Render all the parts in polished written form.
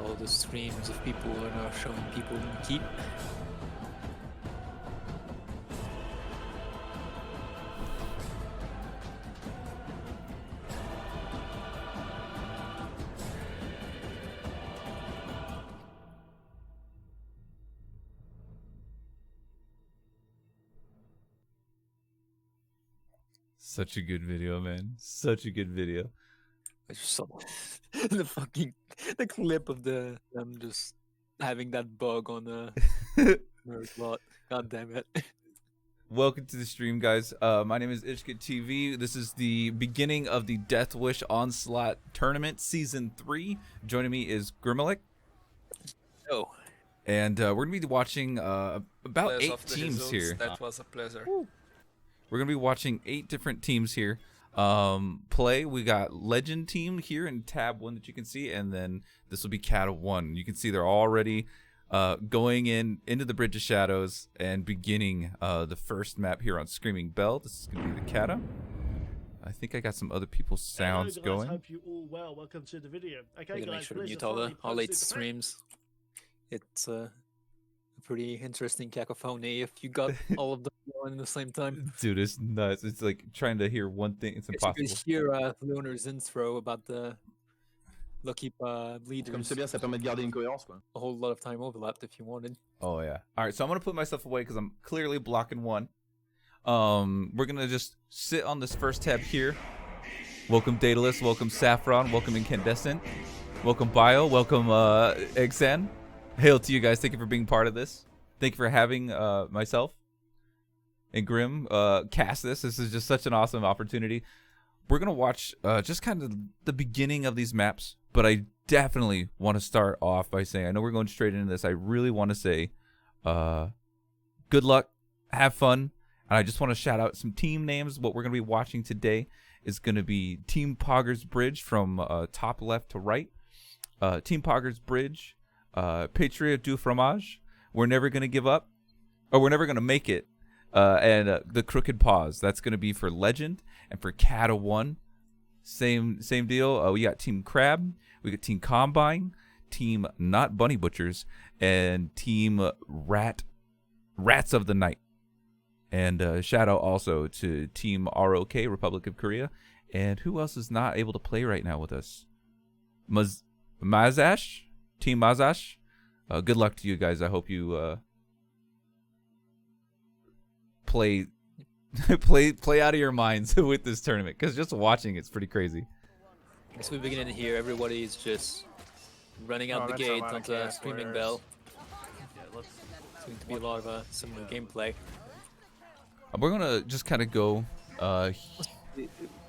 all the streams of people are now showing people in keep. Such a good video, man. Such a good video. I just saw the clip of them just having that bug on the Onslaught. God damn it. Welcome to the stream, guys. My name is Ishka TV. This is the beginning of the Death Wish Onslaught Tournament Season 3. Joining me is Grimalik. Oh. And we're going to be watching about 8 teams results. here. That was a pleasure. We're going to be watching 8 different teams here. Play. We got Legend team here in tab 1 that you can see. And then this will be Cata 1. You can see they're already going into the Bridge of Shadows and beginning the first map here on Screaming Bell. This is going to be the Cata. I think I got some other people's sounds Hello, guys. going. Hope you all well. Welcome to the video. Okay, I'm gonna make guys, sure to Blizz mute have finally all 8 posted the streams. It's a pretty interesting cacophony if you got all of them going at the same time. Dude, it's nuts. It's like trying to hear one thing. It's You impossible. could hear Leoner's intro about the lucky leaders. Comme c'est bien, ça permet de garder une cohérence, quoi. A whole lot of time overlapped if you wanted. Oh yeah. All right, so I'm gonna put myself away because I'm clearly blocking one. We're gonna just sit on this first tab here. Welcome Daedalus, welcome Saffron, welcome Incandescent, welcome Bio, welcome Exan. Hail to you guys. Thank you for being part of this. Thank you for having myself and Grim cast this. This is just such an awesome opportunity. We're gonna watch just kind of the beginning of these maps, but I definitely want to start off by saying, I know we're going straight into this, I really want to say good luck, have fun, and I just want to shout out some team names. What we're going to be watching today is going to be Team Poggers Bridge from top left to right. Team Poggers Bridge, Patriot du Fromage, We're Never Going to Give Up, or We're Never Going to Make It, and The Crooked Paws. That's going to be for Legend, and for Cata 1, same deal. We got Team Crab, we got Team Combine, Team Not Bunny Butchers, and Team Rats of the Night. And shout out also to Team ROK, Republic of Korea. And who else is not able to play right now with us? Mazash, Team Mazash. Good luck to you guys. I hope you play out of your minds with this tournament, because just watching it's pretty crazy. As we begin in here, everybody's just running out the gate onto a Screaming Bell. It's going to be a lot of similar gameplay. We're gonna just kind of go.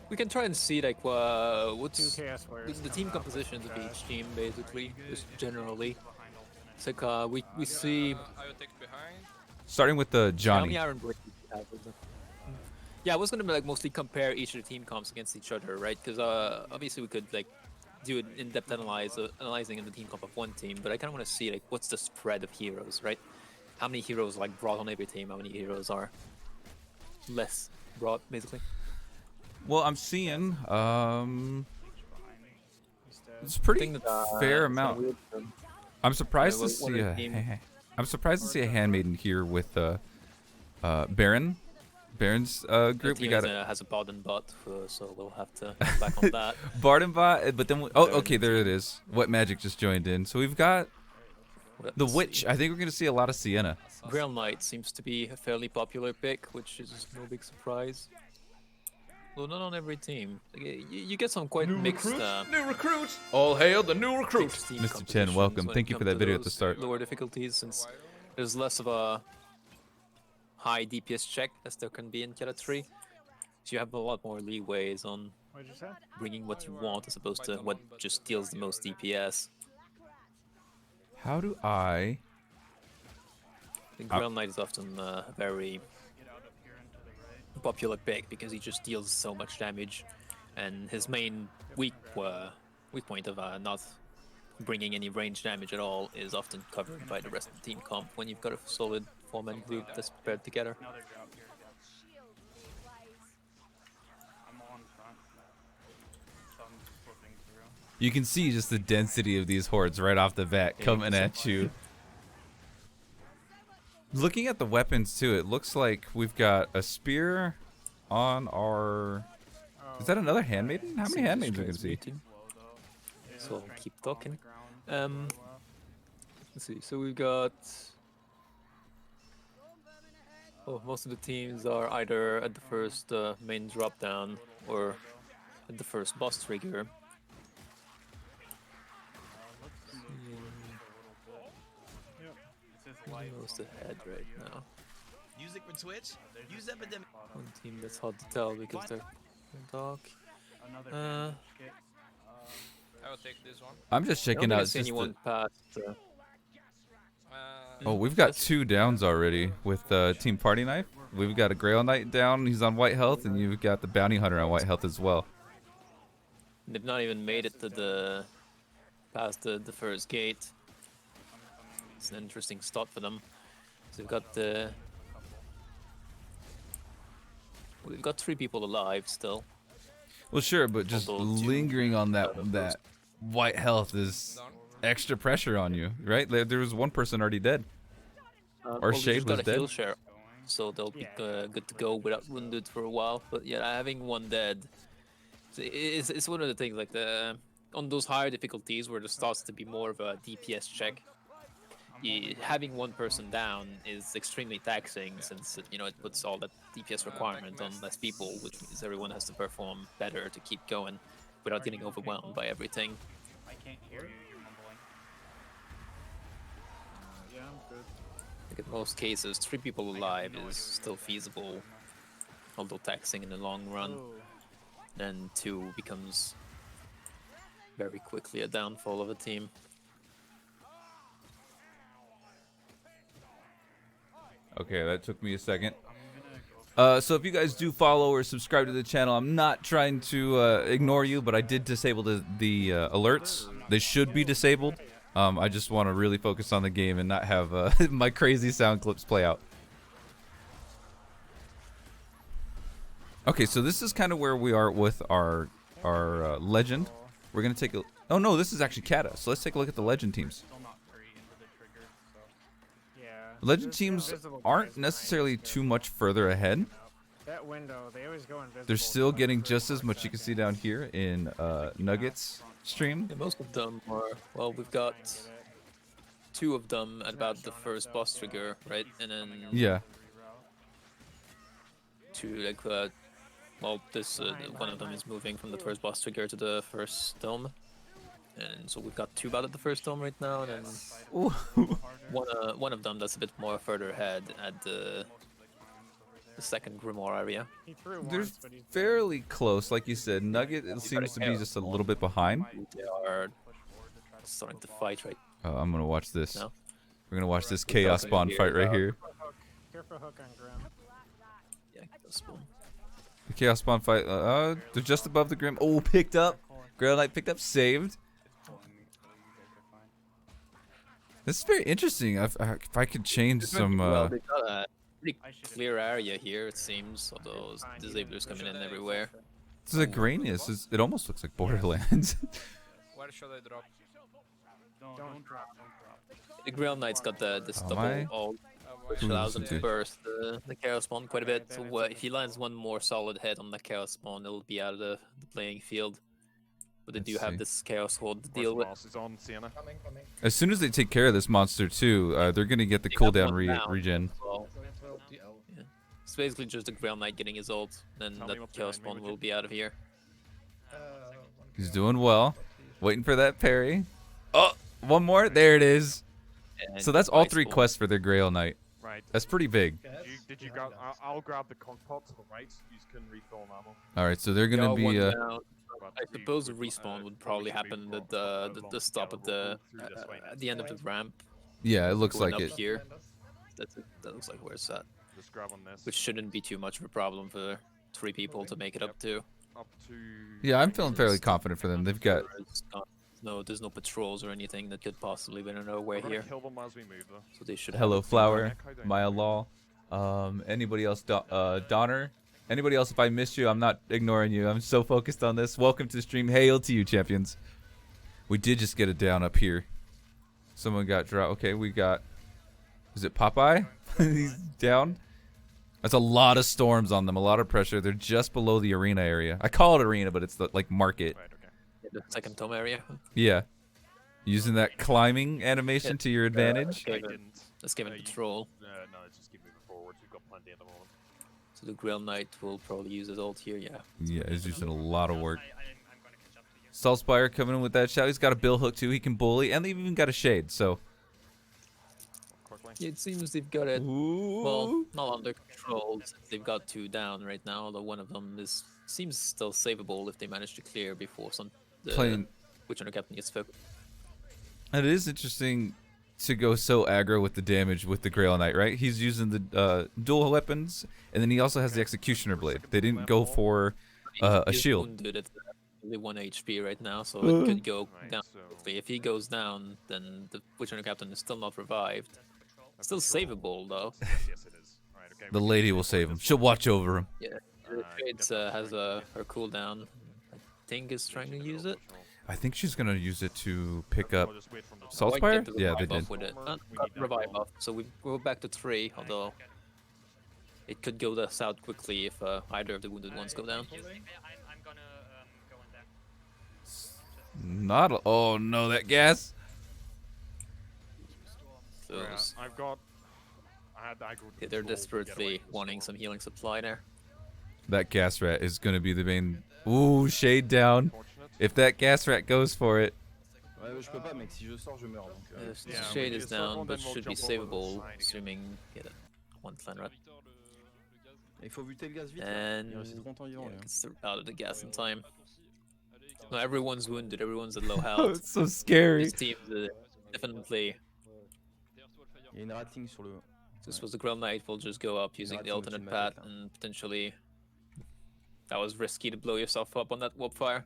We can try and see like what's the team compositions of each team, basically, just generally. It's like we see. Starting with the Johnny. Yeah, I was gonna like mostly compare each of the team comps against each other, right? Because obviously we could like do an in-depth analyzing in the team comp of one team, but I kind of want to see like what's the spread of heroes, right? How many heroes like brought on every team? How many heroes are less brought, basically? Well, I'm seeing it's pretty fair amount. I'm surprised to see I'm surprised to see a handmaiden here with Baron. Baron's group. We got has a bot and bot, so we'll have to come back on that. Bard and bot, but then okay, there it is. What Magic just joined in. So we've got the Witch. I think we're gonna see a lot of Sienna. Grail Knight seems to be a fairly popular pick, which is no big surprise. Well, not on every team. You get some quite mixed. New recruit! All hail the new recruit! Mr. Chen, welcome. Thank you for that video at the start. Lower difficulties, since there's less of a high DPS check as there can be in Cata 3. So you have a lot more leeways on bringing what you want as opposed to what just deals the most DPS. How do I... The Grail Knight is often a very popular pick because he just deals so much damage, and his main weak point of not bringing any range damage at all is often covered by the rest of the team comp when you've got a solid 4-man group that's prepared together. You can see just the density of these hordes right off the bat coming at you. Looking at the weapons too, it looks like we've got a spear on our... Is that another handmaiden? How many handmaidens are we gonna see? So I'll keep talking. Let's see. So we've got. Oh, most of the teams are either at the first main drop down or at the first boss trigger. Who's ahead right now? Music for Twitch? Use Epidemic. One team that's hard to tell because they're dark. I will take this one. I'm just I don't checking think I out. see Just anyone past. Oh, we've got 2 downs already with Team Party Knife. We've got a Grail Knight down. He's on white health, and you've got the Bounty Hunter on white health as well. They've not even made it to the past the first gate. It's an interesting start for them. So we've got 3 people alive still. Well, sure, but just Although two lingering on out of that white health is extra pressure on you, right? There was one person already dead. Or Shade was got a dead. heal share, so they'll be good to go without wounded for a while. But yeah, having one dead, it's one of the things like on those higher difficulties where there starts to be more of a DPS check. Having one person down is extremely taxing since it puts all that DPS requirement on less people, which means everyone has to perform better to keep going without getting overwhelmed by everything. I can't hear you. You're mumbling. Yeah, I'm good. Like in most cases, 3 people alive is still feasible, although taxing in the long run. Then 2 becomes very quickly a downfall of a team. Okay, that took me a second. So if you guys do follow or subscribe to the channel, I'm not trying to ignore you, but I did disable the alerts. They should be disabled. I just want to really focus on the game and not have my crazy sound clips play out. Okay, so this is kind of where we are with our legend. We're gonna take a... Oh no, this is actually Cata. So let's take a look at the legend teams. Legend teams aren't necessarily too much further ahead. That window, they always go invisible. They're still getting just as much. You can see down here in Nuggets stream. Yeah, most of them are, well, we've got 2 of them at about the first boss trigger, right? And then Yeah. 2 like well, this one of them is moving from the first boss trigger to the first dome. And so we've got 2 about at the first dome right now, and then one of them that's a bit more further ahead at the second Grimoire area. They're fairly close, like you said. Nugget seems to be just a little bit behind. They are starting to fight right I'm gonna watch this. now. We're gonna watch this chaos spawn fight right here. Careful hook on Grim. Yeah, spawn. The chaos spawn fight. They're just above the Grim. Oh, picked up. Grail Knight picked up, saved. This is very interesting. If I could change some. Well, they've got a pretty clear area here, it seems, although disablers coming in everywhere. This is a graininess. It almost looks like Borderlands. Where should I drop? Don't drop. The Grail Knight's got this Am double I? ult, which Ooh, allows him listen to to- burst the Chaos Spawn quite a bit. So if he lands one more solid hit on the Chaos Spawn, it'll be out of the playing field. But they Let's do have see. this Chaos Horde to deal with. Is on Sienna. As soon as they take care of this monster too, they're gonna get the They have cooldown one down regen. as well. Yeah. It's basically just the Grail Knight getting his ult, then Tell me that what's Chaos behind me, Spawn would will be out of here. He's doing well. Waiting for that parry. Oh, one more. There it is. And So that's all Ice 3 Spawn. quests for their Grail Knight. Right. That's pretty big. Did you grab? I'll grab the conch pot to the right. You can refill ammo. All right, so they're gonna Got be. one Uh, down. I suppose the respawn would probably happen at the stop at at the end of the ramp. yeah, it looks going like up it. here. That looks like where it's at, Just grab on this. which shouldn't be too much of a problem for 3 people to make it up to. Up to. Yeah, I'm feeling fairly confident for them. They've got. There's no patrols or anything that could possibly be in our way We're gonna here, kill them as we move though. so they should. Hello, have Flower, Maya Law. Anybody else? Donner. Anybody else? If I missed you, I'm not ignoring you. I'm so focused on this. Welcome to the stream. Hail to you, champions. We did just get it down up here. Someone got dropped. Okay, we got... Is it Popeye? He's down. That's a lot of storms on them, a lot of pressure. They're just below the arena area. I call it arena, but it's the like market. Right, okay. The second tome area. Yeah. Using that climbing animation to your advantage. I Okay, didn't. let's give it You- control. No, let's just keep moving forward. We've got plenty at the moment. So the Grail Knight will probably use his ult here, yeah. Yeah, he's using a lot of work. I'm gonna catch up to you. Saltspire coming in with that shout. He's got a bill hook too. He can bully, and they've even got a shade. So Quickly. It seems they've got it, well, not under control. Since they've got 2 down right now, although one of them seems still savable if they manage to clear before the playing. Witch Hunter Captain gets focused. And it is interesting to go so aggro with the damage with the Grail Knight, right? He's using the dual weapons, and then he also has the Executioner Blade. They didn't go for a He's shield. wounded at only 1 HP right now, so it could go Right, down so- quickly. If he goes down, then the Witch Hunter Captain is still not revived. Still savable though. Yes, it is. Right, okay. The we can lady move will save forward. him. She'll watch over him. Yeah, the Trades has her cooldown. I think is trying to use it. I think she's gonna use it to pick up We'll just wait from the top. Saltspire. Might get the Yeah, they revive did. buff with it. We need that Revive gold. buff. So we're back to 3, although it could go south quickly if either of the wounded ones go down. I'm gonna go in there. Not. Oh no, that gas. So Yeah, I've got. I had aggro yeah, they're control to get away desperately from the wanting storm. some healing supply there. That gas rat is gonna be the main. Ooh, shade down. Unfortunate. If that gas rat goes for it. Ouais, je peux pas, mec. Si je sors, je meurs. Donc, The Yeah, shade we is can circle, down, but then we'll should be jump over the savable, side again. assuming yeah, that one clan rat. il faut buter le gaz vite. là. And Il reste 30 ans vivant. yeah, lui, hein. gets out of the gas in time. No, everyone's wounded, everyone's at low Oh, health. it's so scary. This team definitely. Il y a une ratling sur le. This was the Grail Knight. Will just go up using Not the too alternate much path magic, and potentially. That was risky to blow yourself up on that warp fire.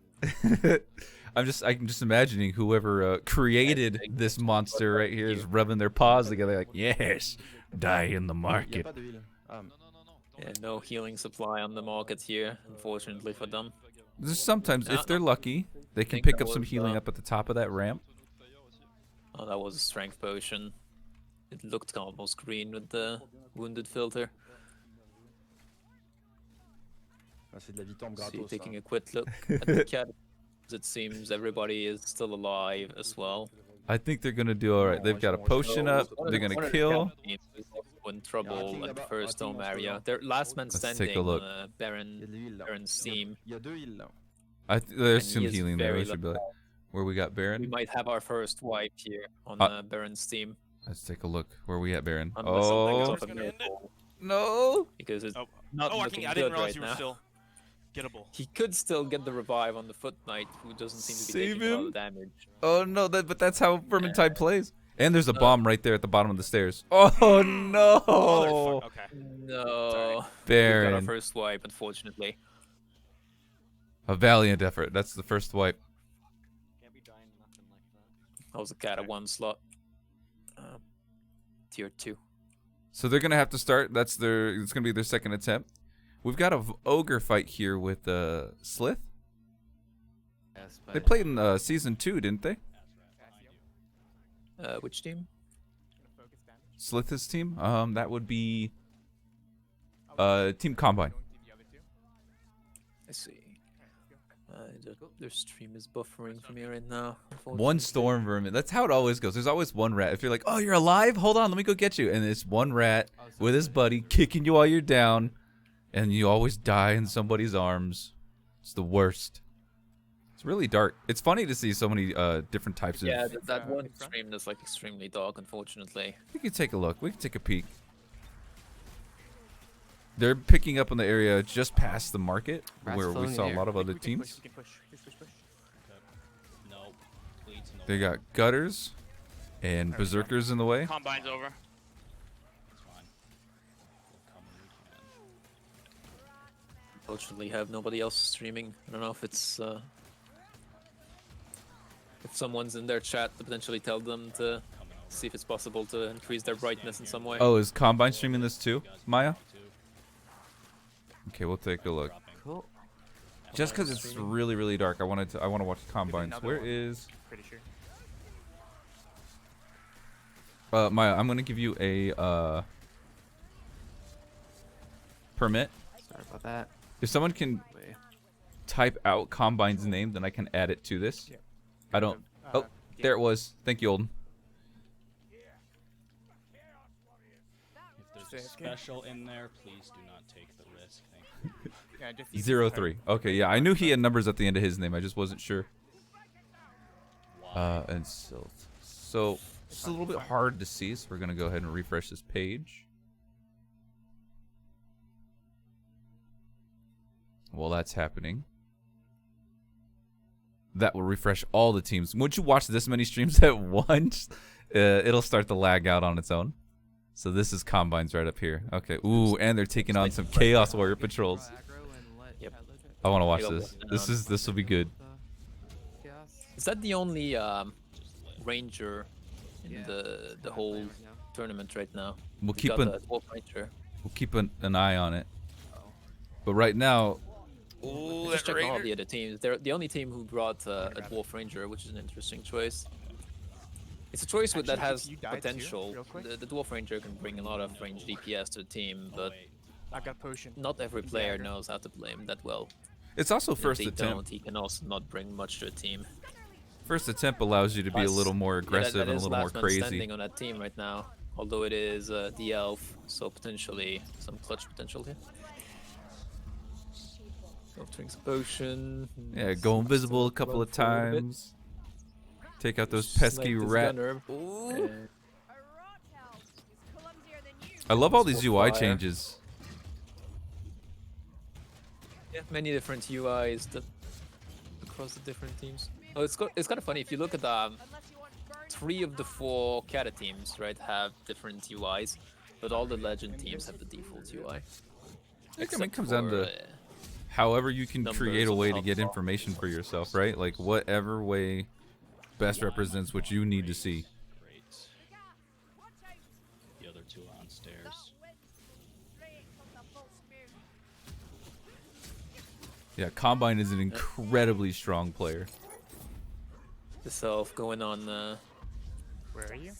I'm just imagining whoever created this monster right here is rubbing their paws together like, yes, die in the Il y a market. pas de heal. Ah, Yeah, no healing supply on the market here, unfortunately for them. There's sometimes, if they're lucky, they can think pick that up some was, healing up at the top of that ramp. Oh, that was a strength potion. It looked almost green with the wounded filter. ah, c'est de la vitamine So gratos. taking ça. a quick look at the cat. It seems everybody is still alive as well. I think they're gonna do all right. They've got a potion up. They're gonna kill. In trouble Yeah, at the là-bas, first rating dome dans ce area. là. They're last man Let's take a standing. look. Il y a Baron, de l'huile là. Baron's team. Il y a 2 heals là. There's And some he is healing there. very We should be like, where we got We Baron. might have our first wipe here on Uh, Baron's team. Let's take a look. Where we at, Baron? Unless something Oh goes off a Gonna end it? miracle, no! because it's Oh, not oh, I looking didn't good realize right you were now. still gettable. He could still get the revive on the Foot Knight, who doesn't seem to be Save taking a lot him. of damage. Oh no! But that's how Vermintide plays. And there's a bomb right there at the bottom of the stairs. Oh no! Motherfucker. Okay. No, we got our Baron, first wipe, unfortunately. a valiant effort. That's the first wipe. That was a Cata Onslaught. Tier 2. So they're gonna have to start. It's gonna be their second attempt. We've got a ogre fight here with Slith. They played in season 2, didn't they? Which team? Slith's team. That would be Team Combine. I see. Their stream is buffering for me right now. One storm vermin. That's how it always goes. There's always one rat. If you're like, oh, you're alive? Hold on, let me go get you. And it's one rat with his buddy kicking you while you're down, and you always die in somebody's arms. It's the worst. It's really dark. It's funny to see so many different types of. Yeah, that one stream is like extremely dark, unfortunately. We can take a look. We can take a peek. They're picking up on the area just past the market, where we saw a lot of other teams. No. Please, no. They got gutters and berserkers in the way. Combine's over. It's fine. We'll come when we can. Unfortunately, have nobody else streaming. I don't know if it's if someone's in their chat to potentially tell them to see if it's possible to increase their brightness in some way. Oh, is Combine streaming this too, Maya? Okay, we'll take a look. Cool. Just because it's really, really dark, I want to watch combines. another Where one. is Pretty sure. Maya? I'm gonna give you a permit. Sorry about that. If someone can Wait. type out combine's name, then I can add it to this. Yeah. I don't. Oh, there it was. Thank you, Olden. If there's a special in there, please do not take the risk. Thank you. Yeah, just use 03. Okay, yeah, I knew he had numbers at the end of his name. I just wasn't sure. And Silt. So it's a little bit hard to see, so we're gonna go ahead and refresh this page. While that's happening, that will refresh all the teams. Once you watch this many streams at once, it'll start to lag out on its own. So this is combines right up here. Okay. Ooh, and they're taking on some Chaos Warrior patrols. Yep. I want to watch this. This will be good. Is that the only ranger in the whole tournament right now? We'll We keep got an the dwarf ranger. we'll keep an eye on it. But right now, Just checking all the other teams. They're the only team who brought a dwarf ranger, which is an interesting choice. It's a choice that Actually, has if you died too, potential. real quick. The dwarf ranger can bring a lot of range DPS to the team, but I got potion. not every player Dagger. knows how to play him that well. it's also If first they attempt. don't, he can also not bring much to a team. First attempt allows you to be a little more aggressive that and a is little more last man crazy. standing on that team right now, although it is the elf, so potentially some clutch potential here. Elf drinks a potion. Yeah, go invisible a couple of times. Take out those pesky Snipe this rat. gunner. I love all these Full UI fire. changes. Yeah, many different UIs across the different teams. Oh, it's kind of funny if you look at 3 of the 4 Cata teams, right, have different UIs, but all the legend teams have the default UI. I think it Except comes down for, to however you can numbers create a of way to health get bar. information for yourself, right? Like whatever way best represents what you need to see. Great. The other two are on stairs. Yeah, Combine is an incredibly strong player. the self going on Where are you?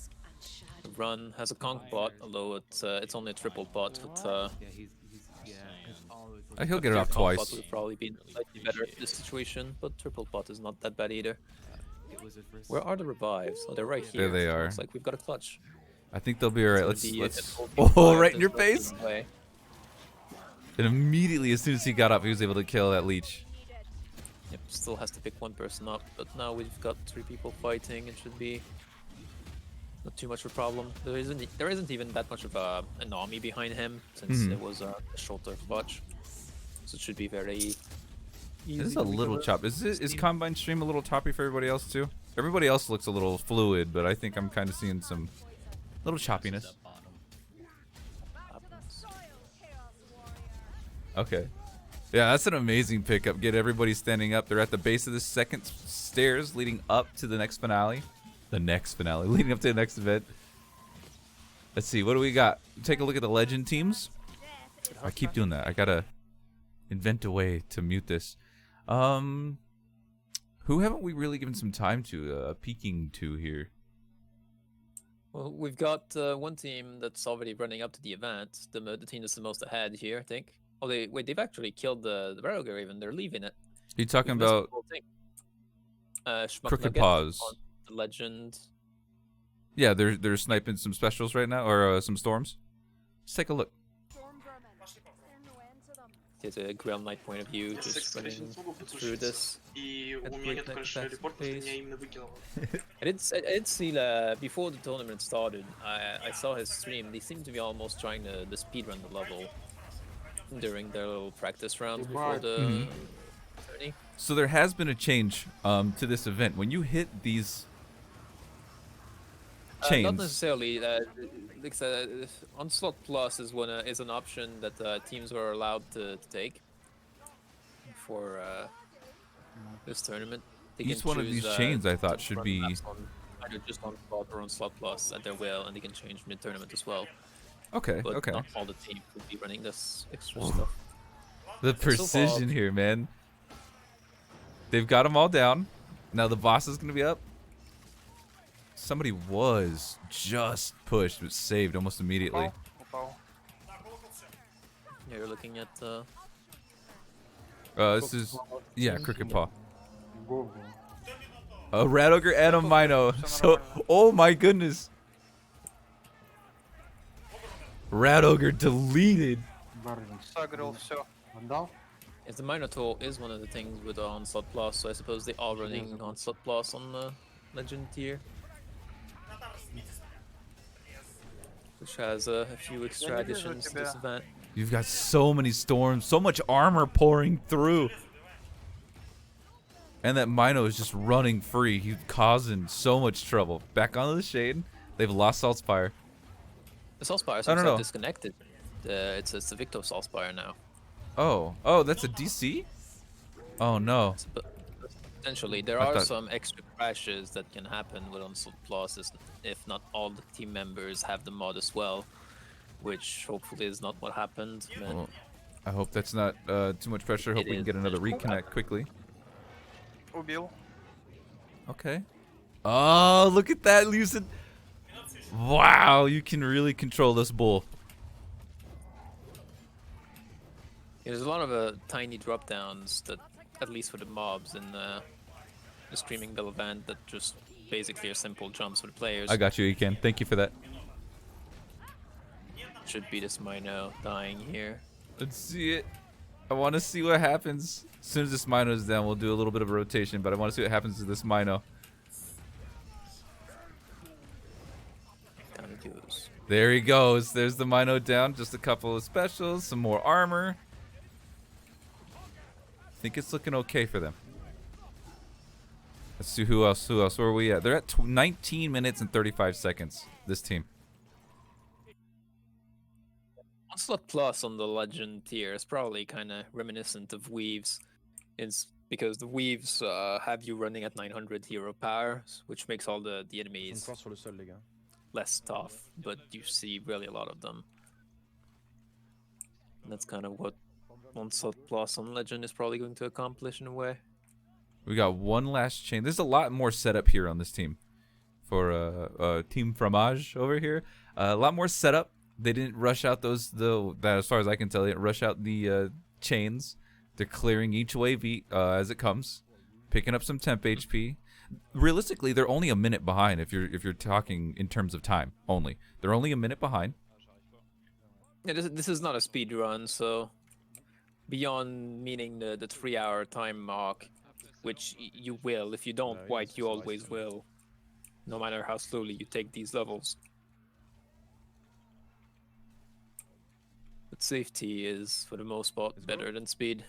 run, has a conk bot, although it's only a triple bot, but Yeah, he's yeah. He'll get it off conk bot twice. would probably be slightly better in this situation, but triple bot is not that bad either. It was his first. Where are the revives? Oh, they're right There here. they are. Looks like we've got a clutch. I think they'll be alright. It's gonna Let's. be a Oh, revive right in your that's face! away. And immediately, as soon as he got up, he was able to kill that leech. Yep, still has to pick one person up, but now we've got 3 people fighting. It should be not too much of a problem. There isn't even that much of an army behind him, since Mhm. it was a shorter clutch. So it should be very easy. This is a to little recover. chop. Is Combine stream a little choppy for everybody else too? Everybody else looks a little fluid, but I think I'm kind of seeing some little choppiness. That bottom. Happens. Okay. Yeah, that's an amazing pickup. Get everybody standing up. They're at the base of the second stairs leading up to the next finale. The next finale, leading up to the next event. Let's see, what do we got? Take a look at the legend teams. I keep doing that. I gotta invent a way to mute this. Who haven't we really given some time to peeking to here? Well, we've got one team that's already running up to the event. The team that's the most ahead here, I think. Oh, they've actually killed the Battlegear even. They're leaving it. You talking We've missed the about whole thing. Schmuck Crooked Nugget Paws? on the legend. Yeah, they're sniping some specials right now, or some storms. Let's take a look. There's a Grail Knight point of view, just running through this. at breakneck fast pace. I did see before the tournament started. I saw his stream. They seem to be almost trying to speedrun the level during their little practice round before the tourney. So there has been a change to this event. When you hit these chains, Not necessarily. Onslaught Plus is an option that teams are allowed to take for this tournament. They each can one of choose, these chains I thought to should run be maps on either just Onslaught or Onslaught Plus at their will, and they can change mid-tournament as well. okay. But Okay. not all the teams would be running this extra stuff. The so far- precision here, man. They've got them all down. Now the boss is going to be up. Somebody was just pushed, but saved almost immediately. Yeah, you're looking at This is, yeah, Cricket Paw. A Rat Ogre and a Mino. So, oh my goodness. Rat Ogre deleted. if the Minotaur is one of the things with Onslaught Plus, so I suppose they are running Onslaught Plus on the Legend tier. Which has a few extra additions to this event. You've got so many storms, so much armor pouring through. And that Mino is just running free. He's causing so much trouble. Back onto the shade. They've lost Saltspire. The Saltspire seems no, to no. have disconnected. It's the Victor Saltspire now. Oh, that's a DC? Oh no. But potentially, there I are thought- some extra crashes that can happen with Onslaught Plus if not all the team members have the mod as well. Which hopefully is not what happened. But Well, I hope that's not too much pressure. Hope It we can is. get another reconnect quickly. Okay. Oh, look at that, Lucid. Wow, you can really control this bull. there's a lot of tiny drop downs that, at least for the mobs in the Screaming Bell event, that just basically are simple jumps for the players. I got you, Iken. Thank you for that. Should be this Mino dying here. Let's see it. I want to see what happens. As soon as this Mino is down, we'll do a little bit of a rotation, but I want to see what happens to this Mino. Down he goes. There he goes. There's the Mino down. Just a couple of specials, some more armor. I think it's looking okay for them. Let's see who else. Where are we at? They're at 19 minutes and 35 seconds, this team. Onslaught Plus on the Legend tier is probably kind of reminiscent of Weaves. It's because the Weaves have you running at 900 hero power, which makes all the enemies Sur le sol, les gars. less tough, but you see really a lot of them. And that's kind of what Onslaught Plus on Legend is probably going to accomplish in a way. We got one last chain. There's a lot more setup here on this team for Team Fromage over here. A lot more setup. They didn't rush out that as far as I can tell, they didn't rush out the chains. They're clearing each wave as it comes, picking up some temp HP. Realistically, they're only a minute behind if you're talking in terms of time only. They're only a minute behind. Yeah, this is not a speed run, so beyond meaning the 3-hour time mark, which you will. If you don't white, you always will, no matter how slowly you take these levels. But safety is, for the most part, better than speed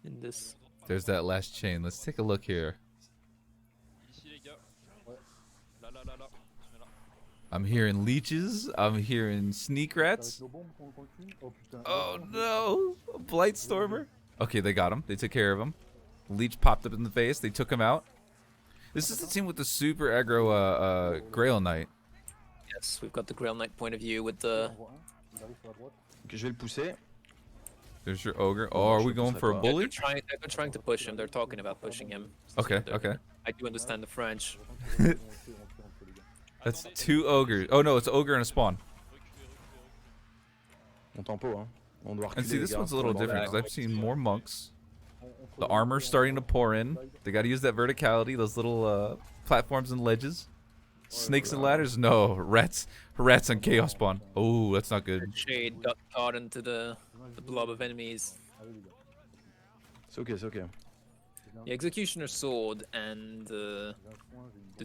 in this. There's that last chain. Let's take a look here. I'm hearing leeches. I'm hearing sneak rats. Oh no! A blight stormer. Okay, they got him. They took care of him. Leech popped up in the face. They took him out. This is the team with the super aggro Grail Knight. Yes, we've got the Grail Knight point of view with the. Ok, je vais le pousser. There's your ogre. Oh, are we going for a They're bully? trying to push him. They're talking about pushing him. Okay, They're- okay. I do understand the French. That's 2 ogres. Oh no, it's an ogre and a spawn. On tempo, hein. On doit And reculer, see, les this gars, one's a pour little le different bordel. because I've seen more monks. The armor's starting to pour in. They got to use that verticality, those little platforms and ledges. Snakes and ladders? No, rats on chaos spawn. Oh, that's not good. Shade got caught into the blob of enemies. C'est ok, c'est ok. The Executioner Sword and the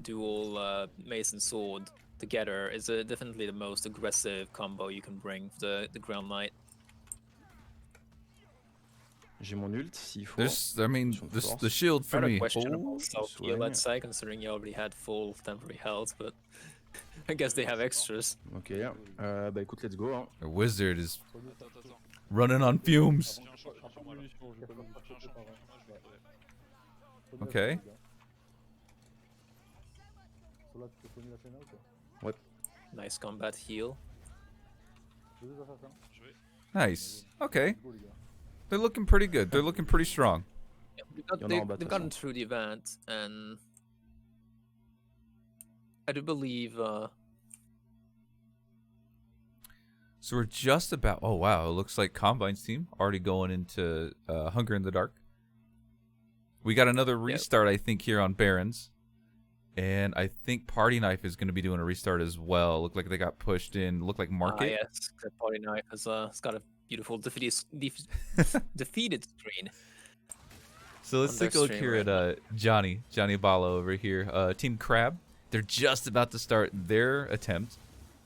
dual Mason Sword together is definitely the most aggressive combo you can bring for the Ground Knight. J'ai mon ult s'il faut. I mean, the shield for Rather me. questionable Oh, self-heal, let's say, considering you already had full temporary health, but I guess they have extras. Ok. Bah écoute, let's go. Hein. the wizard is running on fumes. Okay. Nice combat heal. Nice. Okay. They're looking pretty good. They're looking pretty strong. Il y en a en bas, de They've toute gotten façon. through the event, and I do believe. So we're just about. Oh wow! It looks like Combine's team already going into Hunger in the Dark. We got another restart, I think, here on Barons, and I think Party Knife is going to be doing a restart as well. Look like they got pushed in. Look like Market. Yes, the Party Knife has it's got a beautiful defeated screen. So let's on their take a look stream here right at Johnny Bala over here. Team Crab. They're just about to start their attempt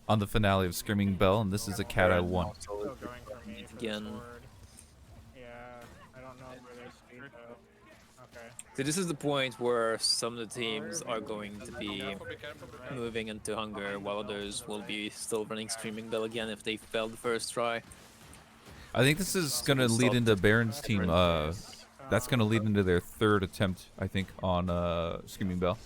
on the finale of Screaming Bell, and this is a Cata 1. Still going for me for Again. the sword. Yeah, I don't know where they speed though. Okay. So this is the point where some of the teams are going to be moving into Hunger, while others will be still running Screaming Bell again if they failed the first try. I think this is going to lead into Baron's team. That's going to lead into their third attempt, I think, on Screaming Bell.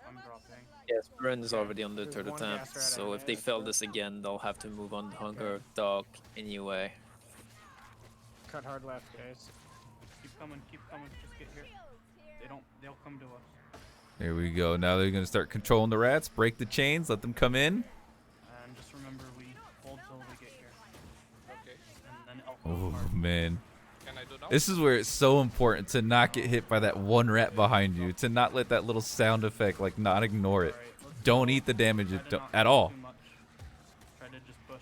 I'm dropping. Yes, Baron is already on the There's third one attempt, gas rat so at if they it. fail this again, they'll have to move on to Hunger Dog anyway. Cut hard left, guys. Keep coming, just get here. They'll come to us. There we go. Now they're going to start controlling the rats, break the chains, let them come in. And just remember, we hold till we get here. Okay. And then Oh, man. Can I do now? This is where it's so important to not get hit by that one rat behind you, to not let that little sound effect, like, not ignore it. Don't eat the damage at all. Try to just push.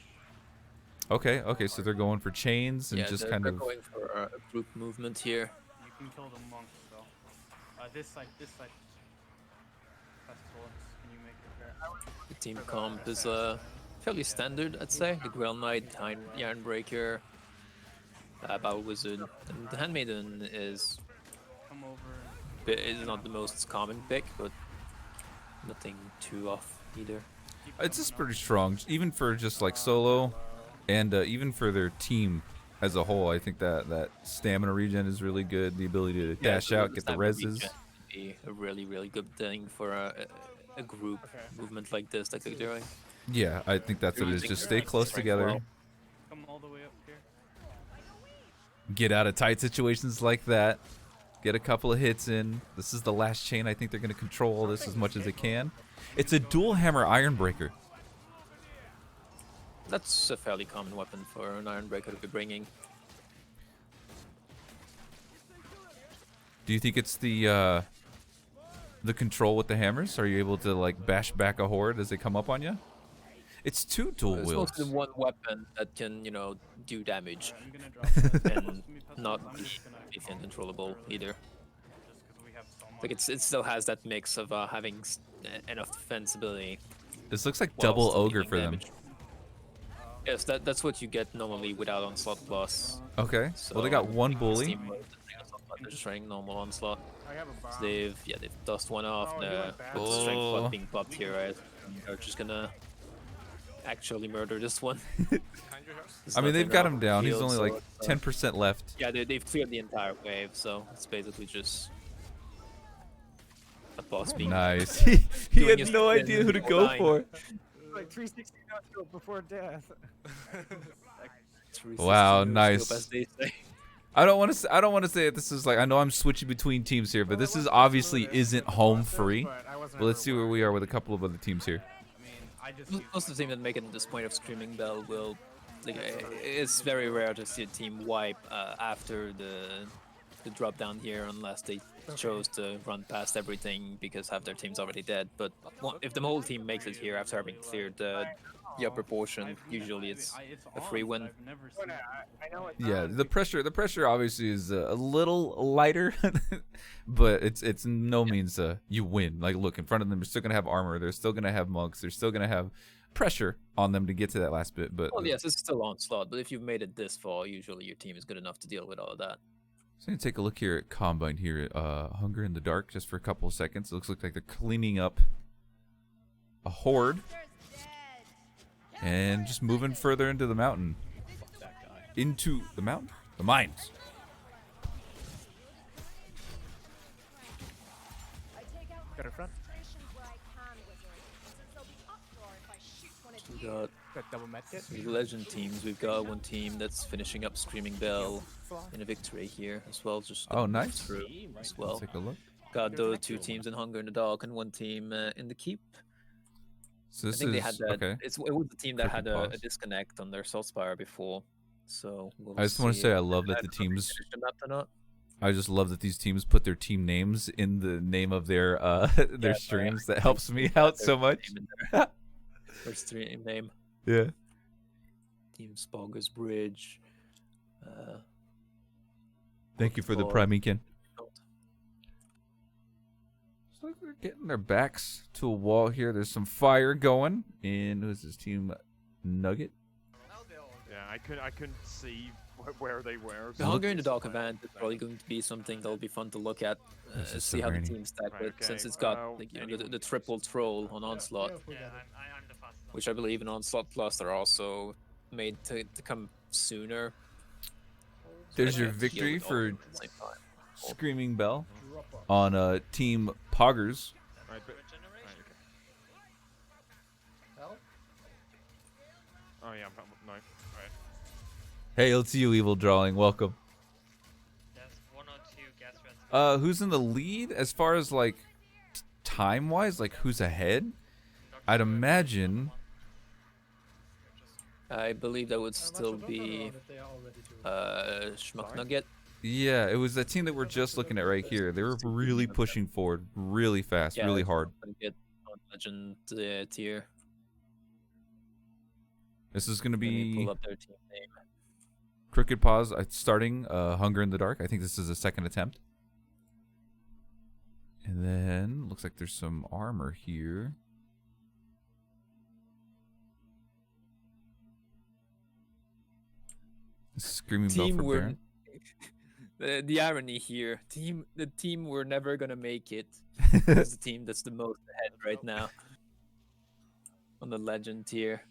Okay, so they're going for chains and Yeah, just they're, kind they're of... going for a group movement here. You can kill the monks though. This side. Pestilence. Can you make it there? The team comp is fairly standard, I'd say. The Grail Knight, Yarnbreaker, Battle Wizard, and the Handmaiden is Come over. is not the most common pick, but nothing too off either. It's just pretty strong, even for just like solo, and even for their team as a whole. I think that stamina regen is really good. The ability to dash out, get the reses. Would be a really good thing for a group movement like this that they're doing. Yeah, I think that's what it is. Just stay close together. Come all the way up here. Get out of tight situations like that. Get a couple of hits in. This is the last chain. I think they're going to control all this as much as they can. It's a dual hammer Ironbreaker. That's a fairly common weapon for an Ironbreaker to be bringing. Do you think it's the control with the hammers? Are you able to like bash back a horde as they come up on you? It's two dual It's wields. mostly one weapon that can, do damage I'm gonna drop that. and not be anything controllable either. Just because we have so much. Like it still has that mix of having enough defensibility. This looks like while double still ogre dealing for them. damage. Yes, that's what you get normally without Onslaught Plus. Okay. So, Well, they got one bully. Steam mode, they're just trying normal Onslaught. I have a bomb. So they've dust one off. Oh, he The went back. with the strength Oh. pot being popped here, right? They're just gonna actually murder this one. There's I mean, they've nothing got off him the down. He's field, only so like it's, 10% left. Yeah, they've cleared the entire wave, so it's basically just a boss being Nice. He doing had his no spin idea who to while go dying. for. Like 360 no scope before death. 360 Wow, no nice. scope, as they say. I don't want to say that this is like, I know I'm switching between teams here, but this is obviously isn't home free. But let's see where we are with a couple of other teams here. I mean, I just. Most of the teams that make it to this point of Screaming Bell will, like, it's very rare to see a team wipe after the drop down here, unless they chose to run past everything because half their team's already dead. But if the whole team makes it here after having cleared the upper portion, usually it's a free win. I've never seen I know it's Yeah, not. the pressure obviously is a little lighter, but it's no means you win. Like, look, in front of them, they're still gonna have armor. They're still gonna have monks. They're still gonna have pressure on them to get to that last bit. But Well, yes, it's still Onslaught, but if you've made it this far, usually your team is good enough to deal with all of that. So I'm gonna take a look here at Combine here at Hunger in the Dark just for a couple of seconds. It looks like they're cleaning up a horde and just moving further into the mountain. that guy. Into the mountain? The mines. Got it front. We got Got double med kit. The legend teams, we've got one team that's finishing up Screaming Bell in a victory here as well. Just Oh, nice. through as Let's well. take a look. Got the two teams in Hunger in the Dark and one team in the Keep. So I this think they is had that. okay. It was the team that had Crooked a Paws. disconnect on their Saltspire before. So we'll I just want to see say if I love that that the can be teams. finished in that or not. I just love that these teams put their team names in the name of their their streams. That helps me out so much. Their stream name. Yeah. Team Spoggers Bridge. Thank you for the Ball. prime weekend. Looks like they're getting their backs to a wall here. There's some fire going. And who's this team? Nugget. Yeah, I couldn't see where they were. The Hunger in the Dark event is probably going to be something that'll be fun to look at. This is See so how the rainy. teams stack Right, with, okay, since it's got well, like, you know, the triple troll on Onslaught, Yeah, I'm the fastest. which I believe in Onslaught Plus are also made to come sooner. There's So your you have to deal victory with all for of them at the same time. Screaming Bell on Team Poggers. Right, but, Regeneration? right, okay. Oh yeah, no. Right. Hey, it's you, Evil Drawing. Welcome. There's 1 or 2 gas rats. Who's in the lead as far as like time wise? Like who's ahead? I'd imagine. I believe that would still be Schmuck Nugget. Yeah, it was that team that we're just looking at right here. They were really pushing forward, really fast, really hard. Get on Legend tier. This is gonna Let me be pull up their team name. Crooked Paws starting Hunger in the Dark. I think this is a second attempt. And then looks like there's some armor here. Screaming Bell Team for we're Baron. the irony here. The team we're never gonna make it is the team that's the most ahead right now on the Legend tier.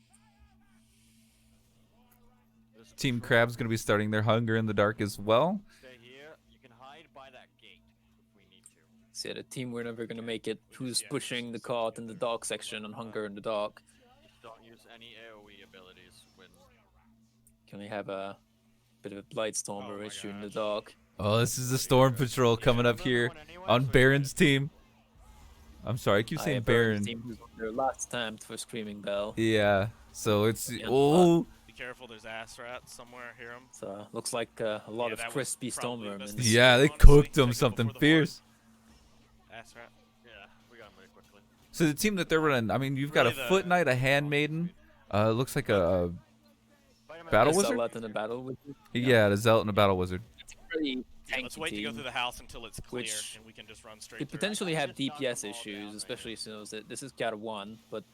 Team Crab's gonna be starting their Hunger in the Dark as well. Stay here. You can hide by that gate if we need to. So yeah, the team we're never gonna make it. Who's pushing the cart in the dark section on Hunger in the Dark? Just don't use any AoE abilities when. Can we have a bit of a Blightstormer issue in the dark? Oh, this is the Storm Patrol coming up here on Baron's team. I'm sorry, I keep saying Baron. Team who's on their last attempt for Screaming Bell. Yeah, so it's Yeah. oh. Be careful, there's ass rats somewhere. Hear them. So looks like a lot of that was crispy probably Stormvermin. best Yeah, they honestly, cooked them check it something before the horde. fierce. Ass rat. Yeah, we got him really quickly. So the team that they're running, I mean, you've got a Really Foot Knight, a Handmaiden. Looks like a Battle There's Wizard. Zealot in the battle with Yeah, the Zealot and a Battle Wizard. pretty Yeah, let's tanky wait to go team. through the house until it's clear, which and we can just run straight Could through. potentially have DPS issues, especially since this is Cata 1, but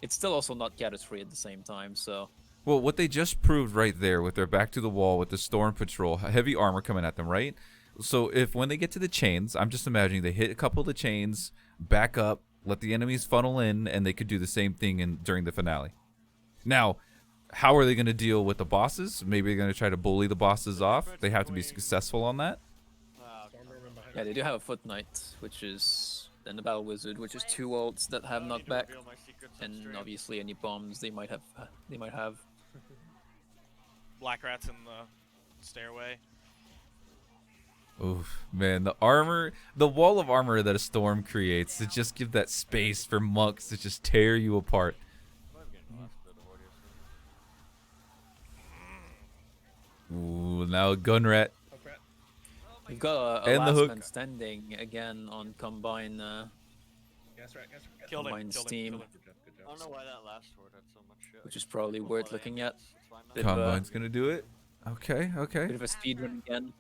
it's still also not Cata 3 at the same time, so... Well, what they just proved right there with their back to the wall with the Storm Patrol, heavy armor coming at them, right? So if when they get to the chains, I'm just imagining they hit a couple of the chains, back up, let the enemies funnel in, and they could do the same thing during the finale. Now, how are they going to deal with the bosses? Maybe they're going to try to bully the bosses off. They have to be successful on that. Yeah, they do have a Foot Knight, which is... then the Battle Wizard, which is 2 ults that have knockback, and obviously any bombs they might have. Black rats in the stairway. Oof, man, the armor, the wall of armor that a storm creates to just give that space for monks to just tear you apart. Ooh, now Gunrat. We've got a And the last hook. man standing again on Combine, Killed it. Combine Killed Steam, it. I don't know why that last word had so much shit. which is probably worth looking at. Bit Combine's gonna do it. Okay, okay. Bit of a speedrun again.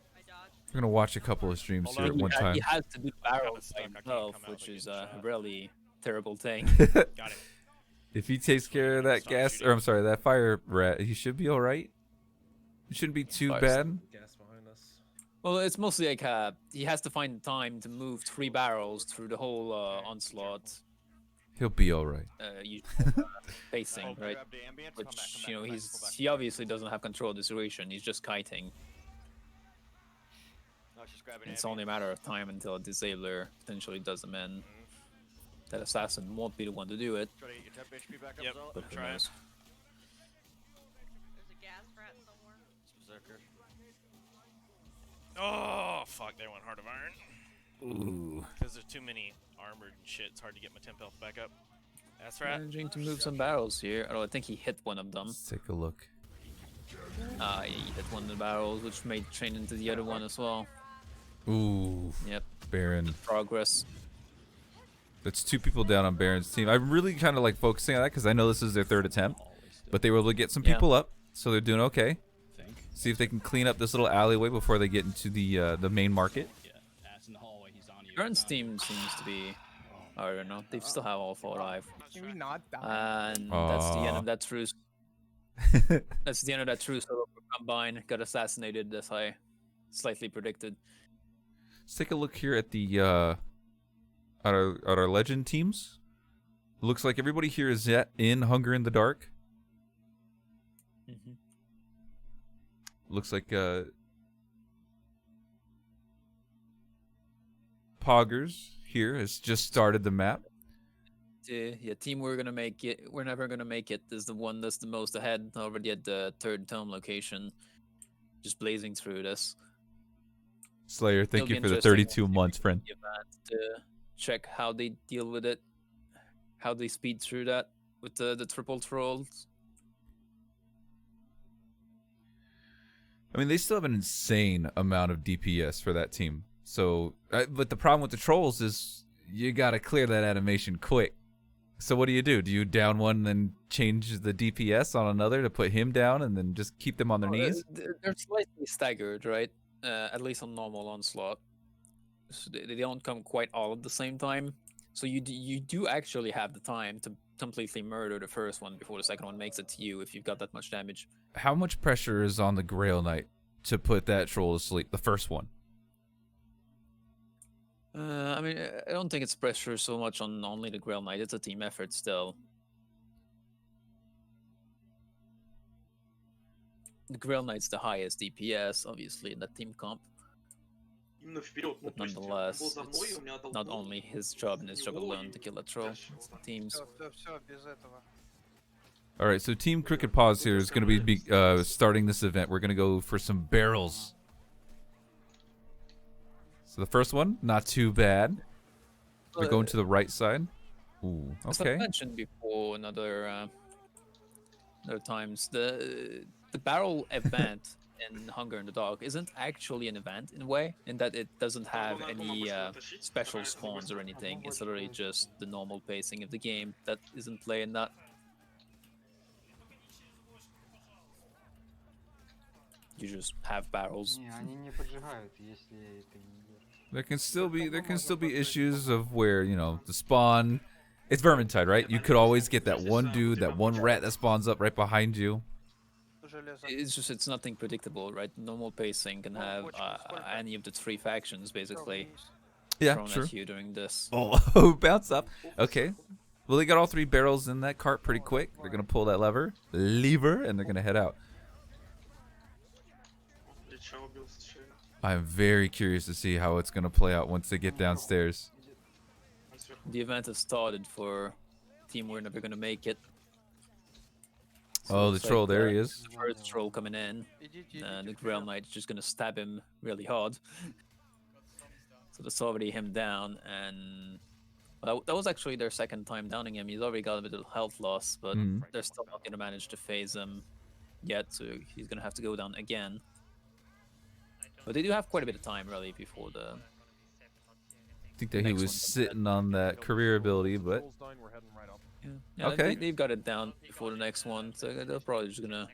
We're gonna watch a couple of streams here at one time. He has to do barrels stuck, by I can't himself, come out which like is it's a shot. really terrible thing. Got it. If he takes care of that gas, or I'm sorry, that fire rat, he should be all right. It shouldn't be too Fire bad. Well, it's mostly like he has to find time to move 3 barrels through the whole Onslaught He'll be all right. facing, right? Which, you know, he obviously doesn't have control of the situation. He's just kiting. It's only a matter of time until a disabler potentially does him in. That assassin won't be the one to do it. Yep. But who Try it. knows? Oh, fuck, they went Heart of Iron. Ooh. Because there's too many armored and shit, it's hard to get my temp health back up. That's right. Managing to move some barrels here. Oh, I think he hit one of them. Let's take a look. Yeah, he hit one of the barrels, which made train into the other one as well. Ooh. Yep. Baron. Progress. That's 2 people down on Baron's team. I'm really kind of like focusing on that because I know this is their 3rd attempt, but they were able to get some people up, so they're doing okay. See if they can clean up this little alleyway before they get into the main market. Baron's team seems to be, I don't know, they still have all 4 alive. Can we not die? And that's the end of that truce. That's the end of that truce. So Combine got assassinated as I slightly predicted. Let's take a look here at the at our legend teams. Looks like everybody here is in Hunger in the Dark. Looks like Poggers here has just started the map. Yeah, team we're gonna make it. We're never gonna make it is the one that's the most ahead, already at the 3rd tome location, just blazing through this. Slayer, thank It'll you be for the interesting 32 months, friend. To check how they deal with it, how they speed through that with the triple trolls. I mean, they still have an insane amount of DPS for that team. So, but the problem with the trolls is you gotta clear that animation quick. So what do? Do you down one and then change the DPS on another to put him down and then just keep them on their knees? They're slightly staggered, right? At least on normal Onslaught. So they don't come quite all at the same time. So you do actually have the time to completely murder the first one before the second one makes it to you if you've got that much damage. How much pressure is on the Grail Knight to put that troll to sleep, the first one? I mean, I don't think it's pressure so much on only the Grail Knight. It's a team effort still. The Grail Knight's the highest DPS, obviously, in that team comp. But nonetheless, it's not only his job and his job alone to kill that troll. It's the team's. All right, so Team Crooked Paws here is going to be starting this event. We're going to go for some barrels. So the first one, not too bad. They're going to the right side. Ooh, As okay. I mentioned before, other times, the barrel event in Hunger in the Dark isn't actually an event in a way, in that it doesn't have any special spawns or anything. It's literally just the normal pacing of the game that isn't playing that. You just have barrels. There can still be issues of where, you know, the spawn. It's Vermintide, right? You could always get that one dude, that one rat that spawns up right behind you. It's nothing predictable, right? Normal pacing can have any of the 3 factions basically thrown at you during this. Oh, bounce up. Okay. Well, they got all 3 barrels in that cart pretty quick. They're gonna pull that lever, and they're gonna head out. I'm very curious to see how it's gonna play out once they get downstairs. The event has started for team we're never gonna make it. So oh, the troll, there he is. The first troll coming in, and the Grail Knight is just gonna stab him really hard. So that's already him down, and that was actually their second time downing him. He's already got a bit of health loss, but they're still not gonna manage to phase him yet, so he's gonna have to go down again. But they do have quite a bit of time, really, before the... I think that he was sitting on that career ability, but... Yeah, okay. They've got it down before the next one, so they're probably just gonna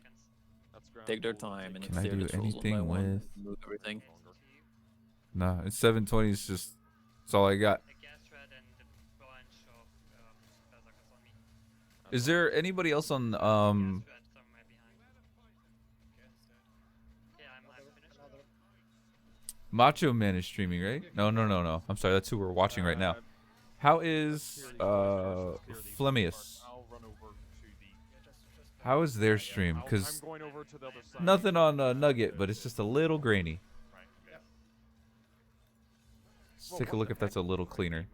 take their time and Can I clear do the trolls anything one by one, with... move everything. Nah, it's 720. It's just... That's all I got. Is there anybody else on... Macho Man is streaming, right? No. I'm sorry, that's who we're watching right now. How is Flemius? How is their stream? Because nothing on Nugget, but it's just a little grainy. Let's take a look if that's a little cleaner.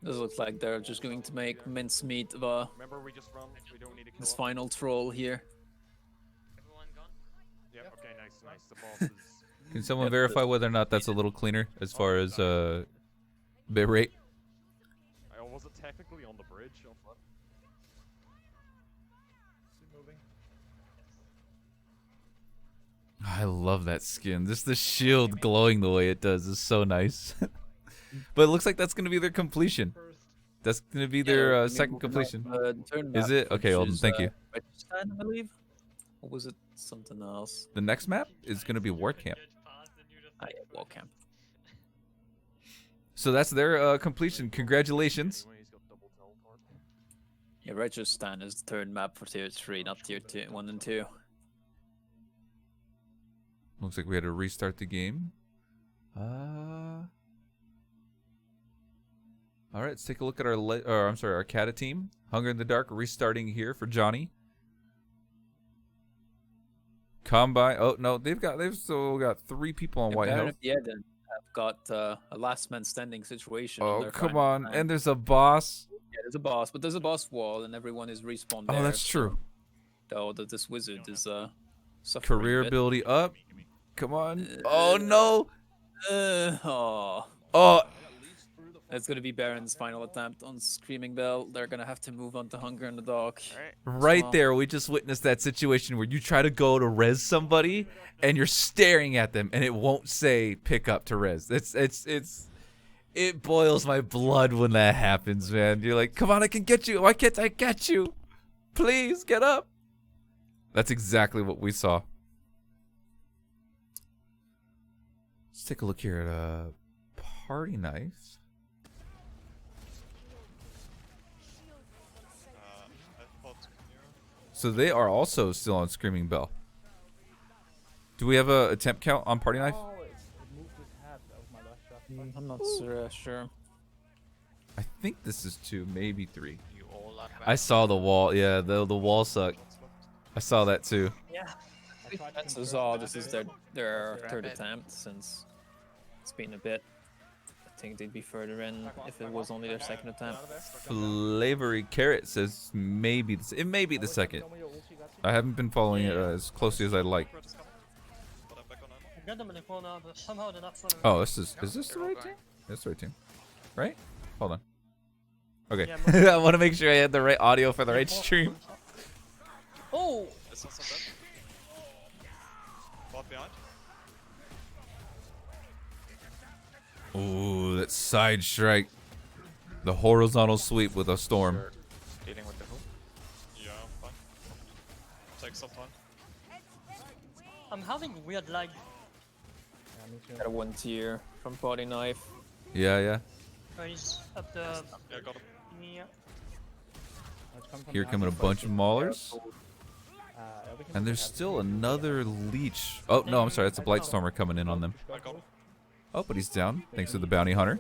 This looks like they're just going to make mincemeat of this final troll here. Yep, okay, nice. Nice, the boss is... Can someone verify whether or not that's a little cleaner as far as bit rate? Was it technically on the bridge or what? Is he moving? I love that skin. Just the shield glowing the way it does is so nice. But it looks like that's going to be their completion. That's going to be their second completion. Is it? Okay, Olden, thank you. I believe. Or was it something else? The next map is going to be War Camp. Yeah, War Camp. So that's their completion. Congratulations. Yeah, Registan is the third map for Tier 3, not Tier 1 and 2. Looks like we had to restart the game. All right, let's take a look at our Cata team. Hunger in the Dark restarting here for Johnny. Combine. Oh no, they've still got 3 people on White Hill. Yeah, then have got a last man standing situation. Oh come on, and there's a boss. Yeah, there's a boss, but there's a boss wall, and everyone is respawned. Oh, that's true. Though this wizard is suffering. Career ability up. Come on. Oh no. Oh. It's gonna be Baron's final attempt on Screaming Bell. They're gonna have to move on to Hunger in the Dark. Right there, we just witnessed that situation where you try to go to res somebody and you're staring at them and it won't say pick up to res. It boils my blood when that happens, man. You're like, come on, I can get you. Why can't I get you? Please get up. That's exactly what we saw. Let's take a look here at Party Knife. So they are also still on Screaming Bell. Do we have a attempt count on Party Knife? I'm not sure. I think this is 2, maybe 3. I saw the wall. Yeah, the wall sucked. I saw that too. Yeah. This is all. This is their third attempt since it's been a bit. I think they'd be further in if it was only their second attempt. Flavory Carrot says maybe it may be the second. I haven't been following it as closely as I'd like. Oh, is this the right team? That's the right team, right? Hold on. Okay, I want to make sure I had the right audio for the right stream. Oh! It's not so bad. Bot behind. Ooh, that side strike. The horizontal sweep with a storm. Dealing with the hook. Yeah, fine. Take some time. I'm having weird lag. Got a 1 tier from Body Knife. Yeah. Oh, he's up the... Yeah, got him. Yeah. Here coming a bunch of maulers. And there's still another leech. Oh, no, I'm sorry. It's a Blightstormer coming in on them. I got him. Oh, but he's down, thanks to the bounty hunter.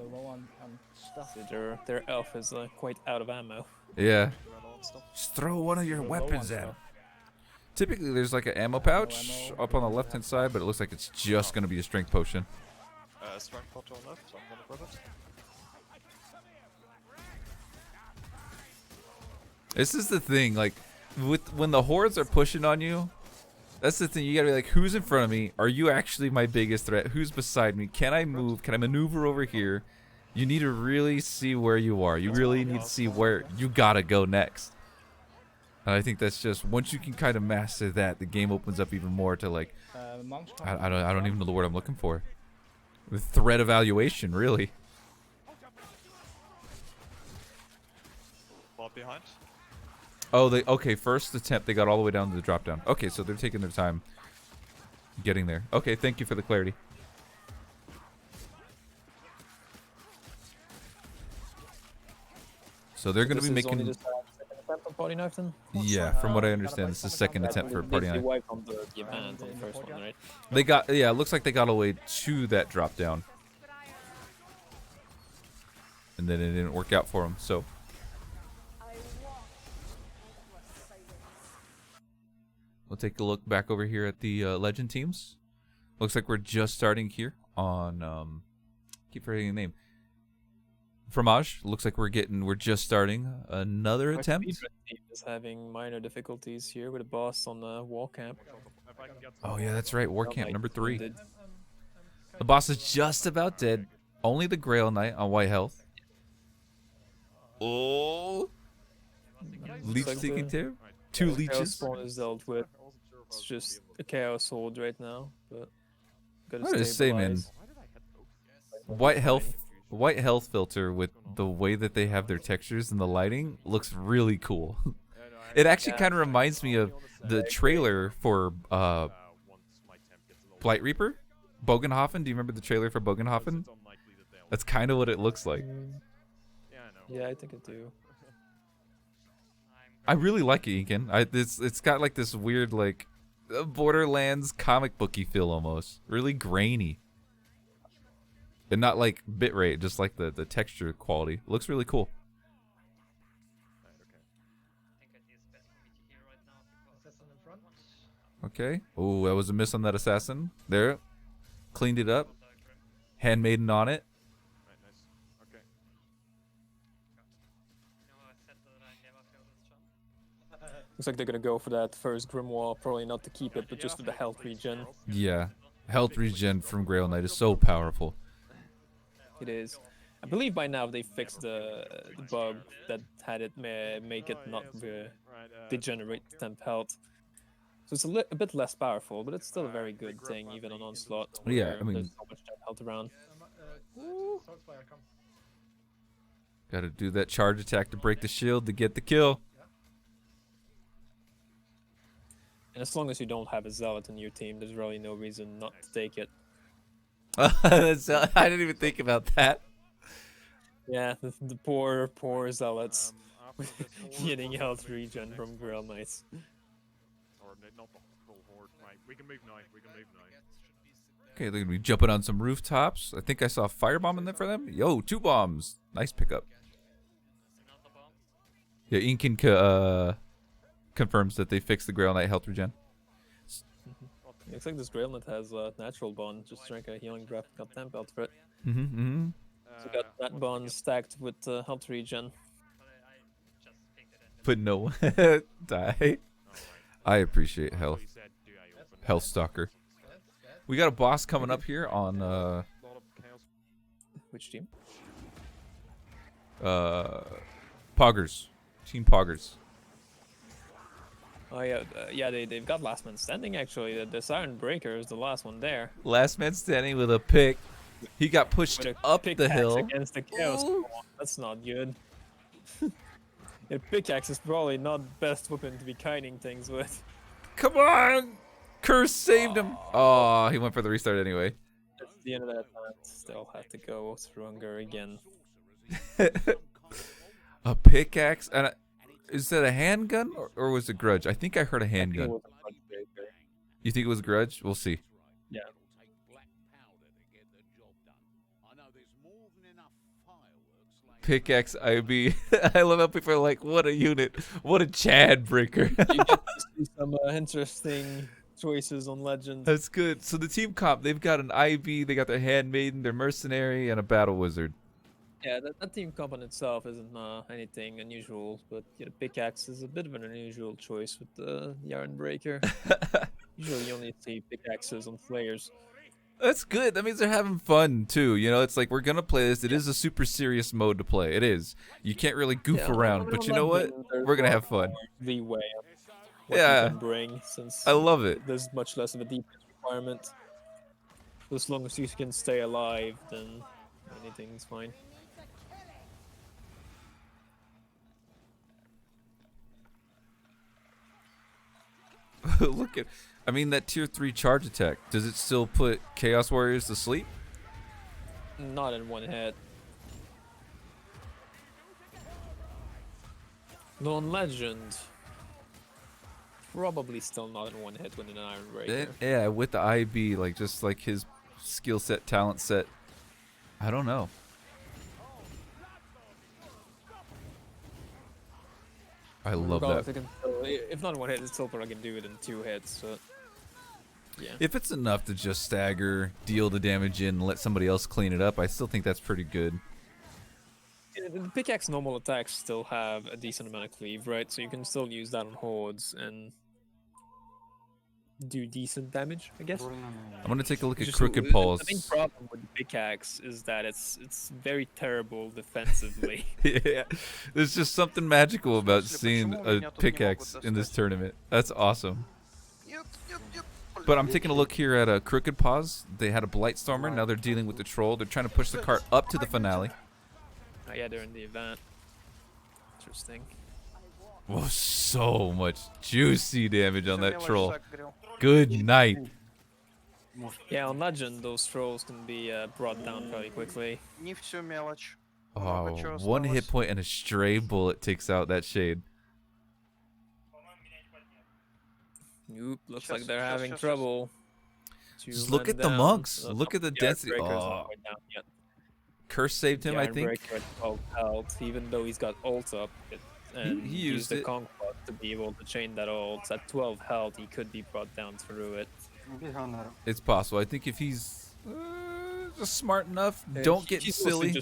So their elf is quite out of ammo. Yeah. Just throw one of your weapons at him. Typically, there's like an ammo pouch up on the left-hand side, but it looks like it's just going to be a strength potion. Strength pot on left, so I'm gonna grab it. This is the thing, like, when the hordes are pushing on you, that's the thing. You gotta be like, who's in front of me? Are you actually my biggest threat? Who's beside me? Can I move? Can I maneuver over here? You need to really see where you are. You really need to see where you gotta go next. And I think that's just, once you can kind of master that, the game opens up even more to like, I don't even know the word I'm looking for. The threat evaluation, really. Bot behind. Oh, okay, first attempt, they got all the way down to the drop down. Okay, so they're taking their time getting there. Okay, thank you for the clarity. So they're going to be making... attempt on Party Knife then? Yeah, from what I understand, it's the second attempt for Party Knife. Wipe on the event on the first one, right? They got, yeah, it looks like they got all the way to that drop down. And then it didn't work out for them, so... We'll take a look back over here at the legend teams. Looks like we're just starting here on keep forgetting the name. Fromage. Looks like we're just starting another attempt. Team is having minor difficulties here with a boss on the wall camp. if I can get Oh yeah, that's right. War Camp number 3. Did- The boss is just about dead. Only the Grail Knight on white health. Oh. Leech like seeking the- tear. 2 Chaos leeches. spawn is dealt with. I wasn't sure if I It's was gonna be just able a Chaos Sword right now, but gotta I just say, man, stabilize. Why did I hit those? white health filter with the way that they have their textures and the lighting looks really cool. It actually kind of reminds me of the trailer for Once my temp gets a little Blight Reaper, Bogenhofen. Do you remember the trailer for Bogenhofen? it's unlikely that they'll. That's kind of what it looks like. Yeah, I know. Yeah, I think I do. I really like it, Inken. It's got like this weird like Borderlands comic booky feel almost. Really grainy. And not like bitrate, just like the texture quality. Looks really cool. Okay. Oh, that was a miss on that assassin. There. Cleaned it up. Handmaiden on it. Right, nice. Okay. Looks like they're gonna go for that first Grimoire, probably not to keep it, but just for the health regen. Yeah. Health regen from Grail Knight is so powerful. It is. I believe by now they fixed the bug that had it make it not degenerate temp health. So it's a bit less powerful, but it's still a very good thing, even on Onslaught. Yeah, where I mean- there's so much temp health around. Gotta do that charge attack to break the shield to get the kill. And as long as you don't have a zealot in your team, there's really no reason not to take it. I didn't even think about that. Yeah, the poor zealots After this getting horde, health we'll move to the regen next from one. Grail Knights. Or not the whole horde. Right, we can move now. We can move now. Okay, they're gonna be jumping on some rooftops. I think I saw a firebomb in there for them. Yo, 2 bombs. Nice pickup. Yeah, Inkin confirms that they fixed the Grail Knight health regen. Looks like this Grail Knight has a natural bond. Just drank a healing draft, got temp health for it. Mm-hmm. So got that bond stacked with health regen. But no die. I appreciate health. Health stalker. We got a boss coming up here on Lot of chaos. Which team? Poggers. Team Poggers. Oh yeah, they've got last man standing actually. The Siren Breaker is the last one there. Last man standing with a pick. He got pushed With a up the pickaxe hill. against the Chaos Spawn. That's not good. A pickaxe is probably not best weapon to be kiting things with. Come on! Curse saved him. Oh, he went for the restart anyway. At the end of that time, still had to go through hunger again. A pickaxe? And is that a handgun or was it grudge? I think I heard a handgun. You think it was a grudge? We'll see. Yeah. Pickaxe IB. I love how people are like, what a unit. What a Chad breaker. You get to see some interesting choices on Legend. That's good. So the team comp, they've got an IB, they got their handmaiden, their mercenary, and a battle wizard. Yeah, that team comp in itself isn't anything unusual, but yeah, the pickaxe is a bit of an unusual choice with the Iron Breaker. Usually you only see pickaxes on flayers. That's good. That means they're having fun too. You know, it's like we're gonna play this. It is a super serious mode to play. It is. You can't really goof Yeah, around, on but you know what? Legend, there's We're gonna more have fun. Leeway of what Yeah. you can bring, since I love it. there's much less of a defense requirement. As long as you can stay alive, then anything's fine. Look at, I mean, that tier 3 charge attack. Does it still put Chaos Warriors to sleep? Not in one hit. Non Legend. Probably still not in one hit with an Iron Breaker. Yeah, with the IB, like just like his skill set, talent set. I don't know. I love Regardless, that. it can still, if not in one hit, it's still probably can do it in 2 hits. So yeah. If it's enough to just stagger, deal the damage in, and let somebody else clean it up, I still think that's pretty good. The pickaxe normal attacks still have a decent amount of cleave, right? So you can still use that on hordes, and do decent damage, I guess. I'm gonna take a look at Just Crooked the Paws. main problem with the pickaxe is that it's very terrible defensively. Yeah, there's just something magical about seeing a pickaxe in this tournament. That's awesome. But I'm taking a look here at Crooked Paws. They had a Blightstormer. Now they're dealing with the Troll. They're trying to push the cart up to the finale. Oh, yeah, they're in the event. Interesting. Oh, so much juicy damage on that Troll. Good night. Yeah, on Legend, those trolls can be brought down fairly quickly. Oh, one hit point and a stray bullet takes out that Shade. Nope, looks like they're having trouble. Just look at the monks. Look at the density. Oh. Curse saved him, I think. At 12 health, even though he's got ult up. And he used the it. Conk Pot to be able to chain that ult. At 12 health, he could be brought down through it. It's possible. I think if he's just smart enough, don't get silly.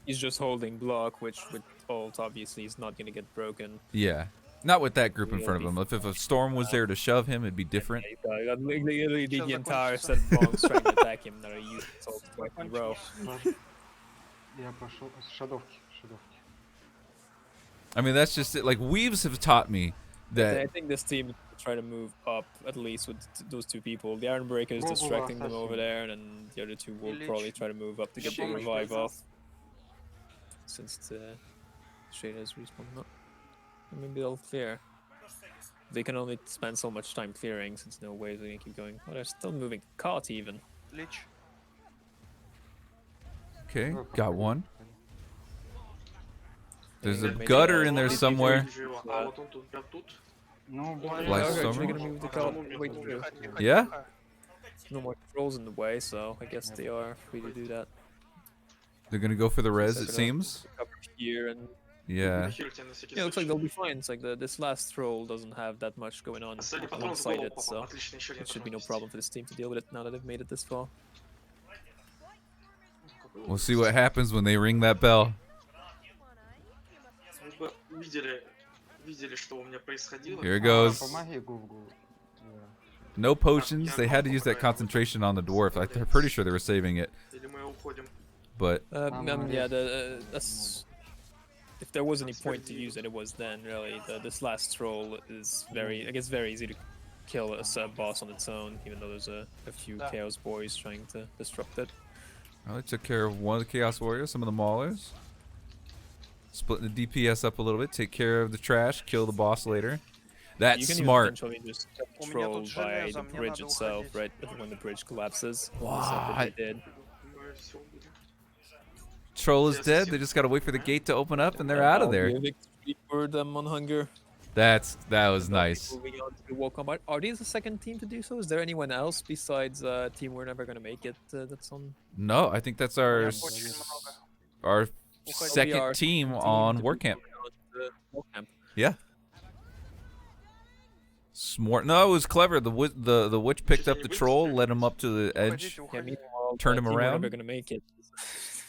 He's just holding block, which with ult obviously is not going to get broken. Yeah. Not with that group in front of him. If a storm was there to shove him, it'd be different. Yeah, got literally the entire set of bombs trying to attack him that are used ult twice in a row. I mean, that's just it. Like, Weaves have taught me that... I think this team will try to move up, at least with those two people. The Iron Breaker is distracting them over there, and then the other two will probably try to move up to get the revive off. Since the Shade has respawned up. Maybe they'll clear. They can only spend so much time clearing, since no way they can keep going. Oh, they're still moving cart even. Okay, got one. There's a gutter in there somewhere. Yeah? No more trolls in the way, so I guess they are free to do that. They're gonna go for the res, it seems. Here and yeah. Yeah, looks like they'll be fine. It's like this last troll doesn't have that much going on alongside it, so it should be no problem for this team to deal with it now that they've made it this far. We'll see what happens when they ring that bell. Here it goes. No potions. They had to use that concentration on the dwarf. I'm pretty sure they were saving it. But yeah, that's if there was any point to use it, it was then. Really, this last troll is very easy to kill a sub boss on its own, even though there's a few Chaos Boys trying to disrupt it. Well, they took care of one of the Chaos Warriors, some of the Maulers. Splitting the DPS up a little bit, take care of the trash, kill the boss later. That's smart. You can eventually just control by the bridge itself, right? When the bridge collapses. Wow. They did. Troll is dead. They just gotta wait for the gate to open up, and they're out of there. For them on hunger. That was nice. Moving on to the World Combat. Are these the second team to do so? Is there anyone else besides Team We're Never Gonna Make It that's on? No, I think that's our second team on WordCamp. Yeah. Smart. No, it was clever. The witch picked up the troll, led him up to the edge, turned him around. Never gonna make it.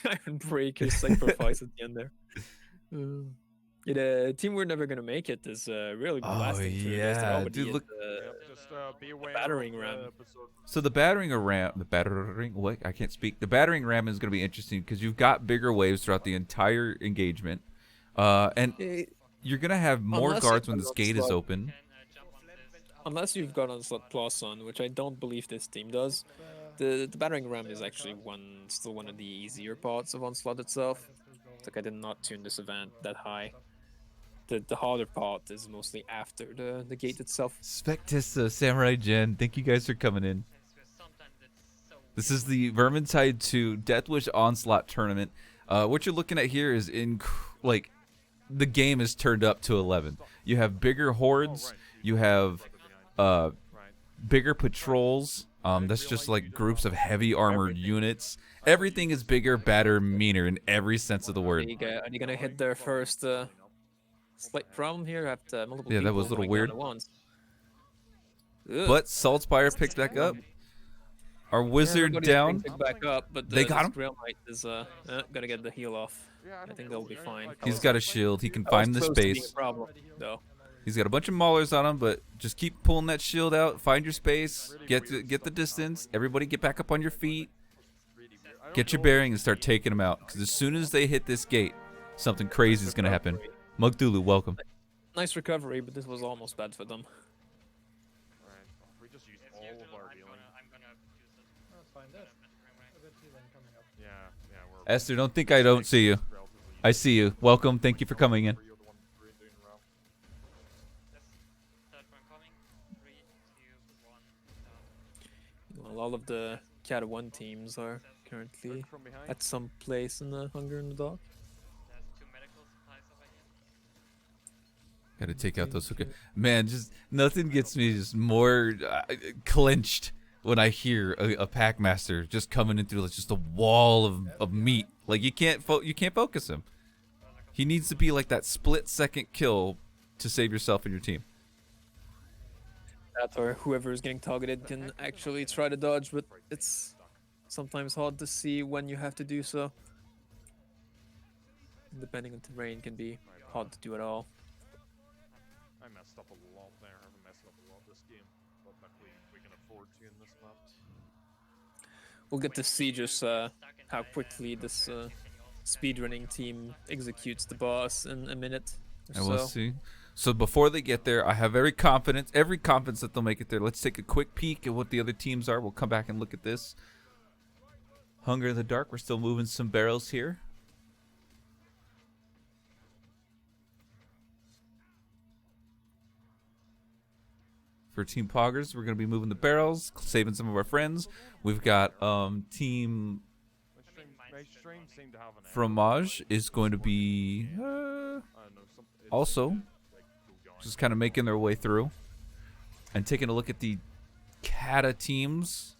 Iron Breaker sacrifice at the end there. Team We're Never Gonna Make It is really blasting through this. Yeah, dude, look. The battering ram. So the battering what? I can't speak. The battering ram is going to be interesting because you've got bigger waves throughout the entire engagement, and you're going to have more guards when this gate is open. Unless you've got Onslaught Plus on, which I don't believe this team does. The battering ram is actually still one of the easier parts of Onslaught itself. It's like I did not tune this event that high. The harder part is mostly after the gate itself. Spectissa, Samurai Jen, thank you guys for coming in. This is the Vermintide 2 Deathwish Onslaught tournament. What you're looking at here is the game is turned up to 11. You have bigger hordes. You have bigger patrols. That's just like groups of heavy armored units. Everything is bigger, badder, meaner in every sense of the word. Are you gonna hit their first slight problem here? Have to multiple that was a little weird. But Saltspire picked back up. Our wizard down. Back up, but they got him. Grail Knight is gonna get the heal off. I think they'll be fine. He's got a shield. He can find the space. Problem, though. He's got a bunch of maulers on him, but just keep pulling that shield out. Find your space. Get the distance. Everybody get back up on your feet. Get your bearing and start taking them out. Because as soon as they hit this gate, something crazy is going to happen. Mugdulu, welcome. Nice recovery, but this was almost bad for them. Alright, we just use all of our healing. Let's find this. A bit healing coming up. Yeah, we're Esther, don't think I don't see you. I see you. Welcome. Thank you for coming in. Well, all of the Cata 1 teams are currently at some place in the Hunger in the Dark. Gotta take out those. Man, just nothing gets me just more clenched when I hear a Packmaster just coming in through just a wall of meat. Like you can't focus him. He needs to be like that split-second kill to save yourself and your team. That or whoever is getting targeted can actually try to dodge, but it's sometimes hard to see when you have to do so. Depending on terrain, can be hard to do at all. I messed up a lot there. I've messed up a lot this game, but luckily we can afford to in this map. We'll get to see just how quickly this speedrunning team executes the boss in a minute or And so. we'll see. So before they get there, I have every confidence that they'll make it there. Let's take a quick peek at what the other teams are. We'll come back and look at this. Hunger in the Dark, we're still moving some barrels here. For Team Poggers, we're going to be moving the barrels, saving some of our friends. We've got Team Fromage is going to be also just kind of making their way through and taking a look at the Cata teams.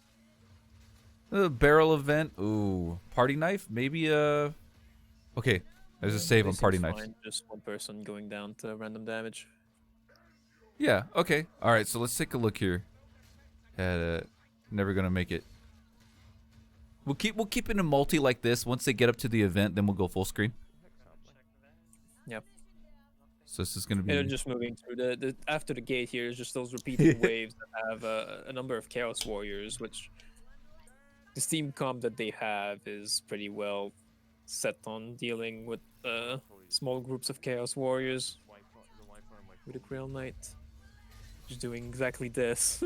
The barrel event. Ooh, party knife? Maybe okay, there's a save on party knife. Just one person going down to random damage. Yeah, okay. Alright, so let's take a look here. At never gonna make it. We'll keep it in a multi like this. Once they get up to the event, then we'll go full screen. Yep. So this is gonna be They're just moving through the after the gate here is just those repeating waves that have a number of Chaos Warriors, which the team comp that they have is pretty well set on dealing with small groups of Chaos Warriors with a Grail Knight. Just doing exactly this.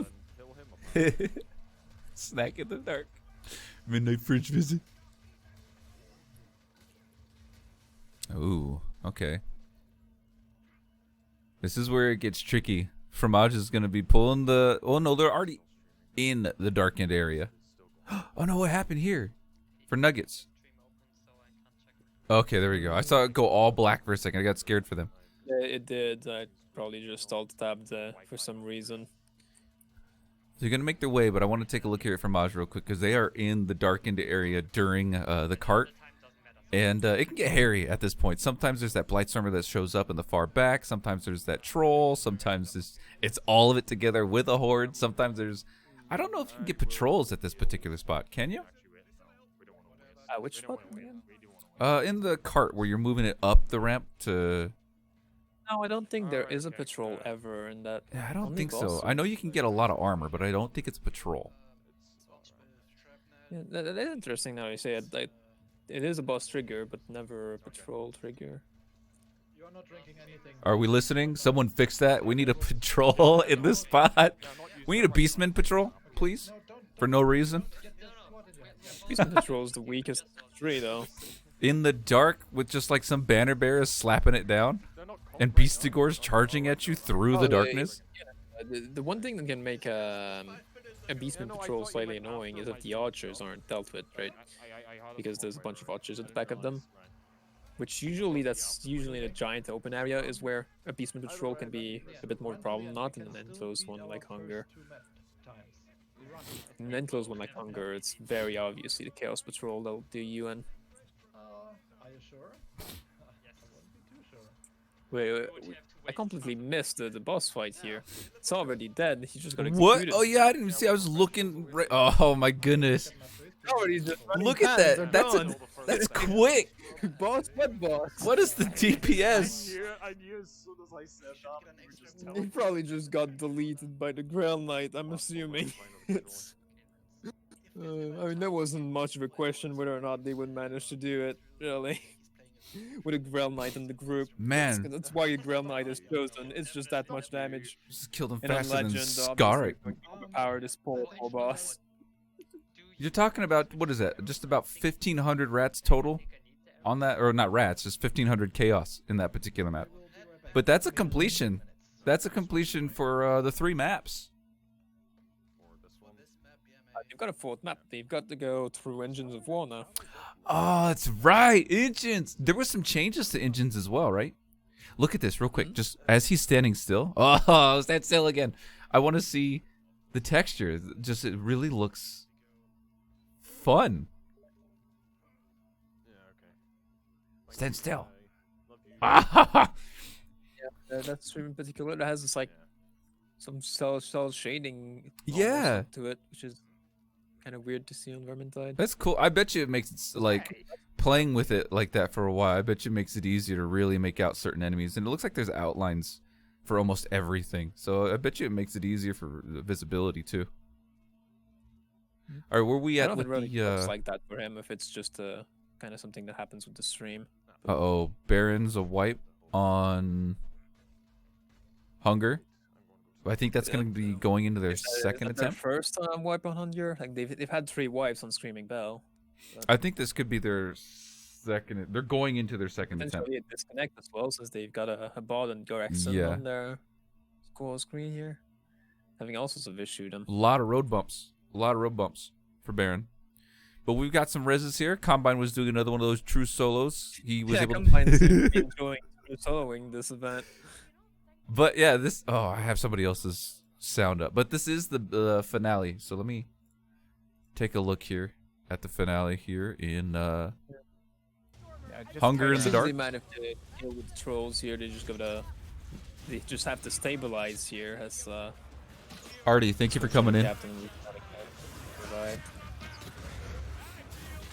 Snack in the dark. Midnight fridge visit. Ooh, okay. This is where it gets tricky. Fromage is going to be pulling the... Oh, no, they're already in the darkened area. Oh, no, what happened here? For Nuggets. Okay, there we go. I saw it go all black for a second. I got scared for them. Yeah, it did. I probably just alt-tabbed for some reason. So they're going to make their way, but I want to take a look here at Fromage real quick because they are in the darkened area during the cart. And it can get hairy at this point. Sometimes there's that Blightstormer that shows up in the far back. Sometimes there's that Troll. Sometimes it's all of it together with a Horde. Sometimes there's... I don't know if you can get patrols at this particular spot. Can you? Which spot? In the cart where you're moving it up the ramp to... No, I don't think there is a patrol ever in that. Yeah, I don't think so. I know you can get a lot of armor, but I don't think it's patrol. Yeah, that is interesting now you say it. Like, it is a boss trigger, but never a patrol trigger. You're not drinking anything. Are we listening? Someone fix that. We need a patrol in this spot. We need a Beastman patrol, please. For no reason. Beastman patrol is the weakest tree, though. In the dark with just like some banner bearers slapping it down. And Beastigors charging at you through the darkness. The one thing that can make a Beastman patrol slightly annoying is if the archers aren't dealt with, right? Because there's a bunch of archers at the back of them. Which that's usually in a giant open area is where a Beastman patrol can be a bit more problem, not in an enclosed one like Hunger. In an enclosed one like Hunger, it's very obviously the Chaos Patrol that'll do you in. Are you sure? Wait, I completely missed the boss fight here. It's already dead. He's just gonna What? execute it. Oh yeah, I didn't even see. I was looking right. Oh my goodness. Oh, he's just running Look at past, that. they're That's gone. that's quick. Boss, what boss? What is the DPS? I knew as soon as I said that, you were just He telling probably just got deleted by the Grail Knight, I'm assuming. It's, I mean, there wasn't much of a question whether or not they would manage to do it, really. With a Grail Knight in the group. Man. That's why a Grail Knight is chosen. It's just that much damage. Just killed him And on faster than Legend, Scarrick. overpower this poor boss. You're talking about, what is that? Just about 1,500 rats total on that, or not rats, just 1,500 chaos in that particular map. But that's a completion. That's a completion for the 3 maps. You've got a 4th map. They've got to go through Engines of War now. Oh, that's right. Engines. There were some changes to engines as well, right? Look at this real quick. Just as he's standing still. Oh, stand still again. I want to see the texture. Just, it really looks fun. Yeah, okay. Stand still. Yeah, that stream in particular that has this like some cell shading Yeah. to it, which is kind of weird to see on Vermintide. That's cool. I bet you it makes it like playing with it like that for a while. I bet you it makes it easier to really make out certain enemies. And it looks like there's outlines for almost everything. So I bet you it makes it easier for visibility too. All right, where we I at don't with think it really the? looks like that for him if it's just kind of something that happens with the stream. Uh-oh, Baron's a wipe on Hunger. I think that's going to be going into their second Is that their attempt. first wipe on Hunger? Like they've had 3 wipes on Screaming Bell. I think this could be their second. They're going into their second attempt. Potentially a disconnect as well, since they've got a bot and Gorexon Yeah. on their score screen here. Having all sorts of issues. A lot of road bumps. A lot of road bumps for Baron. But we've got some reses here. Combine was doing another one of those true solos. He was able Combine seems to be to. enjoying soloing this event. But yeah, this. Oh, I have somebody else's sound up. But this is the finale. So let me take a look here at the finale here in Hunger in the Dark. They might have to deal with the trolls here. They just have to stabilize here as Artie, thank you for coming in. Captain survived.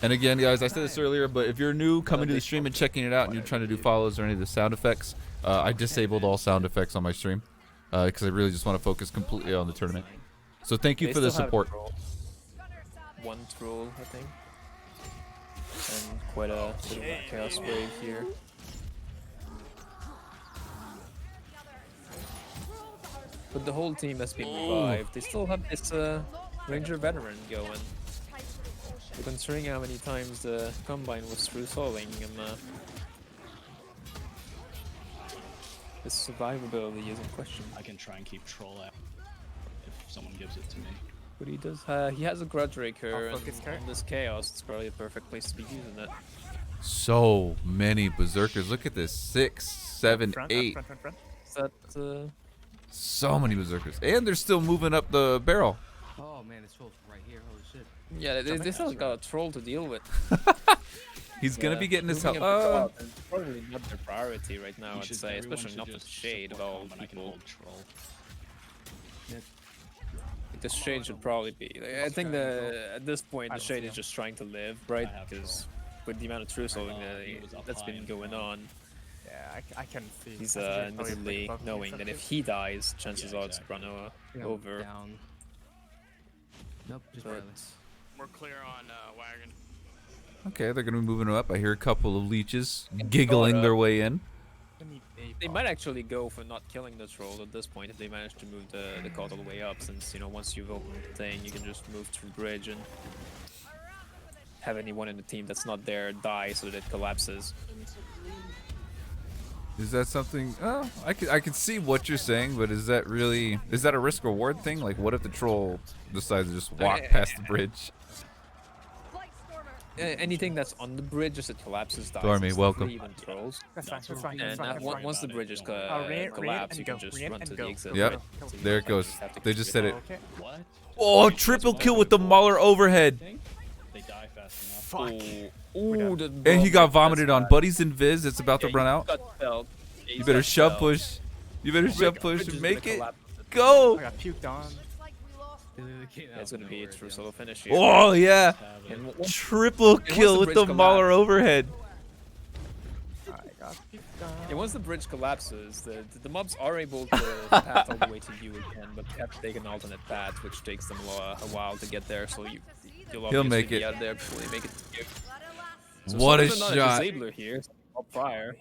And again, guys, I said this earlier, but if you're new coming to the stream and checking it out and you're trying to do follows or any of the sound effects, I disabled all sound effects on my stream because I really just want to focus completely on the tournament. So thank you They for the still have support. trolls. 1 troll, I think. And quite a bit of a chaos wave here. But the whole team has been revived. They still have this Ranger veteran going. But considering how many times the Combine was through soloing, his survivability is in question. I can try and keep troll out if someone gives it to me. But he does. He has a Grudge Raker, and on this chaos, it's probably a perfect place to be using it. So many berserkers. Look at this. 6, 7, 8. Is that So many berserkers. And they're still moving up the barrel. Oh man, this troll's right here. Holy shit. Yeah, they still got a troll to deal with. He's going to be getting his help. moving up the top is probably not their priority right now, I'd say, Everyone especially should not with the just shade of support all Combine. I can people. hold troll. The shade should probably be. Like, I think at this point the shade is just trying to live, right? I have Because with the amount of true soloing that's been going on, Yeah, I can see. he's I think it's probably admittedly above knowing that if he dies, chances are it's run over. Down. Nope, just But barely. We're clear on wagon. Okay, they're going to be moving up. I hear a couple of leeches giggling their way in. they might actually go for not killing the troll at this point if they manage to move the cart all the way up, since once you've opened the thing, you can just move through the bridge and have anyone in the team that's not there die so that it collapses. Is that something? Oh, I can see what you're saying, but is that a risk reward thing? Like, what if the troll decides to just walk past the bridge? Anything that's on the bridge as it collapses dies. Stormy, instantly, welcome. Even trolls. That's fine. That's fine. And once the bridge is collapsed, you can just run to the exit. Yep, there it goes. They just said it. Okay. What? Oh, triple kill with the Mauler overhead. They die fast enough. Fuck. Ooh, And he got vomited on. Buddy's invis. It's about to run out. You better shove push. You better shove push and make it. Go. I got puked on. It's gonna be a true solo finish here. Oh yeah. And Triple kill with the Mauler overhead. Yeah, once the bridge collapses, the mobs are able to path all the way to you again, but they have to take an alternate path, which takes them a while to get there. So you'll obviously make be it. out there before they make it to you. So What a not shot! A disabler here. Fire.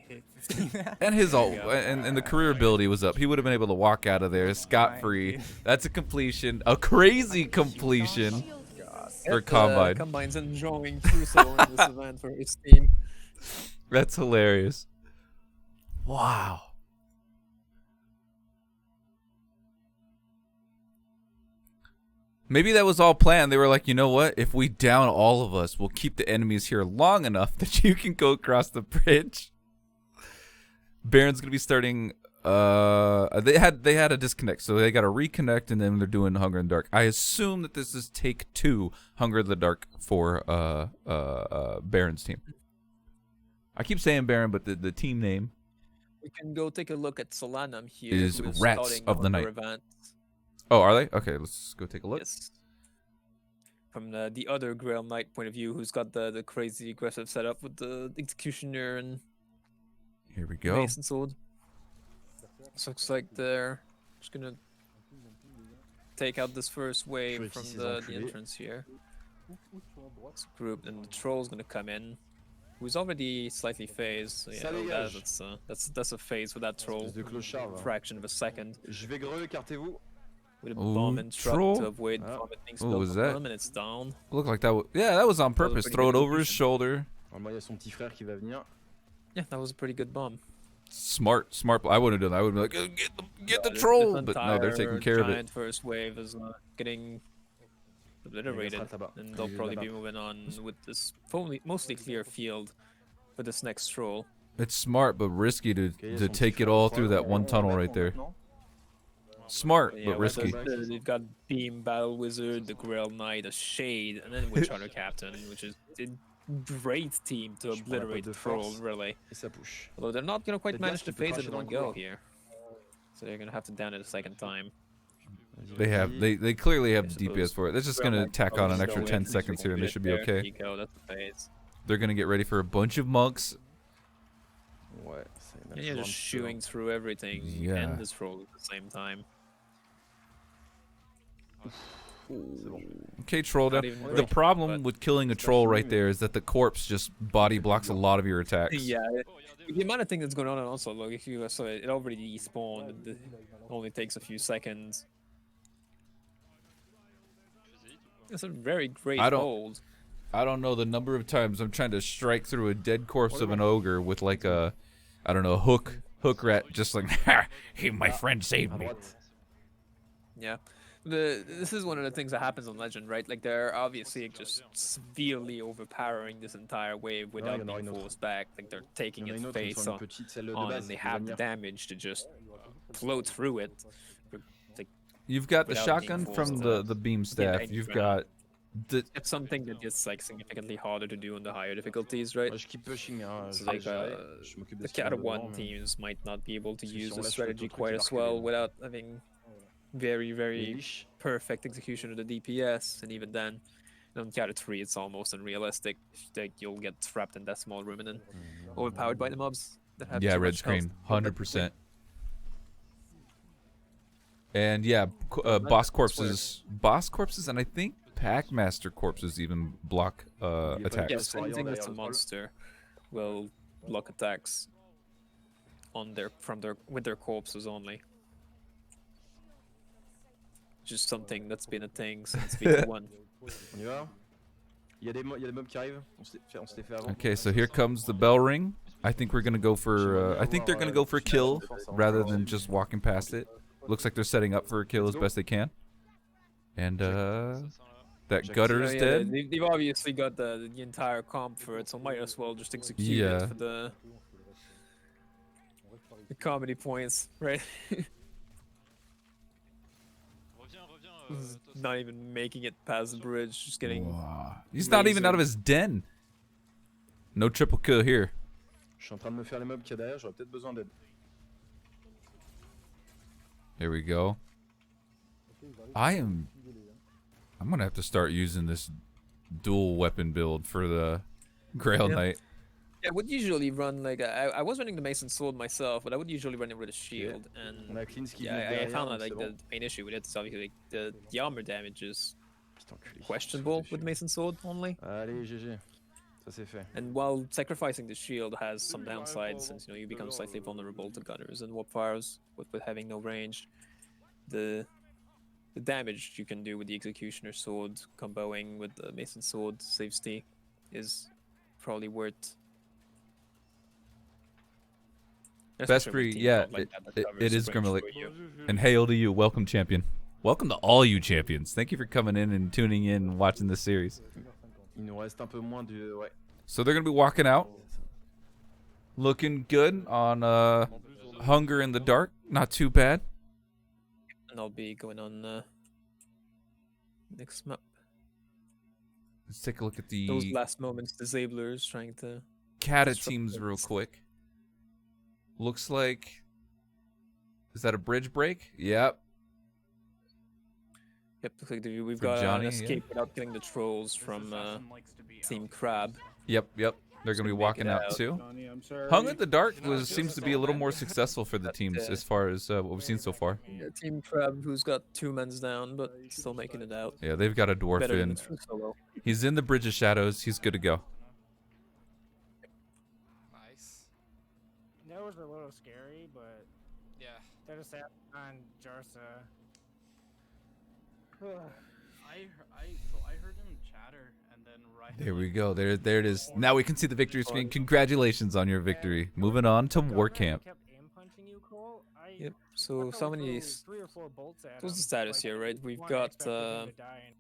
And his ult and the career ability was up. He would have been able to walk out of there scot-free. That's a completion, a crazy completion for Combine. Combine's enjoying Crusoe in this event for his team. That's hilarious. Wow. Maybe that was all planned. They were like, you know what? If we down all of us, we'll keep the enemies here long enough that you can go across the bridge. Baron's gonna be starting. They had a disconnect, so they got to reconnect, and then they're doing Hunger in the Dark. I assume that this is take 2 Hunger in the Dark for Baron's team. I keep saying Baron, but the team name We can go take a look at Solanum here. is who is Rats scouting of the on Night. event. Oh, are they? Okay, let's go take a look. Yes. From the other Grail Knight point of view, who's got the crazy aggressive setup with the Executioner and Here we go. Mason Sword. This looks like they're just gonna take out this first wave from the entrance here. This group, and the Troll's gonna come in, who's already slightly phased. So yeah, that's a phase with that Troll. Fraction of a second. With a bomb and truck to avoid vomit being spilled on them, and it's down. Looked like that. Yeah, that was on purpose. Throw it over his shoulder. Yeah, that was a pretty good bomb. Smart. I wouldn't have done that. I would be like, get the troll, but no, they're taking care of it. First wave is getting obliterated, and they'll probably be moving on with this mostly clear field for this next troll. It's smart but risky to take it all through that one tunnel right there. Smart but risky. They've got Beam, Battle Wizard, the Grail Knight, a Shade, and then Witch Hunter Captain, which is a great team to obliterate the troll, really. Although they're not gonna quite manage to phase it in one go here, so they're gonna have to down it a second time. They clearly have the DPS for it. They're just gonna tack on an extra 10 seconds here, and they should be okay. They're gonna get ready for a bunch of monks. And you're just shooing through everything and this troll at the same time. Okay, troll down. The problem with killing a troll right there is that the corpse just body blocks a lot of your attacks. Yeah, the amount of thing that's going on also, look, if you so it already despawned. It only takes a few seconds. It's a very great hold. I don't know the number of times I'm trying to strike through a dead corpse of an ogre with like a, I don't know, hook rat, just like, hey, my friend saved me. Yeah. This is one of the things that happens on Legend, right? Like, they're obviously just severely overpowering this entire wave without being forced back. Like, they're taking its face on and they have the damage to just float through it. Like, you've got the shotgun from the beam staff. You've got it's something that gets like significantly harder to do on the higher difficulties, right? So like, the Cata 1 teams might not be able to use the strategy quite as well without having very perfect execution of the DPS, and even then, on Cata 3 it's almost unrealistic. Like, you'll get trapped in that small room and then overpowered by the mobs that have red screen, 100%. And yeah, boss corpses, and I think Packmaster corpses even block attacks. Yes, anything that's a monster will block attacks on with their corpses only. Just something that's been a thing since V1. Okay, so here comes the bell ring. I think we're gonna go for. I think they're gonna go for a kill rather than just walking past it. Looks like they're setting up for a kill as best they can. And that gutter is dead. They've obviously got the entire comp for it, so might as well just execute it for the comedy points, right? Not even making it past the bridge, just getting. He's not even out of his den. No triple kill here. Here we go. I'm gonna have to start using this dual weapon build for the Grail Yeah. Knight. Yeah, I would usually run like I was running the Mason Sword myself, but I would usually run it with a shield. On And a clean qui yeah, venait I derrière, found donc that c'est like bon. the main issue with it is obviously like the armor damage is Putain, enculé. questionable with Mason Sword only. Allez, GG. Ça c'est fait. And while sacrificing the shield has some downsides, since you become slightly vulnerable to gunners and warp fires with having no range, the damage you can do with the Executioner Sword comboing with the Mason Sword saves T is probably worth. Vespri, yeah, it is Grimmelik. And hail to you. Welcome, champion. Welcome to all you champions. Thank you for coming in and tuning in and watching this series. Il nous reste un peu moins de... Ouais. So they're going to be walking out. Looking good on Hunger in the Dark. Not too bad. And I'll be going on next map. Let's take a look at Those the last moments disablers trying to Cata disrupt teams real things. quick. Looks like... Is that a bridge break? Yep. Yep, looks like we've For got Johnny, an escape without killing the trolls from Team Crab. Yep. They're going to be walking out too. Johnny, I'm sorry. Hunger in the Dark seems to be a little more successful for the teams as far as what we've seen so far. Yeah, Team Crab, who's got 2 men's down, but still making it out. Yeah, they've got a dwarf Better than in. the true solo. He's in the Bridge of Shadows. He's good to go. Nice. That was a little scary, but Yeah. that is on Jarsa. I heard him chatter, and then right. There we go. There it is. Now we can see the victory screen. Congratulations on your victory. Moving on to War Camp. Yep, so many... 3 or 4 bolts at What's the him, status like, here, right? We've one got expected him to die and-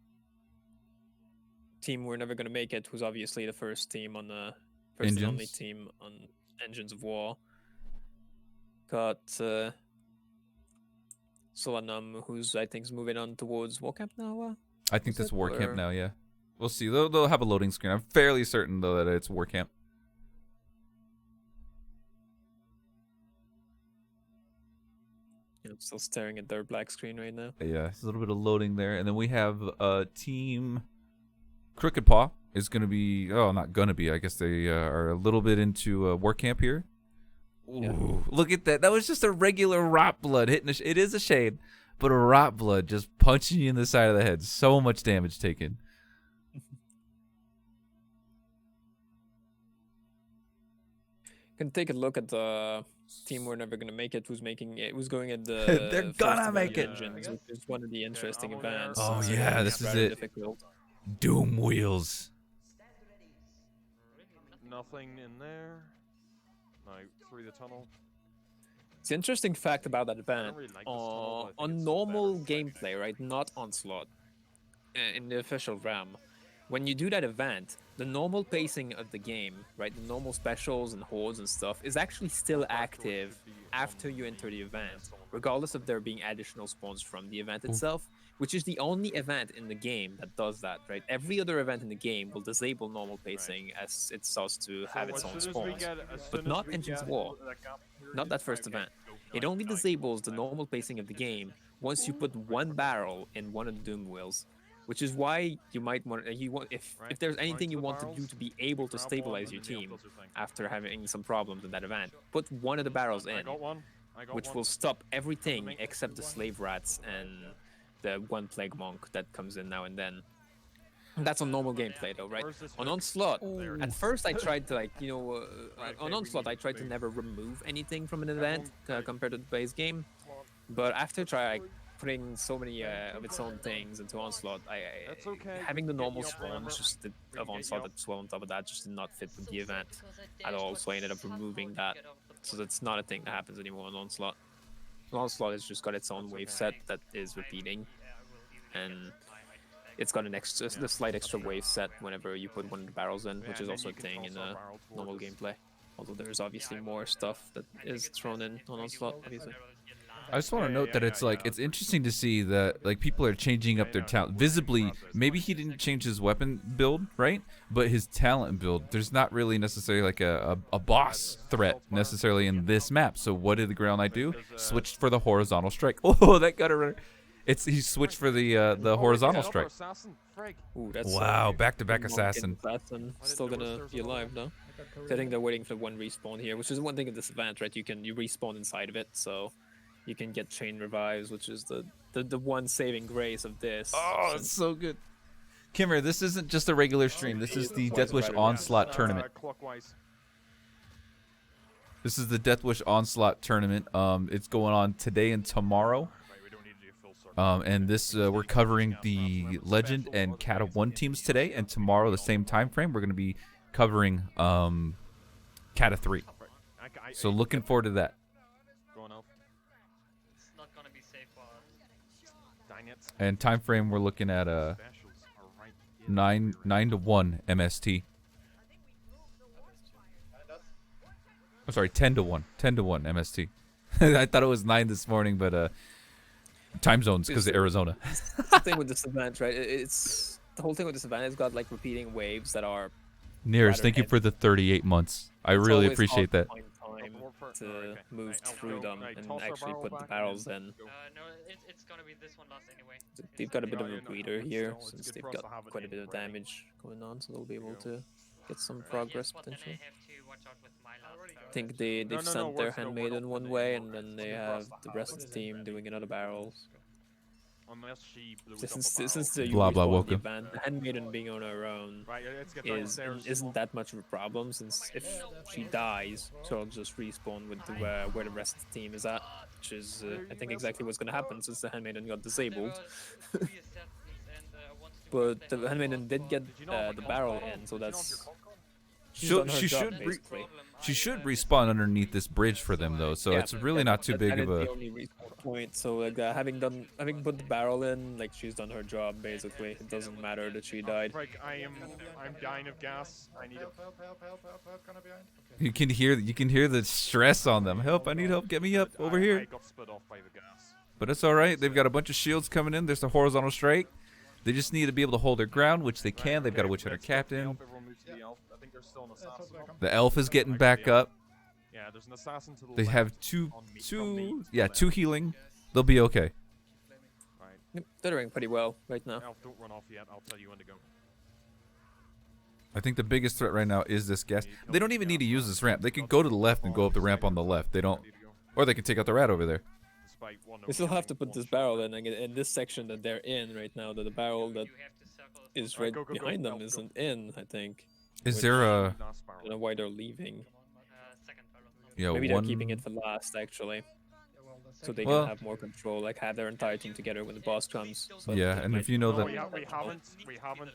Team We're Never Gonna Make It, who's obviously the first team on the... First and only Engines. team on Engines of War. Got Solanum, who's I think is moving on towards War Camp now. I think Is that's it, War Camp or- now, yeah. We'll see. They'll have a loading screen. I'm fairly certain, though, that it's War Camp. You know, still staring at their black screen right now. Yeah, it's a little bit of loading there. And then we have Team Crooked Paw is going to be... Oh, not going to be. I guess they are a little bit into War Camp here. Ooh, Yeah. look at that. That was just a regular rot blood hitting. It is a shade, but a rot blood just punching you in the side of the head. So much damage taken. Can take a look at the team We're Never Gonna Make It, who's making it, who's going at the They're first gonna event make it. Engines, which is one of the interesting I'm aware. events. Oh, since yeah, it's this is rather it. difficult. Doom Wheels. Nothing in there. No, through the tunnel. It's an interesting fact about that event. really like this tunnel, but I think On it's normal better for gameplay, right, not Onslaught, in the official RAM, when you do that event, the normal pacing of the game, right, the normal specials and hordes and stuff, is actually still active after you enter the event, regardless of there being additional spawns from the event itself, which is the only event in the game that does that, right? Every other event in the game will disable normal pacing as it starts to have its own spawns, but not Engines of War, not that first event. It only disables the normal pacing of the game once you put one barrel in one of the Doom Wheels, which is why you might want if there's anything you want to do to be able to stabilize your team after having some problems in that event, put one of the barrels I in, got one. I got which one. will stop everything except the slave rats and the one plague monk that comes in now and then. That's on normal gameplay though, right? On Onslaught, at first I tried to on Onslaught I tried to never remove anything from an event compared to the base game, but after putting so many of its own things into Onslaught, That's okay. having the Get normal me up, spawns remember? just of Onslaught that's well on top of that just did not fit with the event at all, so I ended up removing that. So that's not a thing that happens anymore on Onslaught. Onslaught has just got its own wave set that is repeating, and it's got the slight extra wave set whenever you put one of the barrels in, which is also a thing in normal gameplay. Although there's obviously more stuff that is thrown in on Onslaught, obviously. I just want to note that it's interesting to see that like people are changing up their talent visibly. Maybe he didn't change his weapon build, right? But his talent build, there's not really necessarily like a boss threat necessarily in this map. So what did the Grail Knight do? Switched for the horizontal strike. Oh, that got a runner. He switched for the horizontal strike. Assassin. Frag. Ooh, that's Wow, back-to-back Monk assassin. Assassin still gonna be alive though. I think they're waiting for one respawn here, which is one thing of this event, right? You respawn inside of it, so you can get chain revives, which is the one saving grace of this. Oh, it's so good. Kimmer, this isn't just a regular stream. This is the Deathwish Onslaught tournament. Clockwise. This is the Deathwish Onslaught tournament. It's going on today and tomorrow. And this we're covering the Legend and Cata 1 teams today, and tomorrow the same time frame we're going to be covering Cata 3. So looking forward to that. It's not gonna be safe for us. And time frame we're looking at 9 to 1 MST. I'm sorry, 10 to 1 MST. I thought it was 9 this morning, but time zones because of Arizona. It's the thing with this event, right? It's the whole thing with this event. It's got like repeating waves that are. Nearest, thank you for the 38 months. I really appreciate that. Time to move through them and actually put the barrels in. No, it's gonna be this one last anyway. They've got a bit of a breather here since they've got quite a bit of damage going on, so they'll be able to get some progress potentially. I think they've sent their handmaiden one way, and then they have the rest of the team doing another barrels. Since the blah blah welcome. The handmaiden being on her own isn't that much of a problem, since if she dies, she'll just respawn with where the rest of the team is at, which is I think exactly what's gonna happen since the handmaiden got disabled. But the handmaiden did get the barrel in, so that's. She should respawn underneath this bridge for them though, so it's really not too big of a point. So like having put the barrel in, like she's done her job basically. It doesn't matter that she died. I'm dying of gas. I need help. Kinda behind. Okay. You can hear the stress on them. Help! I need help. Get me up over here. I got split off by the gas. But it's all right. They've got a bunch of shields coming in. There's the horizontal strike. They just need to be able to hold their ground, which they can. They've got a Witch Hunter captain. The elf is getting back up. Yeah, there's an assassin to the They left have two healing. They'll be okay. Yep, they're doing pretty well right now. Elf, don't run off yet. I'll tell you when to go. I think the biggest threat right now is this gas. They don't even need to use this ramp. They can go to the left and go up the ramp on the left. They don't, or they can take out the rat over there. They still have to put this barrel in this section that they're in right now. That the barrel that is right behind them isn't in, I think. Is there a? I don't know why they're leaving. Yeah, maybe they're keeping it for last actually, so they can have more control. Like have their entire team together when the boss comes. So yeah, and if you know that. We haven't.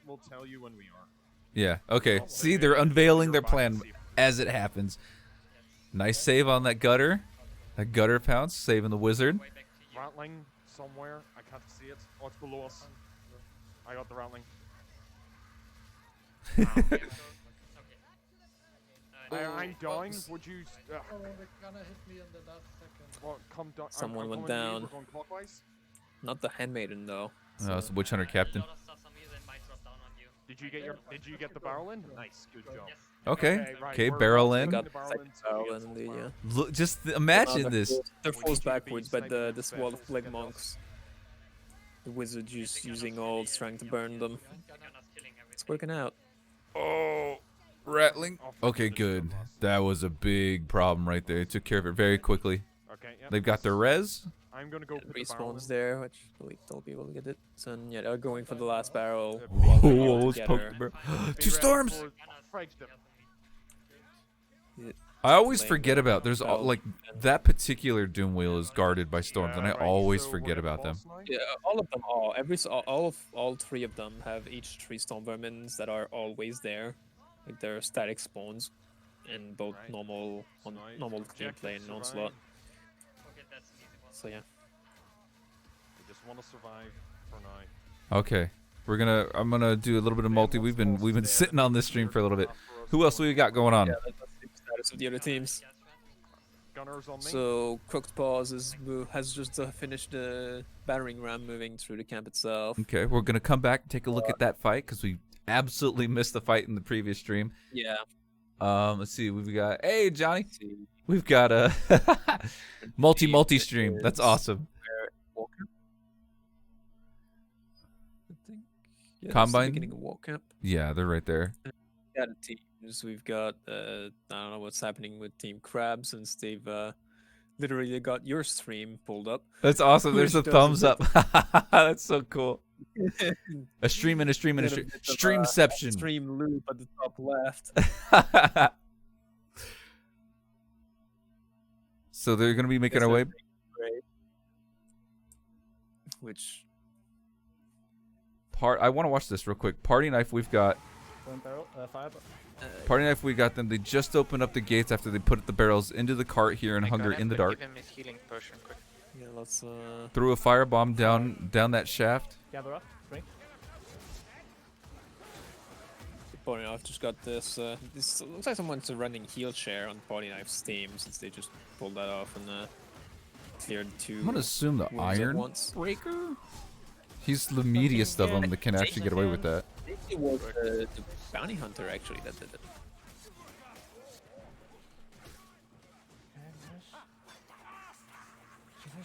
We'll tell you when we are. Yeah. Okay. See, they're unveiling their plan as it happens. Nice save on that gutter. That gutter pounce, saving the wizard. Rattling somewhere. I can't see it. Oh, it's below us. I got the rattling. I'm dying. Would you? They're gonna hit me in the last second. Well, come down. Someone went down. Not the handmaiden though. No, it's the Witch Hunter captain. Did you get the barrel in? Nice, good job. Okay. Okay, barrel in. Got the barrel in the, yeah. Look, just imagine this. They're forced backwards by this wall of plague monks. The wizard just using ults, trying to burn them. It's working out. Oh, rattling. Okay, good. That was a big problem right there. Took care of it very quickly. Okay. Yep. They've got their res. I'm gonna go. Respawns there, which I believe they'll be able to get it. So yeah, they're going for the last barrel. Whoa, two storms. I always forget about there's like that particular doom wheel is guarded by storms, and I always forget about them. Yeah, all of them, all three of them have each 3 storm vermins that are always there. Like they're static spawns in both normal gameplay and Onslaught. So yeah. We just want to survive for now. Okay, I'm gonna do a little bit of multi. We've been sitting on this stream for a little bit. Who else we got going on? Yeah, that's the status of the other teams. Gunners on me. So Crooked Paws has just finished the battering ram moving through the camp itself. Okay, we're gonna come back and take a look at that fight because we absolutely missed the fight in the previous stream. Yeah. Let's see. We've got Johnny. We've got a multi stream. That's awesome. We'll Yeah, Combine? beginning of walk camp. Yeah, they're right there. Cata teams. We've got I don't know what's happening with Team Crab since they've literally got your stream pulled up. That's awesome. There's a Which thumbs doesn't up. That's so cool. A stream and a stream and a Little stream. bit of, Streamception. Stream loop at the top left. So they're gonna be making Yes, our way. Great. Which I want to watch this real quick. Party knife. We've got. One barrel, 5. Party knife. We got them. They just opened up the gates after they put the barrels into the cart here in Hunger in the dark. Give him his healing potion quick. yeah, let's Threw a firebomb down that shaft. Gather up. Drink. Party Knife just got this. This looks like someone's running heal share on Party Knife's team since they just pulled that off and cleared 2. I'm gonna assume the wounds at Iron once. Breaker. He's the meatiest of them that can actually get away with that. I think it was the bounty hunter actually that did it.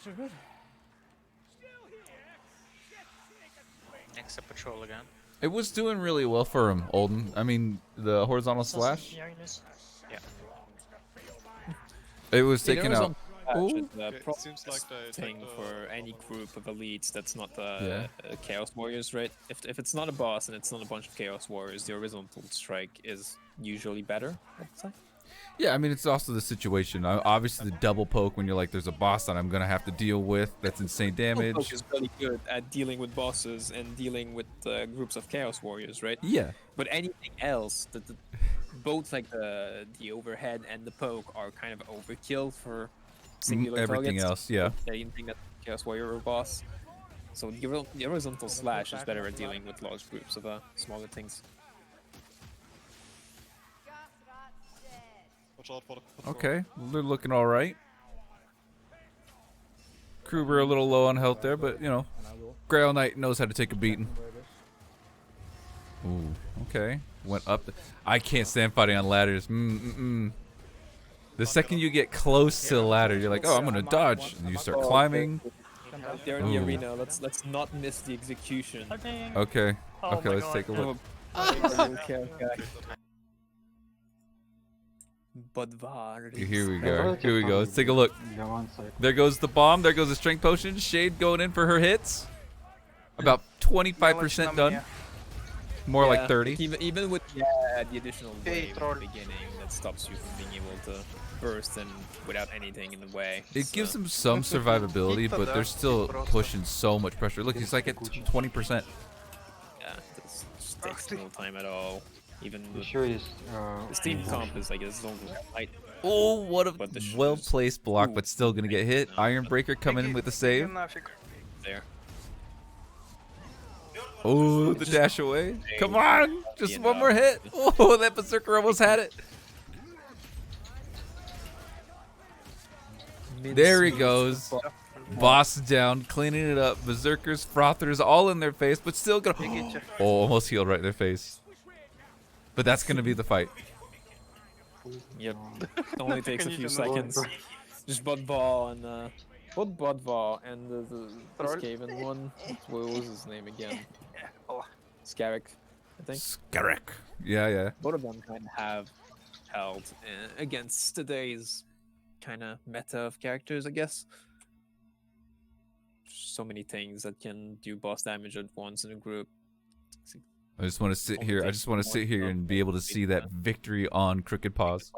So good. Next up patrol again. It was doing really well for him, Olden. I mean, the horizontal slash. Yeah. It was Yeah, taking there was out. a Ooh. patch, It seems like they thing took the- for any group of elites that's not Yeah. Chaos Warriors, right? If it's not a boss and it's not a bunch of Chaos Warriors, the horizontal strike is usually better, I'd say. Yeah, I mean, it's also the situation. Obviously, the double poke when you're like, there's a boss that I'm gonna have to deal with. That's insane damage. Poke is really good at dealing with bosses and dealing with groups of Chaos Warriors, right? Yeah. But anything else, both like the overhead and the poke are kind of overkill for singular Everything targets. else, yeah. Yeah, you think that Chaos Warrior or boss. So the horizontal slash is better at dealing with large groups of smaller things. Watch out for the patrol. Okay, they're looking all right. Kruber a little low on health there, but you know, Grail Knight knows how to take a beating. Ooh, okay. Went up. I can't stand fighting on ladders. The second you get close to the ladder, you're like, oh, I'm gonna dodge. And you start climbing. They're in the Ooh. arena. Let's not miss the execution. Okay. Okay, let's take a look. Okay. Here we go. Here we go. Let's take a look. There goes the bomb. There goes the strength potion. Shade going in for her hits. About 25% done. More like 30. Even with the additional wave at the beginning, that stops you from being able to burst and without anything in the way. It gives them some survivability, but they're still pushing so much pressure. Look, he's like at 20%. Yeah, this just takes no time at all. Even the Steam comp is like a zone light. Oh, what a well-placed block, but still gonna get hit. Iron Breaker coming in with the save. There. Oh, the dash away. Come on, just one more hit. Oh, that Berserker almost had it. There he goes. Boss down, cleaning it up. Berserkers, Frothers, all in their face, but still gonna. Oh, almost healed right in their face. But that's gonna be the fight. Yep. It only takes a few seconds. Just Budvar and both Budvar and the Skaven one. What was his name again? Scarrick, I think. Scarrick. Yeah. Both of them kind of have held against today's kind of meta of characters, I guess. So many things that can do boss damage at once in a group. I just want to sit here. I just want to sit here and be able to see that victory on Crooked Paws.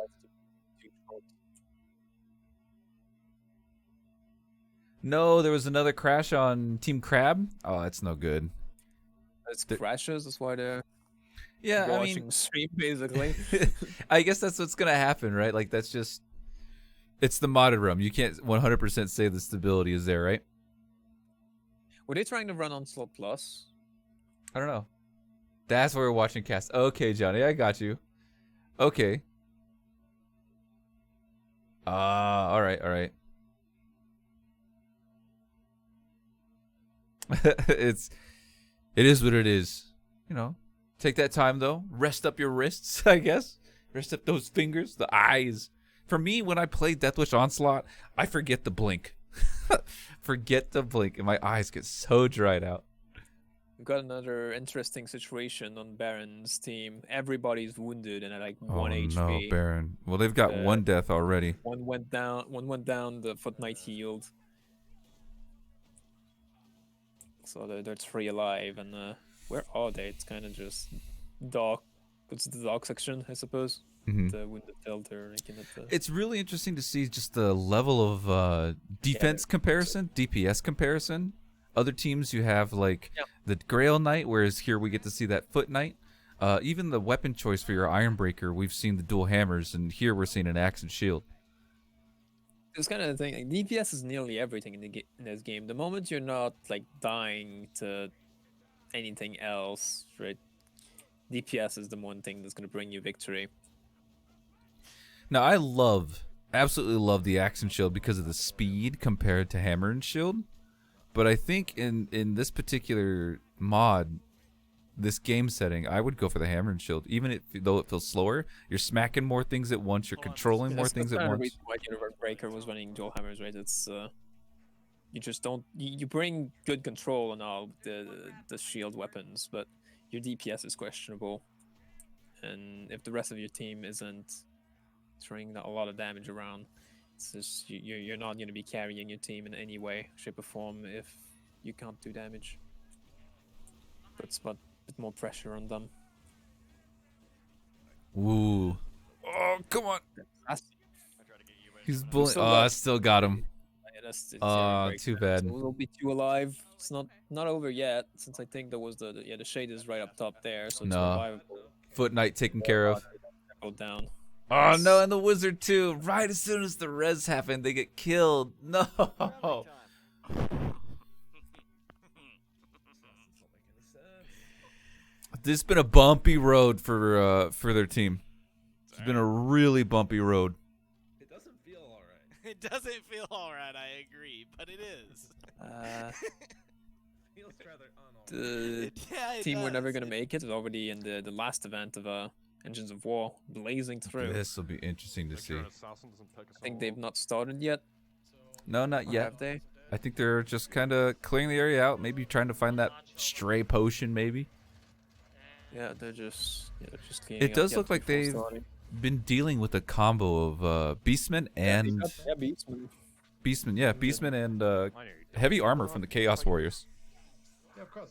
No, there was another crash on Team Crab. Oh, that's no good. It's crashes. That's why they're Yeah, I watching mean, stream basically. I guess that's what's gonna happen, right? Like that's just, it's the modded room. You can't 100% say the stability is there, right? Were they trying to run Onslaught Plus? I don't know. That's where we're watching cast. Okay, Johnny, I got you. Okay. All right. It is what it is. You know, take that time though. Rest up your wrists, I guess. Rest up those fingers, the eyes. For me, when I play Deathwish Onslaught, I forget to blink. Forget to blink, and my eyes get so dried out. we've got another interesting situation on Baron's team. Everybody's wounded and at like 1 Oh HP. no, Baron. Well, they've got one death already. One went down. One went down. The Foot Knight healed. So they're 3 alive. And where are they? It's kind of just dark. What's the dark section, I suppose? The wounded filter. It's really interesting to see just the level of defense comparison, DPS comparison. Other teams you have like the Grail Knight, whereas here we get to see that Foot Knight. Even the weapon choice for your Ironbreaker, we've seen the dual hammers, and here we're seeing an axe and shield. It's kind of the thing. Like, DPS is nearly everything in this game. The moment you're not like dying to anything else, right? DPS is the one thing that's going to bring you victory. Now, I absolutely love the axe and shield because of the speed compared to hammer and shield. But I think in this particular mod, this game setting, I would go for the hammer and shield. Even though it feels slower, you're smacking more things at once, you're controlling more things at once. That's the reason why Universe Breaker was running dual hammers, right? It's you just don't you bring good control on all the shield weapons, but your DPS is questionable. And if the rest of your team isn't throwing a lot of damage around, it's just you're not going to be carrying your team in any way, shape, or form if you can't do damage. Puts a bit more pressure on them. Ooh. Oh, come on. He's bullying. Oh, I still got him. Too bad. So we'll be 2 alive. It's not over yet, since I think there was the shade is right up top there, so it's survivable. Foot Knight taken care of. Go down. Oh no, and the wizard too. Right as soon as the res happened, they get killed. No. This has been a bumpy road for their team. It's been a really bumpy road. It doesn't feel alright. It doesn't feel alright, I agree, but it is. Feels rather the team we're never gonna make it is already in the last event of Engines of War, blazing through. This will be interesting to see. I think they've not started yet. No, not yet. Have they? I think they're just kind of clearing the area out, maybe trying to find that stray potion, maybe. Yeah, they're just it does look like they've been dealing with a combo of Beastmen and Beastmen. Yeah, Beastmen and heavy armor from the Chaos Warriors. Yeah, of course.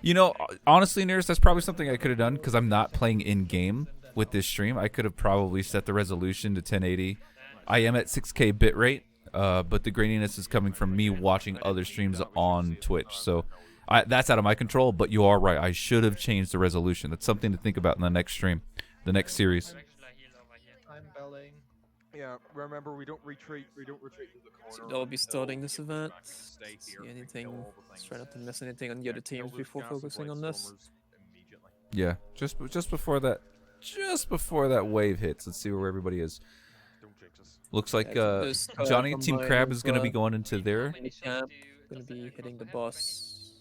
You know, honestly, Nearest, that's probably something I could have done because I'm not playing in-game with this stream. I could have probably set the resolution to 1080. I am at 6K bitrate, but the graininess is coming from me watching other streams on Twitch. So that's out of my control, but you are right. I should have changed the resolution. That's something to think about in the next stream, the next series. I'm belling. Yeah, remember we don't retreat to the corner. So they'll be starting this event. See anything? Try not to miss anything on the other teams before focusing on this. Yeah, just before that wave hits. Let's see where everybody is. Looks like Johnny and Team Crab is going to be going into their camp. Going to be hitting the boss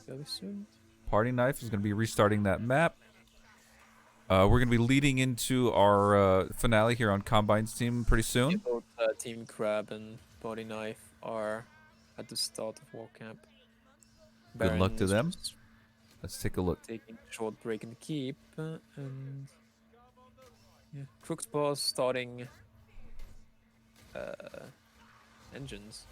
very soon. Party Knife is going to be restarting that map. We're going to be leading into our finale here on Combine's team pretty soon. Yeah, both Team Crab and Party Knife are at the start of War Camp. Good luck to them. Let's take a look. Taking a short break in the keep, and yeah, Crook's boss starting engines.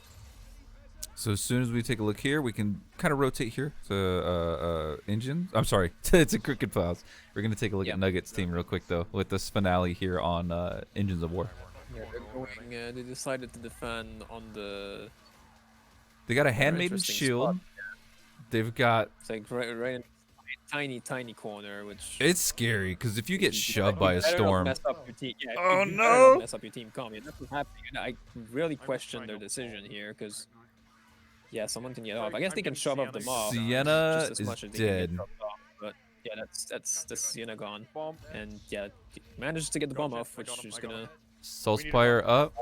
So as soon as we take a look here, we can kind of rotate here to engines. I'm sorry, to Crooked Plows. We're gonna take a look at Nuggets team real quick though, with this finale here on Engines of War. Yeah, they're going, they decided to defend on the. They got a Handmaiden shield. Spot. They've got. It's like right in a tiny corner, which. It's scary because if you get shoved by a storm. Mess up your team. Yeah, oh no! Mess up your team comp. Yeah, that's what's happening. I really question their decision here because. Yeah, someone can get off. I guess they can shove off the mob. Sienna just as much is as they can dead. get off, but yeah, that's Sienna gone. And yeah, managed to get the bomb off, which is gonna. Soulspire up.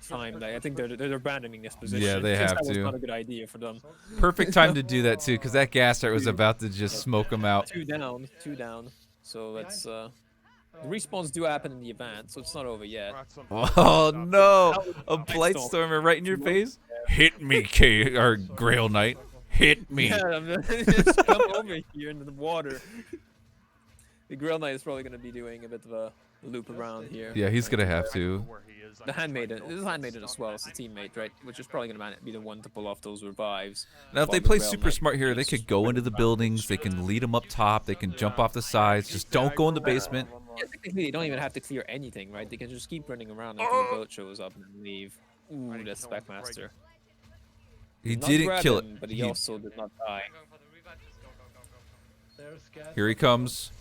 Time. I think they're abandoning this position. Yeah, they have that to. Was not a good idea for them. Perfect time to do that too, because that Gaslight was about to just smoke them out. Two down. So that's the respawns do happen in the event, so it's not over yet. Oh no! A Blightstormer right in your face. Hit me, K or Grail Knight. Hit me. Yeah, just come over here into the water. The Grail Knight is probably going to be doing a bit of a loop around here. Yeah, he's gonna have to. The Handmaiden, this is Handmaiden as well as a teammate, right? Which is probably going to be the one to pull off those revives. Now, if while they the play Grail super Knight smart here, they just could go into the running around. buildings. They can lead them up top. They can jump off the sides. Just don't go in the basement. Yeah, technically, they don't even have to clear anything, right? They can just keep running around until the boat shows up and then leave. Ooh, that's Specmaster. He Did not didn't grab kill him, it. but he also did not die. There's gas. Here he comes.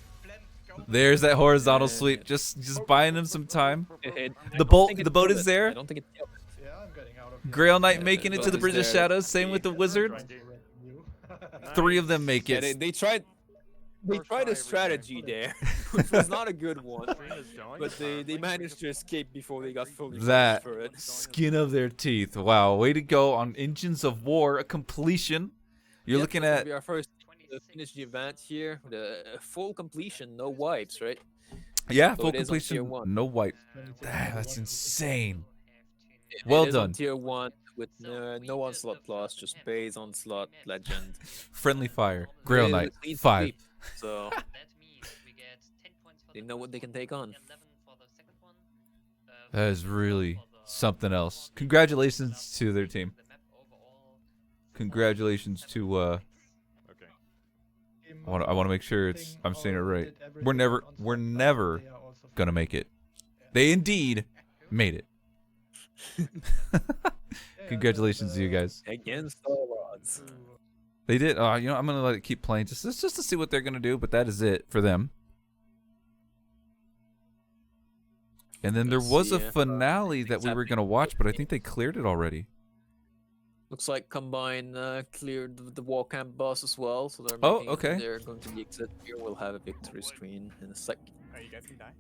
There's that horizontal sweep. Just buying him some time. The boat is there. I don't think it killed it. Yeah, I'm getting out of here. Grail Knight Yeah, making the it to the boat Bridge is of there. Shadows. Same with the wizard. You. 3 of them make Yeah, it. they tried. They tried a strategy there, which was not a good one, but they managed to escape before they got fully That punished for it. skin of their teeth. Wow, way to go on Engines of War, a completion. You're looking This will at be our first to finish the event here. The full completion, no wipes, right? yeah, So full it is on tier completion, 1. no wipe. That's insane. It Well is on done. tier 1 with no Onslaught plus, just base Onslaught Legend. Friendly fire. Grail It is a Knight. clean 5. sweep, so they know what they can take on. That is really something else. Congratulations to their team. Congratulations to Okay. I want to make sure I'm saying it right. We're never gonna make it. They indeed made it. Congratulations to you guys. Against all odds. They did. You know, I'm gonna let it keep playing just to see what they're gonna do. But that is it for them. And then there Let's was see a if, finale that we were gonna watch, but I think they cleared it already. Looks like Combine cleared the wall camp boss as well, so they're Oh, making, okay. they're going to the exit here. We'll have a victory screen in a sec. Oh, you guys can die?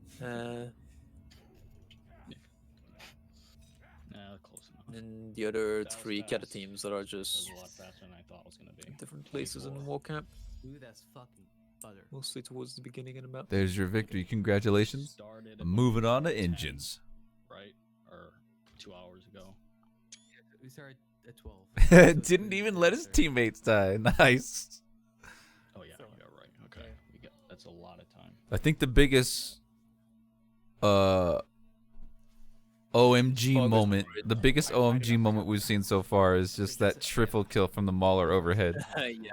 Close enough. And the other That was 3 Cata fast. teams that are That was just a lot faster than I thought it was gonna be. different places in the wall camp, Ooh, that's fucking butter. mostly towards the beginning and about. There's your victory. Congratulations. Started Moving on to 10, engines. right? Or 2 hours ago. We started at 12. Didn't even let his teammates die. Nice. Oh yeah, right. Okay, that's a lot of time. I think the biggest OMG Focus moment, on it. the biggest OMG moment we've seen so far is just that triple kill from the Mauler overhead. Yeah.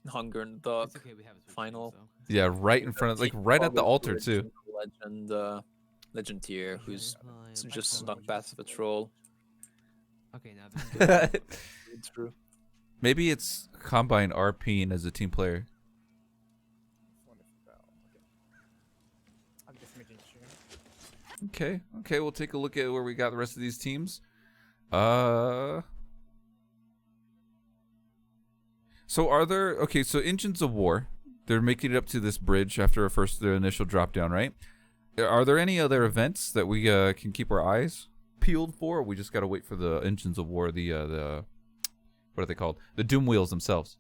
Hunger and Dog It's okay, we have it switched final. so. Yeah, right in front of, like right at the altar too. Legend tier, who's just snuck past the troll. Okay, now It's true. Maybe it's Combine RPing as a team player. I'm just making sure. Okay, we'll take a look at where we got the rest of these teams. So are there, okay, so Engines of War, they're making it up to this bridge after their initial drop down, right? Are there any other events that we can keep our eyes peeled for, or we just gotta wait for the Engines of War, the what are they called? The Doom Wheels themselves.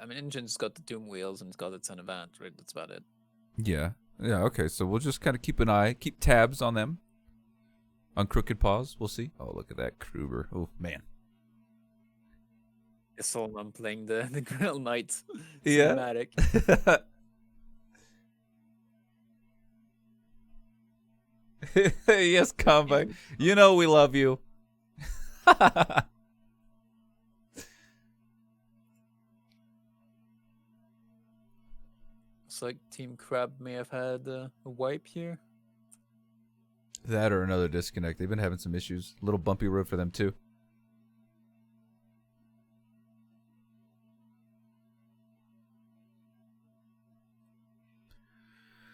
I mean, Engine's got the Doom Wheels and it's got its own event, right? That's about it. Yeah, okay, so we'll just kind of keep tabs on them. On Crooked Paws, we'll see. Oh, look at that Kruber. Oh, man. I saw them playing the Grail Knight Yeah. cinematic. Yes, Combine. You know we love you. Looks like Team Crab may have had a wipe here. That or another disconnect. They've been having some issues. A little bumpy road for them, too.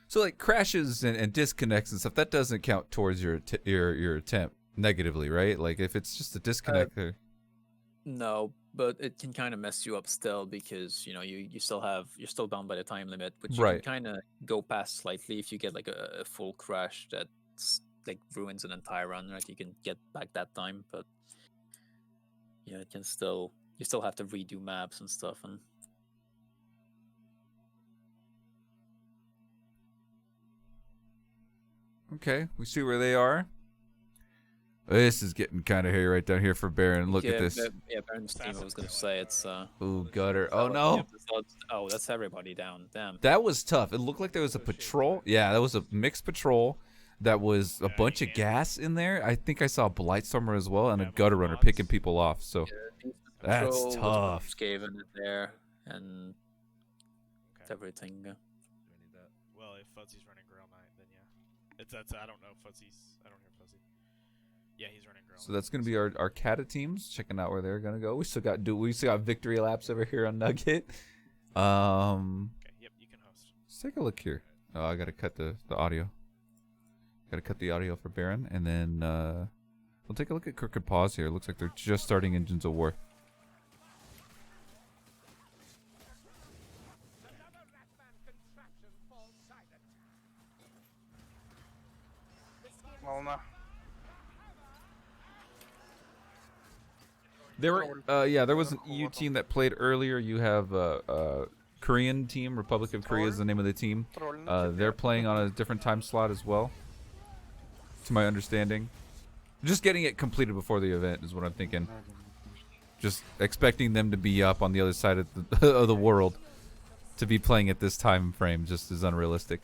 So, like, crashes and disconnects and stuff, that doesn't count towards your attempt negatively, right? Like, if it's just a disconnect there. No, but it can kind of mess you up still because you're still bound by the time limit, which you Right. can kind of go past slightly if you get like a full crash that's like ruins an entire run, right? You can get back that time, but it can still you still have to redo maps and stuff. And Okay, we see where they are. This is getting kind of hairy right down here for Baron. Look at this. Yeah, Baron's team. I was gonna say it's. Ooh, gutter. Oh no. Oh, that's everybody down. Damn. That was tough. It looked like there was a patrol. Yeah, that was a mixed patrol. That was a bunch of gas in there. I think I saw a Blightstormer as well and a gutter runner picking people off. So that's tough. Skaven in there and everything. Well, if Fuzzy's running Grail Knight, then yeah. That's I don't know if Fuzzy's. I don't hear Fuzzy. Yeah, he's running Grail. So that's gonna be our Cata teams. Checking out where they're gonna go. We still got victory laps over here on Nugget. Okay, yep, you can host. Let's take a look here. Oh, I gotta cut the audio. Gotta cut the audio for Baron, and then we'll take a look at Crooked Paws here. Looks like they're just starting Engines of War. Волна. There were, yeah, there was an EU team that played earlier. You have Korean team, Republic of Korea is the name of the team. They're playing on a different time slot as well, to my understanding. Just getting it completed before the event is what I'm thinking. Just expecting them to be up on the other side of the, of the world to be playing at this time frame just is unrealistic.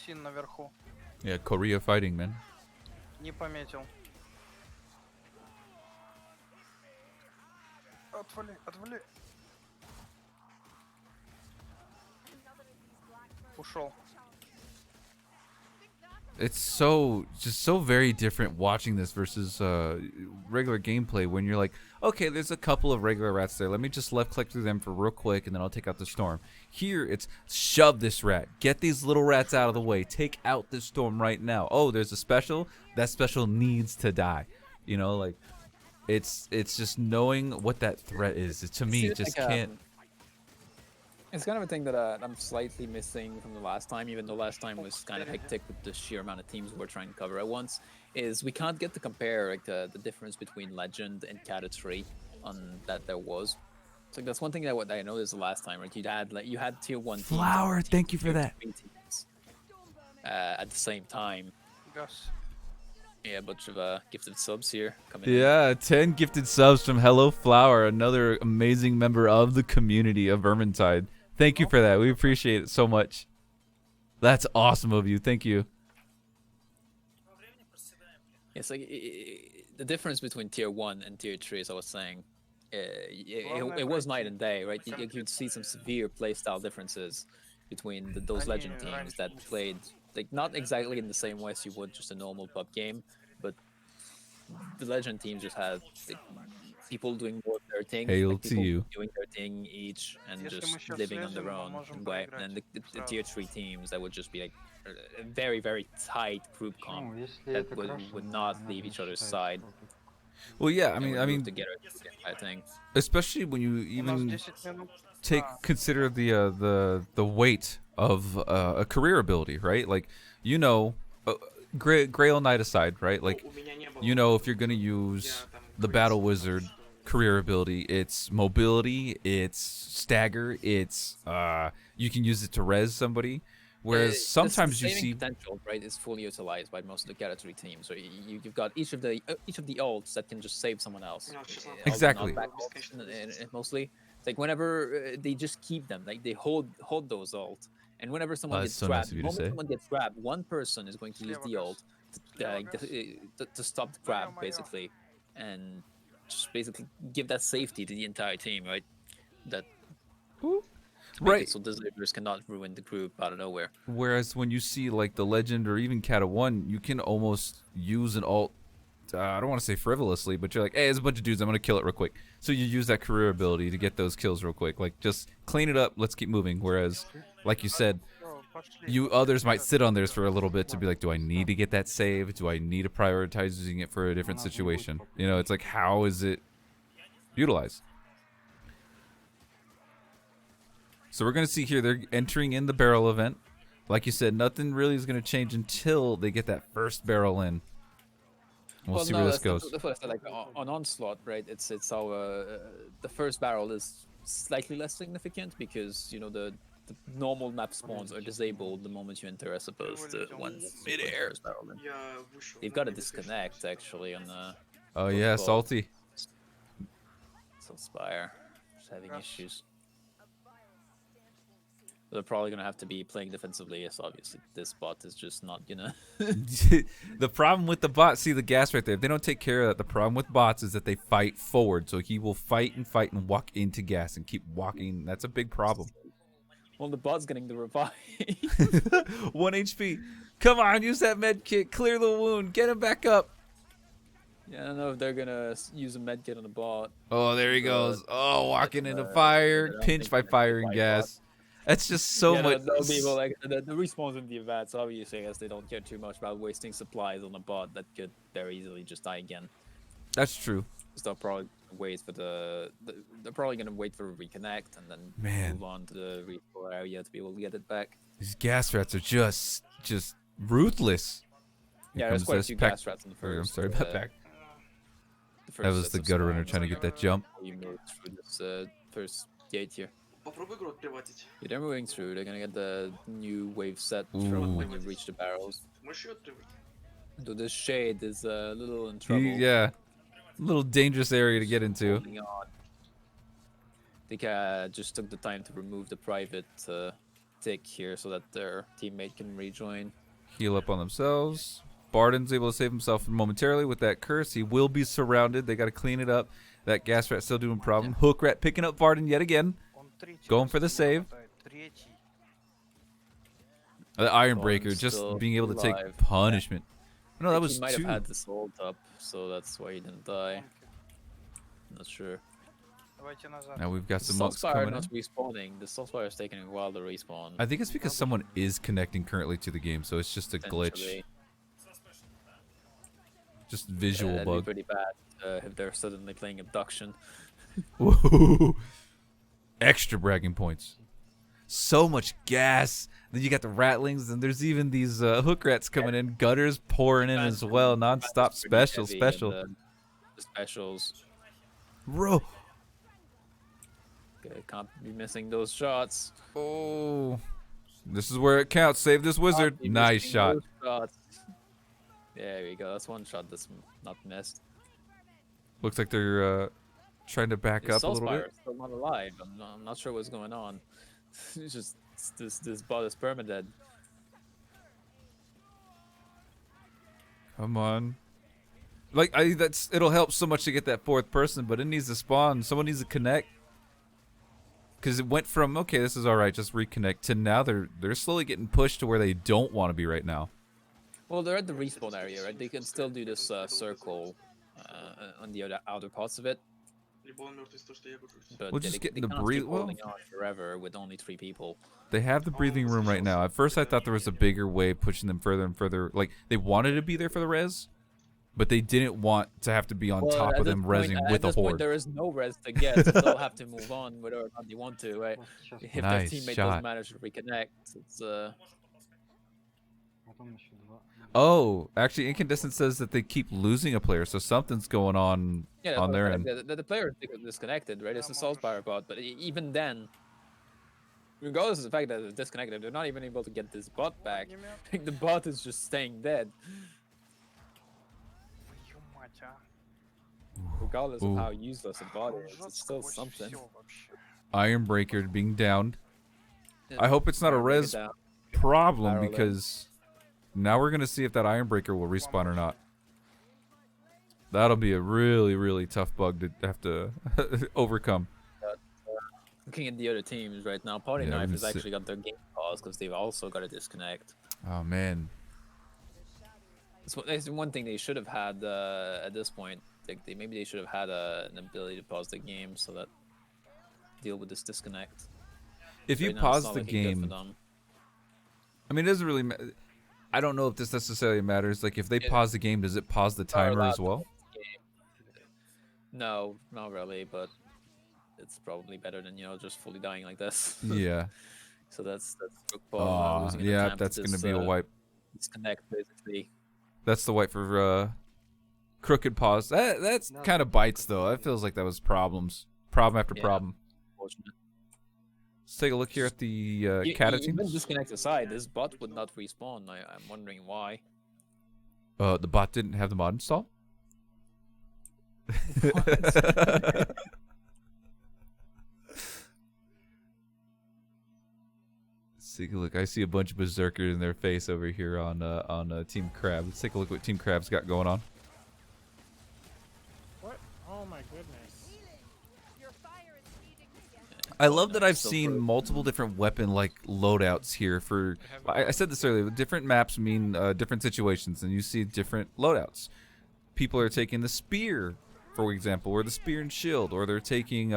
Син наверху. Yeah, Korea fighting, man. Не пометил. Отвали, отвали. Ушел. It's just so very different watching this versus regular gameplay when you're like, okay, there's a couple of regular rats there. Let me just left click through them for real quick and then I'll take out the storm. Here, it's shove this rat. Get these little rats out of the way. Take out this storm right now. Oh, there's a special. That special needs to die. You know, like, it's just knowing what that threat is. To me, it just can't. It's kind of a thing that I'm slightly missing from the last time, even though last time was kind of hectic with the sheer amount of teams we were trying to cover at once, is we can't get to compare like the difference between Legend and Cata 3 on that there was. So that's one thing that I noticed the last time, right? You had tier 1 teams. Flower, thank you for that. Teams, at the same time. Газ. Yeah, a bunch of gifted subs here coming in. Yeah, 10 gifted subs from Hello Flower, another amazing member of the community of Vermintide. Thank you for that. We appreciate it so much. That's awesome of you. Thank you. It's like the difference between tier 1 and tier 3, as I was saying, it was night and day, right? You could see some severe playstyle differences between those Legend teams that played like not exactly in the same way as you would just a normal pub game, but the Legend teams just had like, people doing more of their thing, Hail like, to you. doing their thing each and just living on their own way. And the tier 3 teams that would just be like a very, very tight group comp that would not leave each other's side. Well, yeah, I mean, together, I think. Especially when you even consider the weight of a career ability, right? Like, you know, Grail Knight aside, right? Like, you know, if you're gonna use the Battle Wizard career ability, it's mobility, it's stagger, it's you can use it to res somebody. Whereas sometimes you see potential, right, is fully utilized by most of the Cata 3 teams. So you've got each of the ults that can just save someone else. Exactly. Mostly, it's like whenever they just keep them, like they hold those ults, and whenever someone gets grabbed, someone gets grabbed, one person is going to use the ult to stop the grab, basically, and just basically give that safety to the entire team, right? That. Right. So deliverers cannot ruin the group out of nowhere. Whereas when you see like the Legend or even Cata 1, you can almost use an ult, I don't want to say frivolously, but you're like, hey, there's a bunch of dudes, I'm going to kill it real quick. So you use that career ability to get those kills real quick. Like, just clean it up, let's keep moving. Whereas, like you said, you others might sit on theirs for a little bit to be like, do I need to get that save? Do I need to prioritize using it for a different situation? You know, it's like, how is it utilized? So we're going to see here, they're entering in the barrel event. Like you said, nothing really is going to change until they get that first barrel in. We'll see where this goes. That's what I said, like, on Onslaught, right? It's how the first barrel is slightly less significant because, you know, the the normal map spawns are disabled the moment you enter, as opposed to once mid-air. They've got a disconnect actually on the. Oh yeah, salty. Spire just having issues. They're probably gonna have to be playing defensively. Yes, obviously this bot is just not gonna. The problem with the bot, see the gas right there. If they don't take care of that, the problem with bots is that they fight forward. So he will fight and walk into gas and keep walking. That's a big problem. Well, the bot's getting the revive. 1 HP. Come on, use that med kit. Clear the wound. Get him back up. Yeah, I don't know if they're gonna use a med kit on the bot. Oh, there he goes. Oh, walking into fire. Pinched by fire and gas. That's just so much. People like the respawns in the events. Obviously, I guess they don't care too much about wasting supplies on a bot that could very easily just die again. That's true. So they'll probably wait for they're probably gonna wait for a reconnect and then move on to the respawn area to be able to get it back. These gas rats are just ruthless. Yeah, there's quite a few gas rats in the first. I'm sorry about that. That was the gutter runner trying to get that jump. You move through this first gate here. Yeah, they're moving through. They're gonna get the new wave set from when you reach the barrels. So this shade is a little in trouble. Yeah, a little dangerous area to get into. They just took the time to remove the private tick here so that their teammate can rejoin. Heal up on themselves. Barden's able to save himself momentarily with that curse. He will be surrounded. They got to clean it up. That gas rat still doing problem. Hook rat picking up Varden yet again. Going for the save. The Iron Breaker just being able to take punishment. No, that was he might have had this ult up, so that's why he didn't die. Not sure. Now we've got some monks coming not respawning. The Soulspire is taking a while to respawn. I think it's because someone is connecting currently to the game, so it's just a glitch. Just visual that'd bug. Be pretty bad if they're suddenly playing Abduction. Whoa. Extra bragging points. So much gas. Then you got the ratlings, and there's even these hook rats coming in. Gutters pouring in as well. Non-stop special. The specials. Bro. Okay, can't be missing those shots. Oh. This is where it counts. Save this wizard. Nice shot. There we go. That's one shot that's not missed. Looks like they're trying to back up a little bit. Still not alive. I'm not sure what's going on. It's just this bot is permadead. Come on. Like it'll help so much to get that fourth person, but it needs to spawn. Someone needs to connect. Because it went from okay, this is all right, just reconnect, to now they're slowly getting pushed to where they don't want to be right now. Well, they're at the respawn area, right? They can still do this circle on the outer parts of it. But we'll just get in the breathing. Well, forever with only 3 people. They have the breathing room right now. At first, I thought there was a bigger wave pushing them further and further. Like they wanted to be there for the res, but they didn't want to have to be on top of them rezzing with a horde. There is no res to get, so they'll have to move on whether or not they want to. Right? If nice their teammate shot. doesn't manage to reconnect, it's Oh, actually, Incandescent says that they keep losing a player, so something's going on their end. The player is disconnected, right? It's a Soulspire bot, but even then, regardless of the fact that it's disconnected, they're not even able to get this bot back. The bot is just staying dead. Regardless of how useless a bot is, it's still something. Iron Breaker being downed. I hope it's not a res problem, because now we're going to see if that Iron Breaker will respawn or not. That'll be a really, really tough bug to have to overcome. Looking at the other teams right now, Party Knife has actually got their game paused because they've also got to disconnect. Oh, man. That's one thing they should have had at this point. Maybe they should have had an ability to pause the game so that deal with this disconnect. If you pause the game, I mean, it doesn't really matter. I don't know if this necessarily matters. Like, if they pause the game, does it pause the timer as well? No, not really, but it's probably better than, just fully dying like this. Yeah. So that's yeah, that's going to be a wipe. Disconnect, basically. That's the wipe for crooked pause. That's kind of bites, though. It feels like that was problems. Problem after problem. Let's take a look here at the Cata Even teams. disconnect aside, this bot would not respawn. I'm wondering why. The bot didn't have the mod installed. Take a look. I see a bunch of berserkers in their face over here on Team Crab. Let's take a look what Team Crab's got going on. What? Oh my goodness. I love that I've seen multiple different weapon-like loadouts here. For I said this earlier. Different maps mean different situations, and you see different loadouts. People are taking the spear, for example, or the spear and shield, or they're taking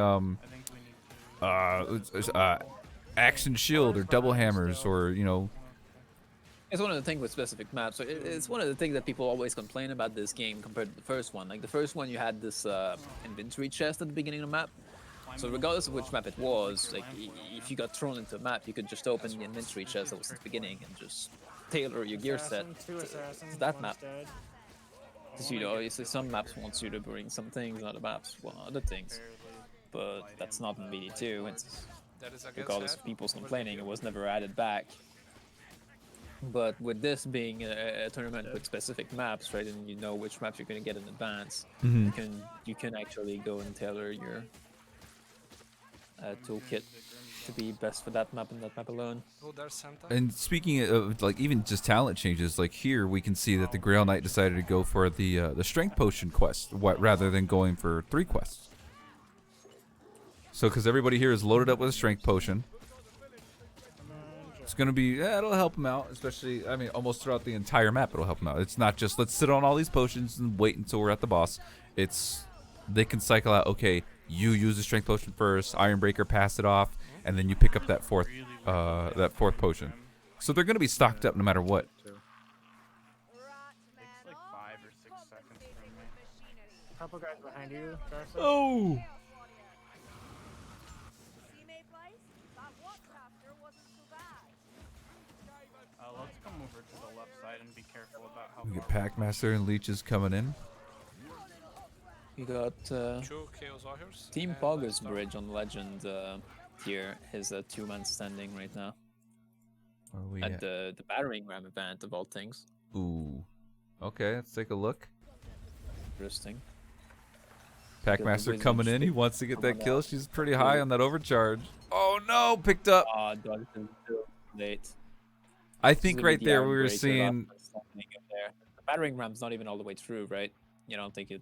axe and shield, or double hammers, or you know. It's one of the things with specific maps. So it's one of the things that people always complain about this game compared to the first one. Like the first one, you had this inventory chest at the beginning of the map. So regardless of which map it was, like if you got thrown into a map, you could just open the inventory chest that was at the beginning and just tailor your gear set to that map. Because you know, obviously some maps want you to bring some things, other maps want other things. But that's not in VD2. It's regardless of people's complaining, it was never added back. But with this being a tournament with specific maps, right, and you know which maps you're going to get in advance, you can actually go and tailor your toolkit to be best for that map and that map alone. And speaking of like even just talent changes, like here we can see that the Grail Knight decided to go for the strength potion quest, rather than going for 3 quests. So because everybody here is loaded up with a strength potion, it's gonna be it'll help them out, especially I mean almost throughout the entire map it'll help them out. It's not just let's sit on all these potions and wait until we're at the boss. It's they can cycle out. Okay, you use the strength potion first, Ironbreaker pass it off, and then you pick up that fourth potion. So they're gonna be stocked up no matter what. Takes like 5 or 6 seconds for me. Couple guys behind you, Garza. Oh! Let's come over to the left side and be careful about how We get far Packmaster and Leeches coming in. You got Team Pogger's Bridge on Legend tier is a 2-man standing right now. Where are we At the battering ram event of all things. Ooh. Okay, let's take a look. Interesting. Packmaster coming in. He wants to get that kill. She's pretty high on that overcharge. Oh no, picked up. Dodged him too late. I think right there we were seeing. The battering ram's not even all the way through, right? You don't think it?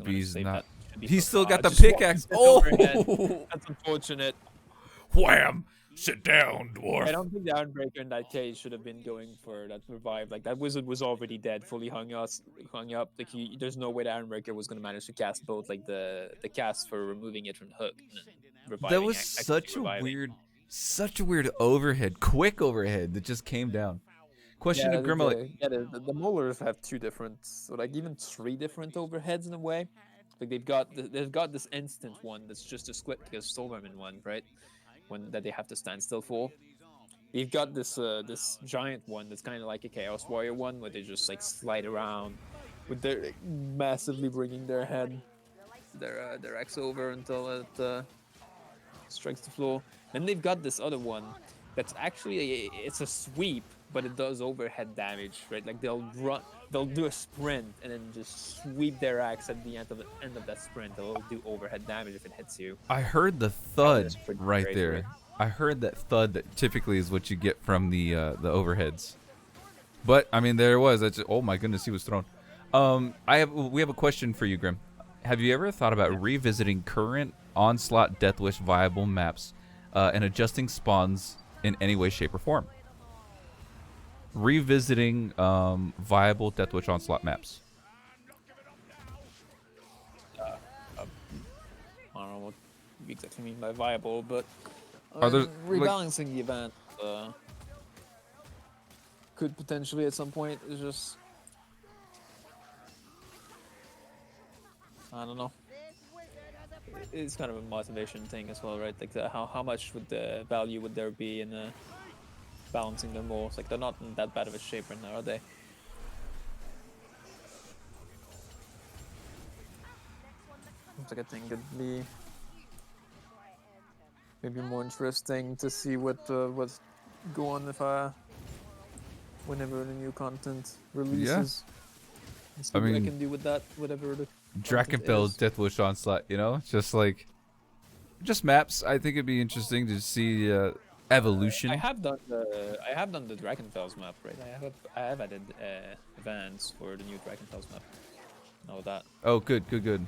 He's not. He's still got the pickaxe. Oh, that's unfortunate. Wham! Sit down, dwarf. I don't think the Ironbreaker in that case should have been going for that revive. Like that wizard was already dead, fully hung up. Like there's no way the Ironbreaker was gonna manage to cast both, like the cast for removing it from the hook. And reviving, that was such a weird overhead, quick overhead that just came down. Question to Grimmer. The Molars have 2 different, so like even 3 different overheads in a way. Like they've got this instant one that's just a split because Soulvermin one, right? One that they have to stand still for. You've got this this giant one that's kind of like a Chaos Warrior one where they just like slide around with their like, massively bringing their head, their axe over until it strikes the floor. Then they've got this other one that's actually it's a sweep, but it does overhead damage, right? Like they'll do a sprint and then just sweep their axe at the end of that sprint. They'll do overhead damage if it hits you. I heard the thud right there. I heard that thud that typically is what you get from the overheads. But I mean, there it was. Oh my goodness, he was thrown. We have a question for you, Grim. Have you ever thought about revisiting current Onslaught Deathwish viable maps and adjusting spawns in any way, shape, or form? Revisiting viable Deathwish Onslaught maps. I don't know what you exactly mean by viable, but Are there, rebalancing the event could potentially at some point. It's just I don't know. It's kind of a motivation thing as well, right? Like how much would the value would there be in balancing them all? It's like they're not in that bad of a shape right now, are they? Looks like a thing could be maybe more interesting to see what's go on if whenever the new content releases. Let's see I what I mean, can do with that, whatever the Drakenfeld's Death Wish Onslaught, you know? Just like, just maps. I think it'd be interesting to see evolution. I have done the Drakenfels map, right? I have added events for the new Drakenfels map. Know that. Oh, good, good, good.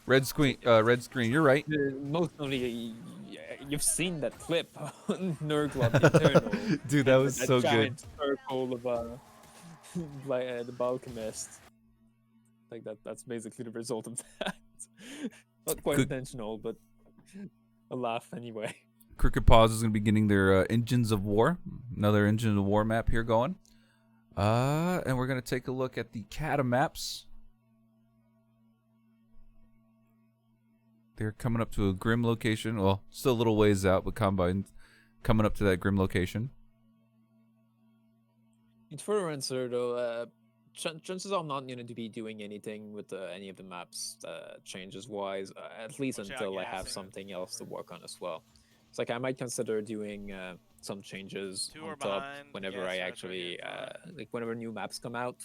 Red screen, you're right. Mostly, you've seen that clip on Nurgle the Eternal. Dude, that was so giant circle of like the Balchemist. Like that's basically the result of that. Not quite intentional, but a laugh anyway. Crooked Paws is going to be getting their Engines of War. Another Engine of War map here going. And we're going to take a look at the Cata maps. They're coming up to a Grim location. Well, still a little ways out, but Combine coming up to that Grim location. For answer though, chances are I'm not going to be doing anything with any of the maps changes wise, at least until I have something else to work on as well. It's like I might consider doing some changes on top whenever I actually like whenever new maps come out.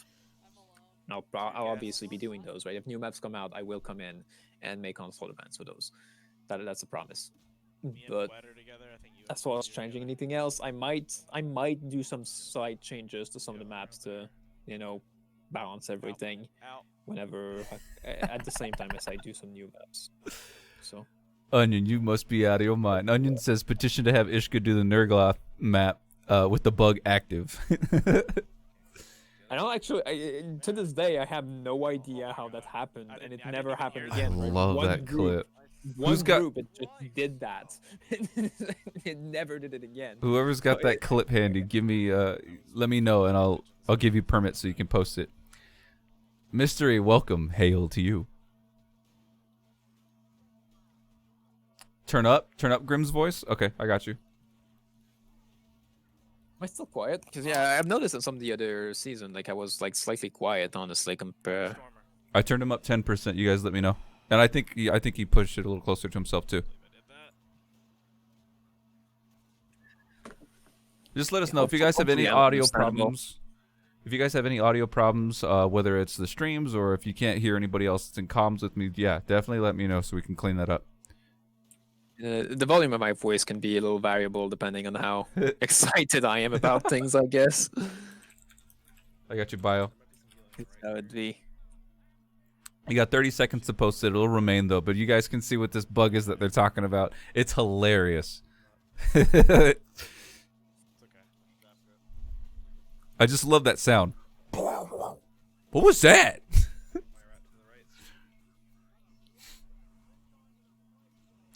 I'll obviously be doing those, right? If new maps come out, I will come in and make Onslaught events for those. That's a promise. But as far as changing anything else, I might do some slight changes to some of the maps to, you know, balance everything whenever at the same time as I do some new maps. So Onion, you must be out of your mind. Onion says petition to have Ishka do the Nurgle map with the bug active. I don't actually. To this day, I have no idea how that happened, and it never happened again. Right? Love that clip. One group, it just did that. It never did it again. Whoever's got that clip handy, give me. Let me know, and I'll give you permits so you can post it. Mystery, welcome, hail to you. Turn up Grim's voice. Okay, I got you. Am I still quiet? Because yeah, I've noticed in some of the other season, like I was like slightly quiet, honestly, compare. I turned him up 10%. You guys let me know, and I think he pushed it a little closer to himself too. Just let us know if you guys have any audio problems. If you guys have any audio problems, whether it's the streams or if you can't hear anybody else that's in comms with me, yeah, definitely let me know so we can clean that up. The volume of my voice can be a little variable depending on how excited I am about things, I guess. I got your bio. That would be. You got 30 seconds to post it. It'll remain, though. But you guys can see what this bug is that they're talking about. It's hilarious. I just love that sound. What was that?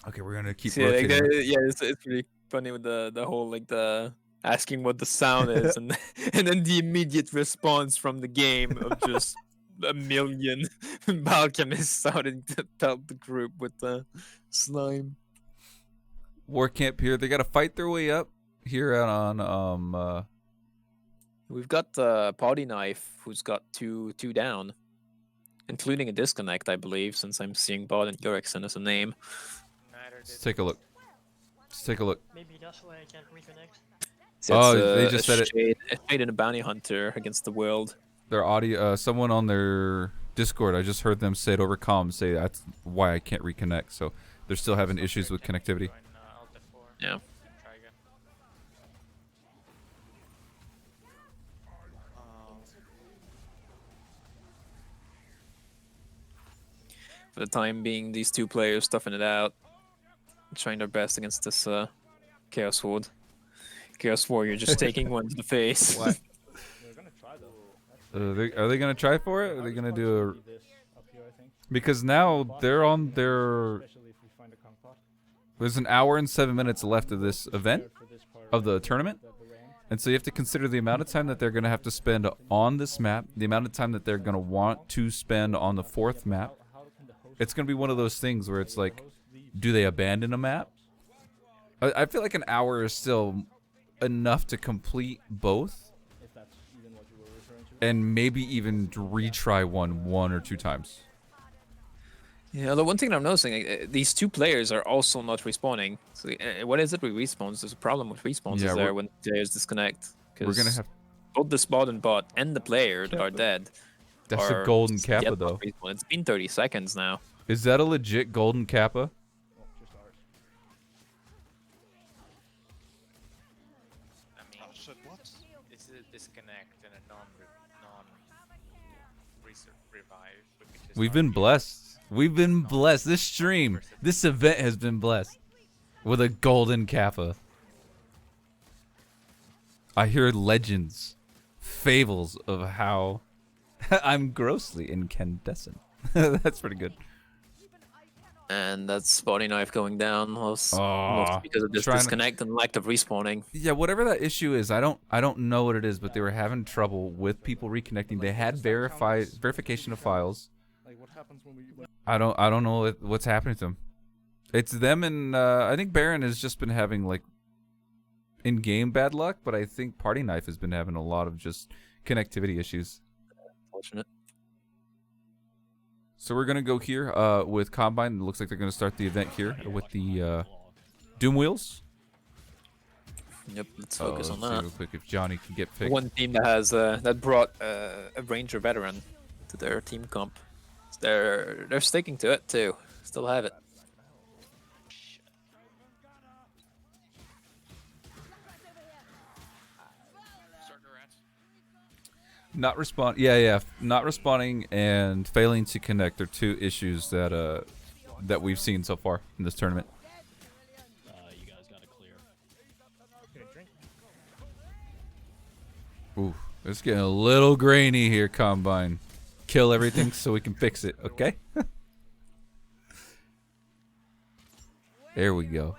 Okay, we're gonna keep rotating. It's pretty funny with the whole like the asking what the sound is, and then the immediate response from the game of just a million alchemists starting to pelt the group with the slime. War camp here. They gotta fight their way up here on We've got Party Knife, who's got two down, including a disconnect, I believe, since I'm seeing Bard and Gurikson as a name. Let's take a look. Let's take a look. Maybe that's why I can't reconnect. So they just said it. A Shade and a Bounty Hunter against the world. Their audio, someone on their Discord, I just heard them say it over comm, say that's why I can't reconnect. So they're still having issues with connectivity. Yeah. For the time being, these two players toughing it out, trying their best against this Chaos Ward. Chaos Warrior just taking one to the face. They're gonna try though. Are they gonna try for it? Are they gonna do because now they're on their. There's an hour and 7 minutes left of this event, of the tournament, and so you have to consider the amount of time that they're gonna have to spend on this map, the amount of time that they're gonna want to spend on the 4th map. It's gonna be one of those things where it's like, do they abandon a map? I feel like an hour is still enough to complete both, and maybe even retry one or two times. Yeah, the one thing I'm noticing, these two players are also not respawning. So what is it with respawns? There's a problem with respawns Yeah, is there when players disconnect. We're gonna Because have. both the spot and bot and the player that are dead That's a are golden just kappa yet not though. respawned. It's been 30 seconds now. Is that a legit golden kappa? I mean, what? this is a disconnect and a revive. We could just We've been blessed. We've been blessed. This stream, this event has been blessed with a golden kappa. I hear legends, fables of how I'm grossly incandescent. That's pretty good. And that's spotty knife going down, mostly Aw, because of this disconnect and lack of respawning. Yeah, whatever that issue is, I don't know what it is, but they were having trouble with people reconnecting. They had verification of files. I don't know what's happening to them. It's them, and I think Baron has just been having like in-game bad luck, but I think Party Knife has been having a lot of just connectivity issues. Unfortunate. So we're gonna go here with Combine. It looks like they're gonna start the event here with the Doom Wheels. Yep, let's focus on Let's see that. real quick if Johnny can get picked. One team that has that brought a Ranger veteran to their team comp. They're sticking to it too. Still have it. Not respond. Yeah. Not responding and failing to connect are two issues that that we've seen so far in this tournament. You guys got to clear. Ooh, it's getting a little grainy here, Combine. Kill everything so we can fix it, okay? There we go.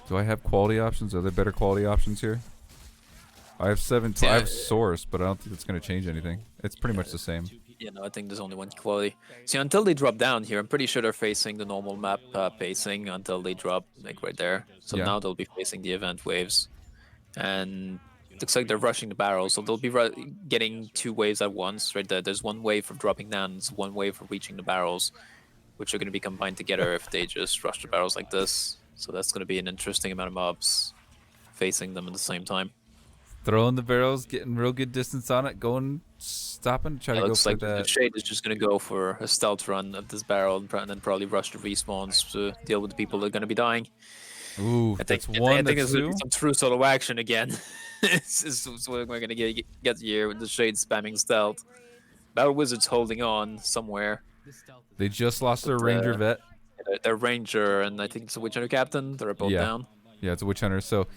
Do I have quality options? Are there better quality options here? I have 7. I have source, but I don't think it's going to change anything. It's pretty much the same. Yeah, no, I think there's only one quality. See, until they drop down here, I'm pretty sure they're facing the normal map pacing until they drop, like right there. So Yeah. now they'll be facing the event waves. And it looks like they're rushing the barrels, so they'll be getting 2 waves at once, right? There's one wave for dropping down, and one wave for reaching the barrels, which are going to be combined together if they just rush the barrels like this. So that's going to be an interesting amount of mobs facing them at the same time. Throwing the barrels, getting real good distance on it, going, stopping, trying to go Looks for like the that. Shade is just going to go for a stealth run of this barrel and then probably rush the respawns to deal with the people that are going to be dying. Ooh, I think, that's I one, think that's it's gonna be two. some true solo action again. It's what we're going to get here with the Shade spamming stealth. Battle Wizard's holding on somewhere. They just lost their Ranger vet. Their Ranger and I think it's a Witch Hunter Captain. They're both down. Yeah, it's a Witch Hunter, so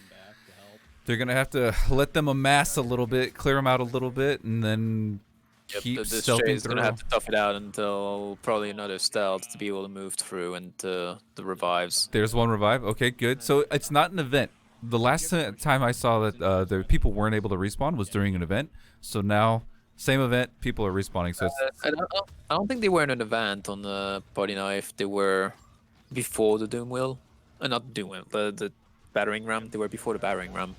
they're going to have to let them amass a little bit, clear them out a little bit, and then keep This stealthing Shade's through. going to have to tough it out until probably another stealth to be able to move through and the revives. There's one revive. Okay, good. So it's not an event. The last time I saw that the people weren't able to respawn was during an event. So now, same event, people are respawning. So it's, I don't think they were in an event on the Party Knife. They were before the Doom Wheel. Not Doom Wheel, the Battering Ram. They were before the Battering Ram.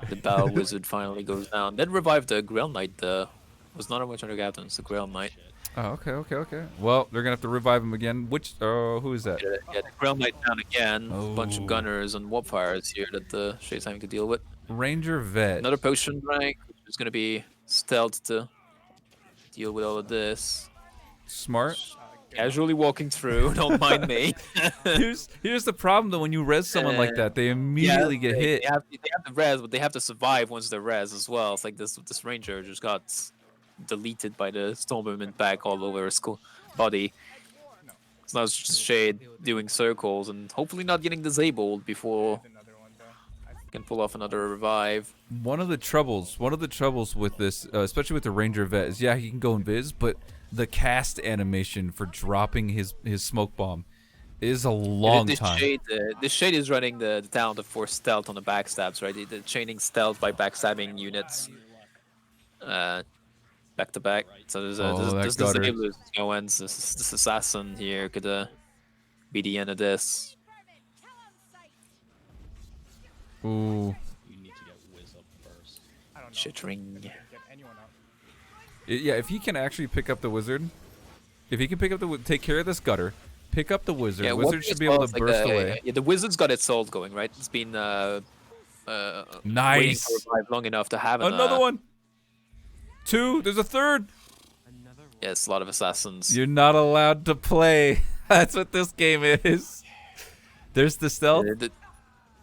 The Battle Wizard finally goes down. Then revived the Grail Knight. It was not a Witch Hunter Captain, it's the Grail Knight. oh, okay. Well, they're gonna have to revive him again. Which? Who is that? Yeah, the Grail Knight down again. A bunch of gunners and warp fires here that the Shade's having to deal with. Ranger vet. Another potion rank, which is gonna be stealth to deal with all of this. Smart. Casually walking through, don't mind me. Here's the problem though. When you res someone like that, they immediately get hit. They have to res, but they have to survive once they're res as well. It's like this Ranger just got deleted by the storm movement back all over his body. So now it's just Shade doing circles and hopefully not getting disabled before he can pull off another revive. One of the troubles with this, especially with the Ranger vet, is he can go invis, but the cast animation for dropping his smoke bomb is a long time. This Shade is running the talent of force stealth on the backstabs, right? The chaining stealth by backstabbing units back to back. So there's this disabler going. This assassin here could be the end of this. Ooh. You need to get Wiz up first. Shit ring. Yeah, if he can actually pick up the wizard, if he can pick up take care of this gutter, pick up the wizard. Yeah, Wizard should be able to burst away. Yeah, the wizard's got its ult going, right? It's been waiting Nice. for revive long enough to have Another one. 2. There's a third. Yeah, it's a lot of assassins. You're not allowed to play. That's what this game is. There's the stealth.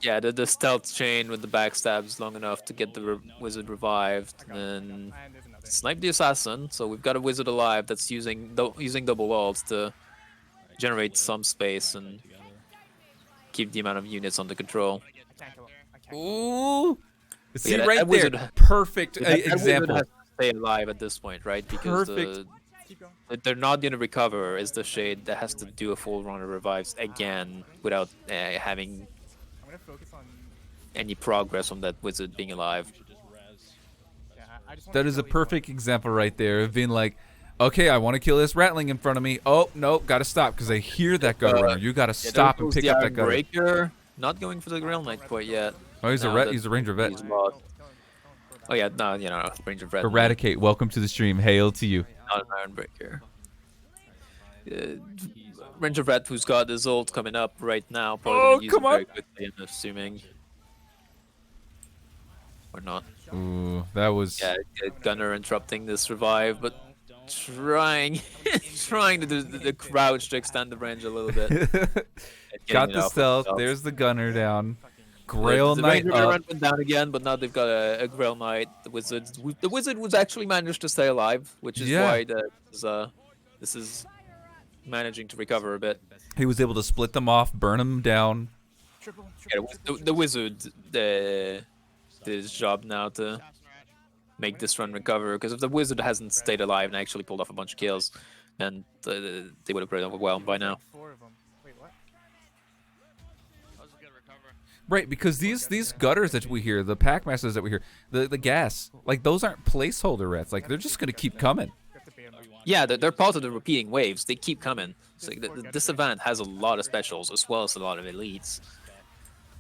Yeah, the stealth chain with the backstabs long enough to get the wizard revived, and snipe the assassin. So we've got a wizard alive that's using double ults to generate some space and keep the amount of units under control. Ooh. See yeah, right there. Perfect example. Has to stay alive at this point, right? Because they're not going to recover. Is the shade that has to do a full round of revives again without having any progress on that wizard being alive. That is a perfect example right there of being like, okay, I want to kill this ratling in front of me. Oh, no, gotta stop because I hear that gutter runner. You gotta stop and pick up that gutter. Breaker, not going for the Grail Knight quite yet. Oh, he's a ranger vet. Oh yeah, no, ranger vet. Eradicate, welcome to the stream. Hail to you. Not an Iron Breaker. Ranger vet who's got his ult coming up right now. Probably gonna use it very quickly, I'm assuming. Or not. Ooh, that was... Yeah, Gunner interrupting this revive, but trying to do the crouch to extend the range a little bit. Got the stealth. There's the Gunner down. Grail Knight the up. went down again, but now they've got a Grail Knight. The wizard was actually managed to stay alive, which is why this is managing to recover a bit. He was able to split them off, burn them down. Yeah, the wizard did his job now to make this run recover, because if the wizard hasn't stayed alive and actually pulled off a bunch of kills, then they would have been overwhelmed by now. Right, because these gutters that we hear, the pack masters that we hear, the gas, like those aren't placeholder rats. Like they're just gonna keep coming. Yeah, they're part of the repeating waves. They keep coming. So this event has a lot of specials as well as a lot of elites.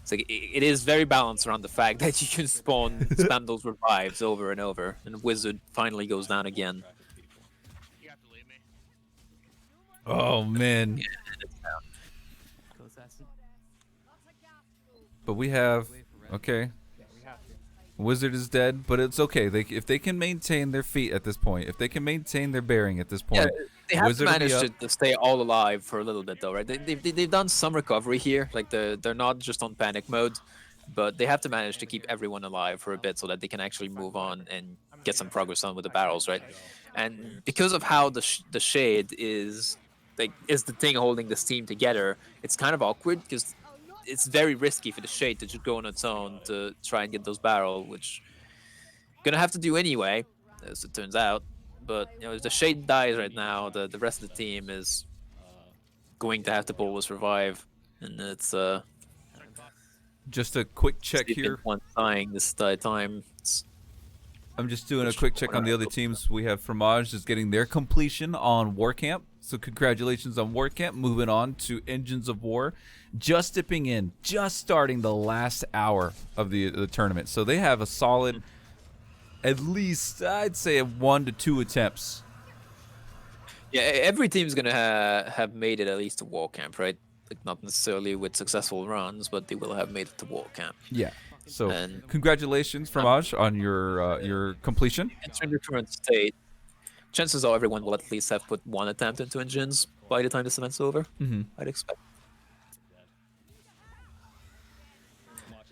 So it is very balanced around the fact that you can spam those revives over and over, and Wizard finally goes down again. Oh man. But we have Wizard is dead, but it's okay. If they can maintain their feet at this point, if they can maintain their bearing at this point, they have Wizard managed to stay all alive for a little bit though, right? They've done some recovery here. Like they're not just on panic mode, but they have to manage to keep everyone alive for a bit so that they can actually move on and get some progress on with the barrels, right? And because of how the shade is the thing holding this team together, it's kind of awkward because it's very risky for the shade to just go on its own to try and get those barrel, which gonna have to do anyway, as it turns out. But if the shade dies right now, the rest of the team is going to have to pull this revive, and it's just a quick check here. One dying this time. I'm just doing a quick check on the other teams. We have Fromage is getting their completion on War Camp. So congratulations on War Camp. Moving on to Engines of War. Just dipping in, just starting the last hour of the tournament. So they have a solid, at least, I'd say 1 to 2 attempts. Yeah, every team's going to have made it at least to War Camp, right? Like not necessarily with successful runs, but they will have made it to War Camp. Yeah. So congratulations, Fromage, on your completion. Entering your current state, chances are everyone will at least have put 1 attempt into engines by the time this event's over. I'd expect.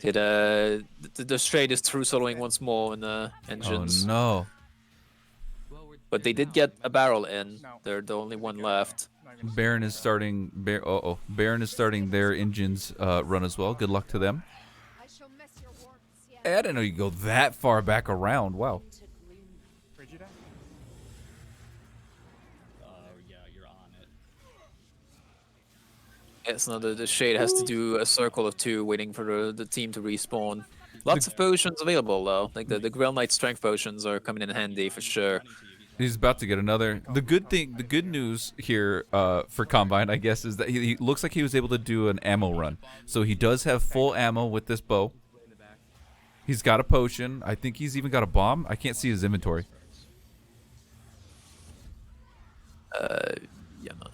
The straight is through soloing once more in the engines. Oh no! But they did get a barrel in. They're the only one left. Baron is starting. Baron is starting their engines run as well. Good luck to them. I didn't know you go that far back around. Wow. Yes, no, the shade has to do a circle of 2, waiting for the team to respawn. Lots of potions available though. Like the Grail Knight strength potions are coming in handy for sure. He's about to get another. The good news here for Combine, I guess, is that he looks like he was able to do an ammo run. So he does have full ammo with this bow. He's got a potion. I think he's even got a bomb. I can't see his inventory.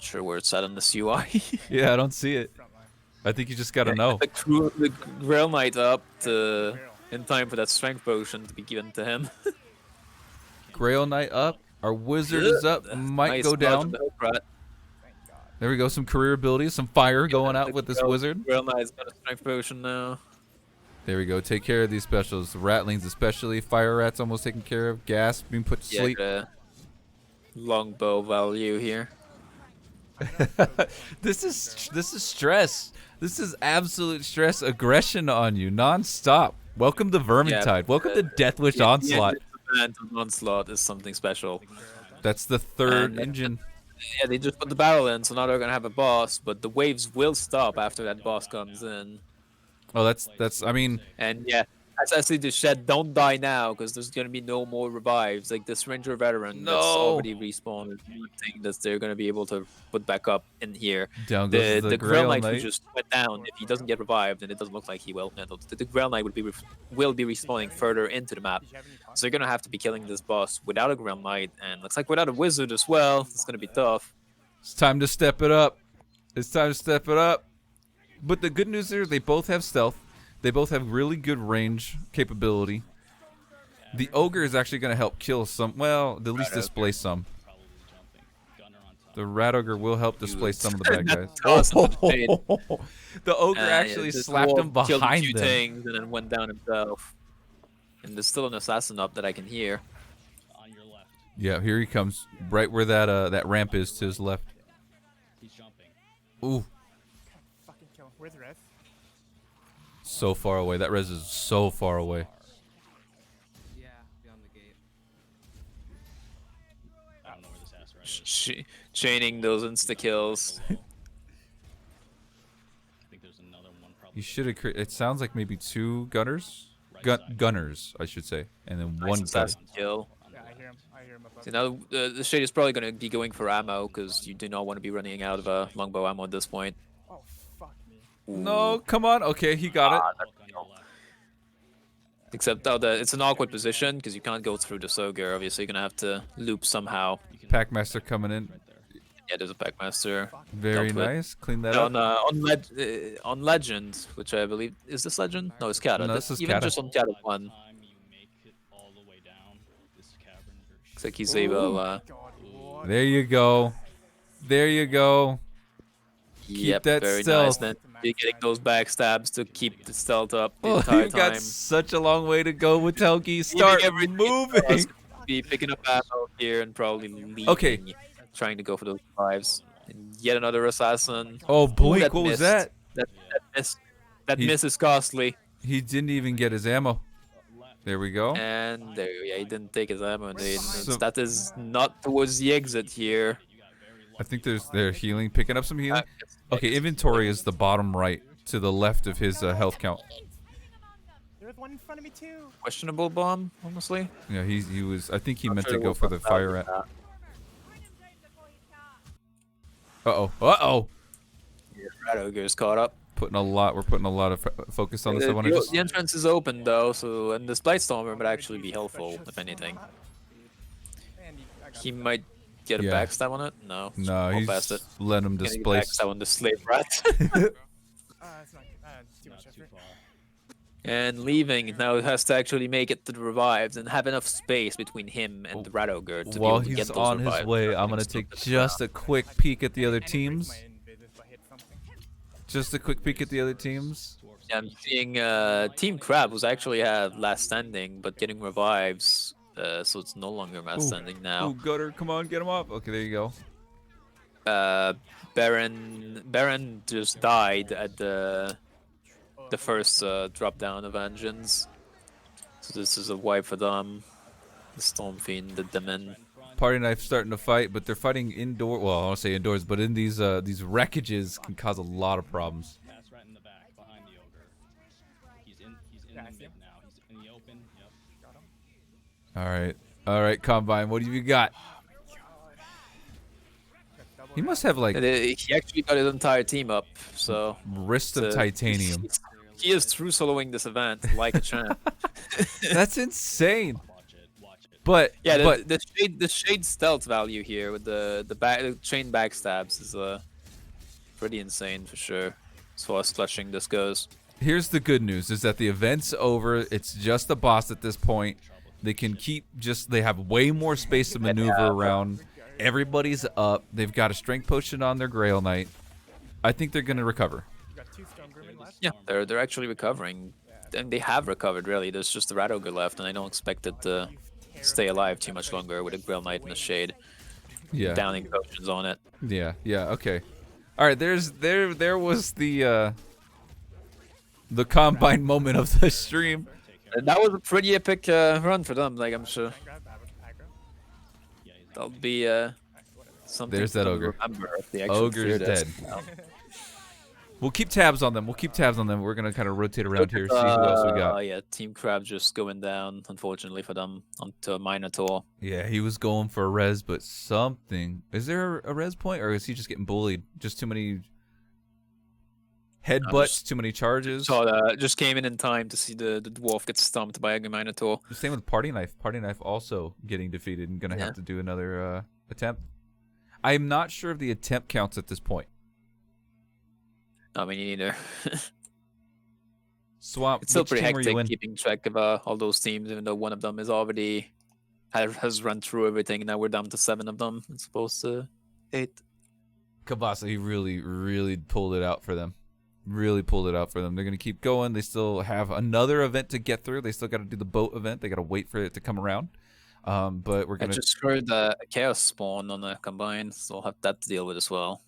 sure where it's at on this UI. Yeah, I don't see it. I think you just gotta know. The Grail Knight up in time for that strength potion to be given to him. Grail Knight up. Our wizard is up. Might Nice go dodge down. of the Hillbrat. There we go. Some career abilities. Some fire going out with this wizard. Grail Knight's got a strength potion now. There we go. Take care of these specials. Ratlings especially. Fire Rat's almost taken care of. Gas being put to sleep. Longbow value here. This is stress. This is absolute stress, aggression on you, non-stop. Welcome to Vermintide. Welcome to Deathwish Onslaught. Onslaught is something special. That's the third engine. Yeah, they just put the barrel in, so now they're gonna have a boss, but the waves will stop after that boss comes in. Oh, that's. I mean. And yeah, that's actually the shed. Don't die now, because there's gonna be no more revives. Like this Ranger veteran that's already respawned is one thing that they're gonna be able to put back up in here. Down goes the Grail Knight Knight. who just went down. If he doesn't get revived, and it doesn't look like he will, the Grail Knight will be respawning further into the map. So you're gonna have to be killing this boss without a Grail Knight, and looks like without a wizard as well. It's gonna be tough. It's time to step it up. It's time to step it up. But the good news is they both have stealth. They both have really good range capability. The ogre is actually going to help kill some. Well, at least displace some. The rat ogre will help displace some of the bad guys. The ogre actually slapped him behind them. Things and then went down himself. And there's still an assassin up that I can hear. Yeah, here he comes. Right where that ramp is to his left. He's jumping. Ooh. Fucking kill him. Where's the res? So far away. That res is so far away. Yeah, beyond the gate. I don't know where this ass right is. Chaining those insta kills. I think there's another one probably. You should have. It sounds like maybe 2 gunners. Gunners, I should say, and then Nice one assassin kill. Yeah, I hear him. I hear him above. So now the shade is probably going to be going for ammo because you do not want to be running out of longbow ammo at this point. Oh, fuck me. No, come on. Okay, he got it. Except though it's an awkward position because you can't go through the Soger. Obviously, you're gonna have to loop somehow. Packmaster coming in. Yeah, there's a Packmaster. Very nice. Clean that up. On Legend, which I believe is this Legend? No, it's Cata. No, this is Even Cata. just on Cata 1. Looks like he's able. There you go. There you go. Yep, that very stealth. nice. Then you're getting those backstabs to keep the stealth up the Oh, entire you've got time. such a long way to go with Telgi. Start moving. Be picking up ammo here and probably leaving. Okay. Trying to go for those revives. And yet another assassin. Oh, Blink, that what was missed. that? That miss is costly. He didn't even get his ammo. There we go. And there, yeah, he didn't take his ammo. Indeed. So- That is not towards the exit here. I think they're healing, picking up some healing. Okay, inventory is the bottom right to the left of his health count. There's one in front of me too. Questionable bomb, honestly. Yeah, he was. I think he meant sure to it go was for the about fire rat. that. Uh-oh. Yeah, Rat Ogre's caught up. We're putting a lot of focus on this. I want to The entrance is open though, so and this Blightstormer might actually be helpful if anything. He might get a Yeah. backstab on it. No, No, I'll he's pass it. letting him Gonna get displace. backstab on the slave rat. It's not too much effort. And leaving now has to actually make it to the revives and have enough space between him and the Rat Ogre to be While able to he's get those on revives. his way, I'm gonna take just a quick peek at the other teams. Just a quick peek at the other teams. Yeah, I'm seeing Team Crab was actually last standing, but getting revives, so it's no longer last standing now. Ooh, Gutter, come on, get him up. Okay, there you go. Baron just died at the first drop down of engines, so this is a wipe for them. The Storm Fiend did them in. Party Knife starting to fight, but they're fighting indoor. Well, I don't say indoors, but in these wreckages can cause a lot of problems. Pass right in the back, behind the ogre. He's in the mid now. He's in the open. Yep. All right, Combine. What have you got? He must have like He actually got his entire team up, so wrist of titanium. He is true soloing this event like a champ. That's insane. Yeah, but the shade stealth value here with the chain backstabs is pretty insane for sure. As far as clutching this goes. here's the good news: is that the event's over. It's just the boss at this point. They can keep they have way more space to maneuver around. Everybody's up. They've got a strength potion on their Grail Knight. I think they're gonna recover. Yeah, they're actually recovering, and they have recovered really. There's just the Rat Ogre left, and I don't expect it to stay alive too much longer with a Grail Knight in the shade. Yeah. Downing potions on it. Yeah. Okay. All right. There was the combine moment of the stream. That was a pretty epic run for them. Like I'm sure that'll be something. There's that to ogre. Remember if they actually Ogre's cleared it. dead. We'll keep tabs on them. We're gonna kind of rotate around here, see who else we got. Yeah, Team Crab just going down, unfortunately for them, onto a Minotaur. Yeah, he was going for a res, but something. Is there a res point, or is he just getting bullied? Just too many headbutts, too many charges. So just came in time to see the dwarf get stumped by a Minotaur. The same with Party Knife. Party Knife also getting defeated and gonna have to do another attempt. I'm not sure if the attempt counts at this point. I mean, either. Swamp. It's still which pretty team were you hectic in? keeping track of all those teams, even though one of them is already has run through everything. And now we're down to 7 of them. It's supposed to 8. Kabasa, he really pulled it out for them. Really pulled it out for them. They're gonna keep going. They still have another event to get through. They still got to do the boat event. They got to wait for it to come around. But we're gonna. I just heard a chaos spawn on the combine, so I'll have that to deal with as well.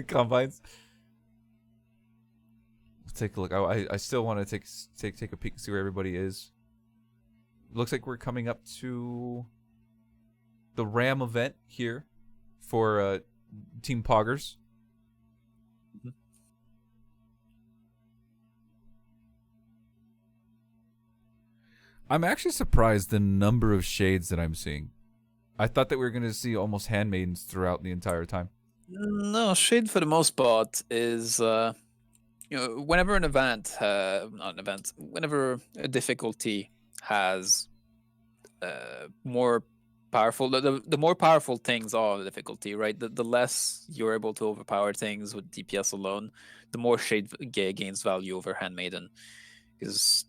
Combines. Take a look. I still want to take a peek and see where everybody is. Looks like we're coming up to the Ram event here for Team Poggers. I'm actually surprised the number of shades that I'm seeing. I thought that we were going to see almost handmaidens throughout the entire time. No, shade for the most part is whenever an event, whenever a difficulty has more powerful, the more powerful things are the difficulty, right? The less you're able to overpower things with DPS alone, the more shade gains value over handmaiden, because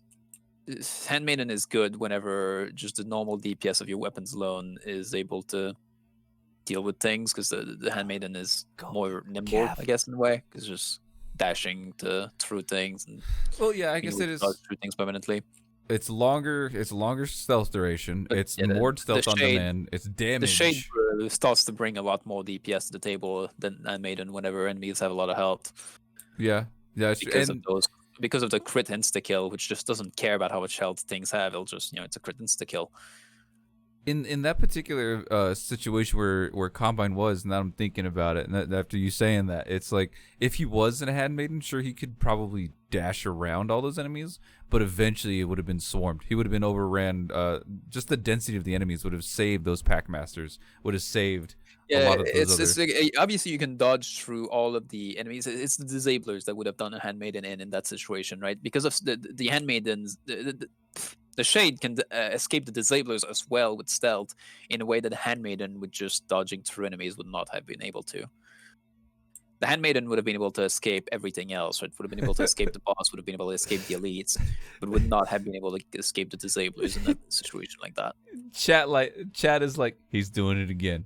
handmaiden is good whenever just the normal DPS of your weapons alone is able to deal with things, because the handmaiden is more nimble, I guess, in a way, because just dashing through things and I guess it is through things permanently. It's longer stealth duration. It's more stealth on demand. It's damage. The shade starts to bring a lot more DPS to the table than handmaiden whenever enemies have a lot of health. Yeah, because of the crit insta kill, which just doesn't care about how much health things have. It'll just it's a crit insta kill. In that particular situation where Combine was, now I'm thinking about it, and after you saying that, it's like if he was in a handmaiden, sure, he could probably dash around all those enemies, but eventually it would have been swarmed. He would have been overran. Just the density of the enemies would have saved those Packmasters. Would have saved a lot of those it's like, obviously you can dodge through all of the enemies. It's the disablers that would have done a handmaiden in that situation, right? Because of the handmaidens, the shade can escape the disablers as well with stealth in a way that the handmaiden with just dodging through enemies would not have been able to. The handmaiden would have been able to escape everything else, right? Would have been able to escape the boss, would have been able to escape the elites, but would not have been able to escape the disablers in that situation like that. Chat is like, he's doing it again.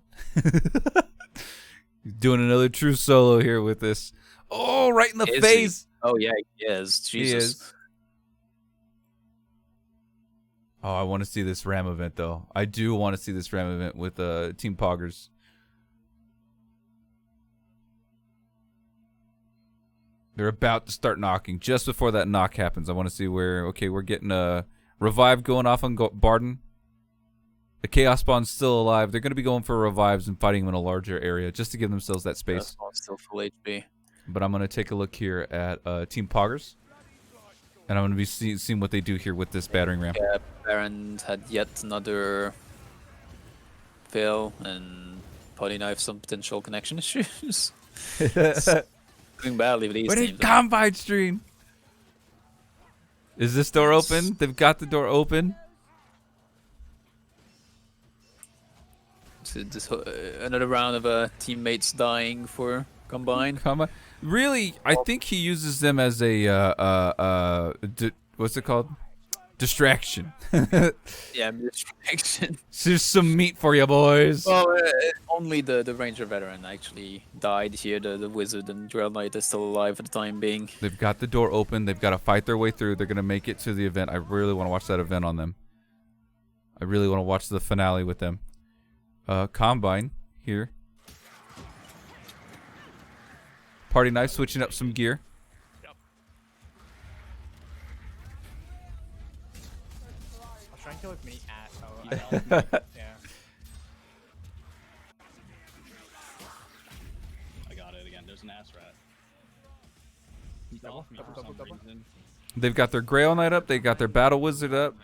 He's doing another true solo here with this. Oh, right in the face. Oh yeah, he is. Jesus. He is. Oh, I want to see this Ram event, though. I do want to see this Ram event with Team Poggers. They're about to start knocking. Just before that knock happens, I want to see where... Okay, we're getting a revive going off on Barden. The Chaos Spawn's still alive. They're going to be going for revives and fighting him in a larger area just to give themselves that space. Spawn's still full HP. But I'm going to take a look here at Team Poggers. And I'm going to be seeing what they do here with this battering ram. Yeah, Baron had yet another fail, and Potty Knife some potential connection issues. Doing badly with these What teams. a Combine stream! Is this door open? They've got the door open. So just another round of teammates dying for Combine. Really, I think he uses them as a what's it called? Distraction. Yeah, distraction. Here's some meat for you, boys. Well, only the Ranger veteran actually died here. The Wizard and Drill Knight is still alive for the time being. They've got the door open. They've got to fight their way through. They're going to make it to the event. I really want to watch that event on them. I really want to watch the finale with them. Combine here. Party Knife switching up some gear. I'll try and kill with meat at. Yeah. I got it again. There's an ass rat. He's off me for some reason. They've got their Grail Knight up. They got their Battle Wizard up.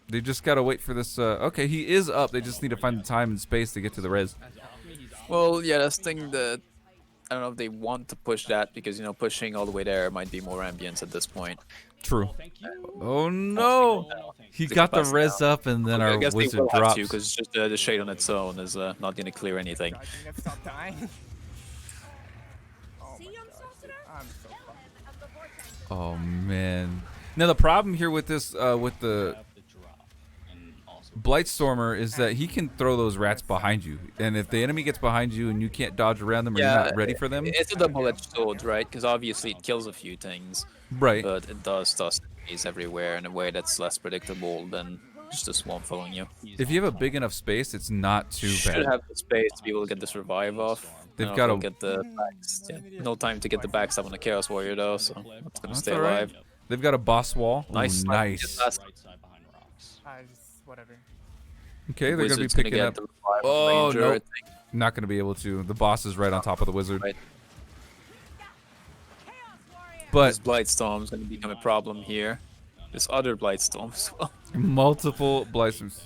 They just got to wait for this. Okay, he is up. They just need to find the time and space to get to the res. Well, yeah, that's the thing that I don't know if they want to push that because, you know, pushing all the way there might be more ambience at this point. True. Oh no! He got the res up and then our wizard drops. Because just the shade on its own is not going to clear anything. Stop dying. Oh my god. I'm so fucked. Oh man. Now the problem here with this, with the Blightstormer is that he can throw those rats behind you, and if the enemy gets behind you and you can't dodge around them or you're not ready for them, it's a double-edged sword, right? Because obviously it kills a few things, right? But it does toss enemies everywhere in a way that's less predictable than just a swamp following you. If you have a big enough space, it's not too bad. Should have the space to be able to get this revive off. They've got to get the backs. Yeah, no time to get the backstab on the Chaos Warrior though, so it's gonna stay right. alive. They've got a boss wall. Nice, ooh, nice. Whatever. Okay, they're gonna be picking up. Oh no, not gonna be able to. The boss is right on top of the wizard. Right. But this Blightstorm's gonna become a problem here. This other Blightstorm as well. Multiple Blightstorms.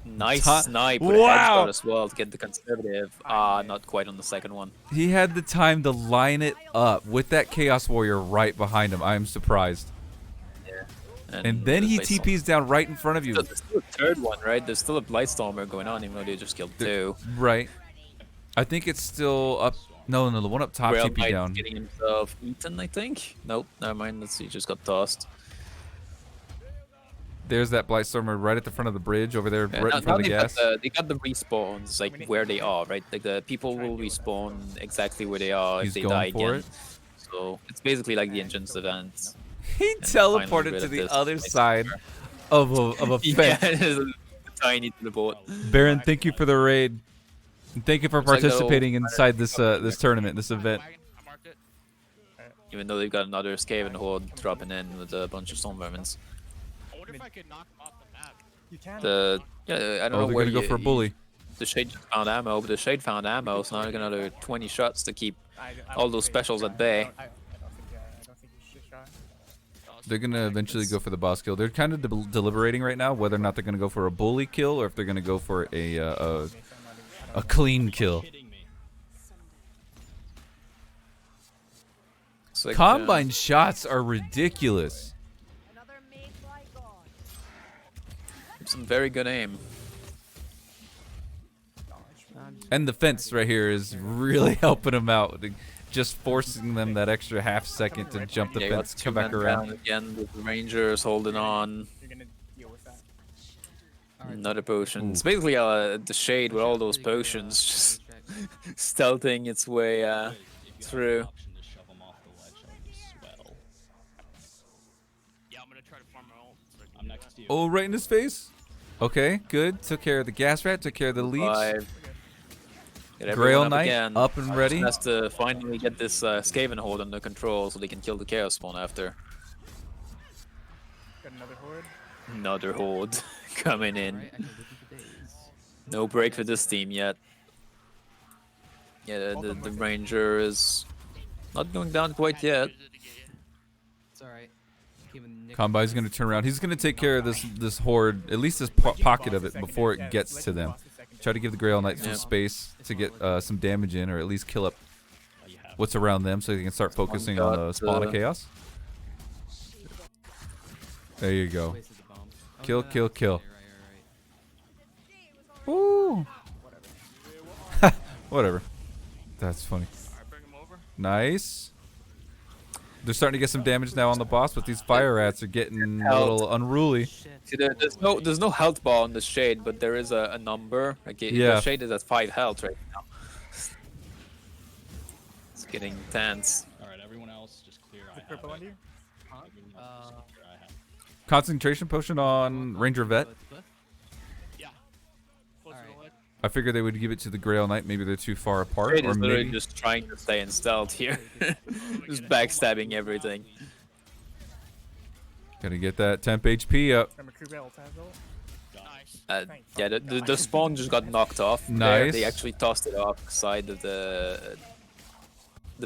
Nice snipe with a headshot as well to get the conservative. Not quite on the second one. He had the time to line it up with that Chaos Warrior right behind him. I am surprised. Yeah. And then he TPs down right in front of you. There's still a third one, right? There's still a Blightstormer going on, even though they just killed two. Right. I think it's still up. No, the one up top Grail TP Knight down. Getting himself eaten, I think. Nope, never mind. Let's see, just got tossed. There's that Blightstormer right at the front of the bridge over there, right in front of the gas. They got the respawns like where they are, right? Like the people will respawn exactly where they are if they die again. So it's basically like the Engine's event. He teleported to the other side of a fence. Yeah, it is tiny to the boat. Baron, thank you for the raid. And thank you for participating inside this this tournament, this event. Even though they've got another Skaven horde dropping in with a bunch of storm vermins. I wonder if I could knock them off the map. You can. I don't know they're where gonna go for a bully. The Shade just found ammo, but the Shade found ammo, so now they got another 20 shots to keep all those specials at bay. I don't think you should try. They're gonna eventually go for the boss kill. They're kind of deliberating right now whether or not they're gonna go for a bully kill or if they're gonna go for a clean kill. Like, Combine shots are ridiculous. Some very good aim. And the fence right here is really helping them out. Just forcing them that extra half second to jump the fence, come back around. Again, with the Rangers holding on. You're gonna deal with that. Another potion. It's basically the Shade with all those potions just stealthing its way through. Yeah, I'm gonna try to farm my ult. I'm next to you. Oh, right in his face. Okay, good. Took care of the gas rat. Took care of the leech. Grail Knight up and ready. Has to finally get this Skaven horde under control so they can kill the Chaos Spawn after. Got another horde. Another horde coming in. No break for this team yet. Yeah, the Ranger is not going down quite yet. It's alright. Combine's gonna turn around. He's gonna take care of this horde, at least this pocket of it, before it gets to them. Try to give the Grail Knight some space to get some damage in, or at least kill up what's around them, so they can start focusing on the spawn of chaos. There you go. Kill, kill, kill. Woo! Whatever. That's funny. Alright, bring him over. Nice. They're starting to get some damage now on the boss, but these fire rats are getting a little unruly. See, there's no health bar on the shade, but there is a number. Like Yeah. the shade is at 5 health right now. It's getting tense. Alright, everyone else just clear. I have Purple it. on you? Everyone else just clear. I have it. Concentration potion on Ranger Vet. Yeah. Close to the ledge. I figured they would give it to the Grail Knight. Maybe they're too far apart, Shade or is literally maybe. just trying to stay in stealth here. Just backstabbing everything. Gotta get that temp HP up. Remember crew battle tab though? Nice. Yeah, the spawn just got knocked off. There. Nice. They actually tossed it off side of the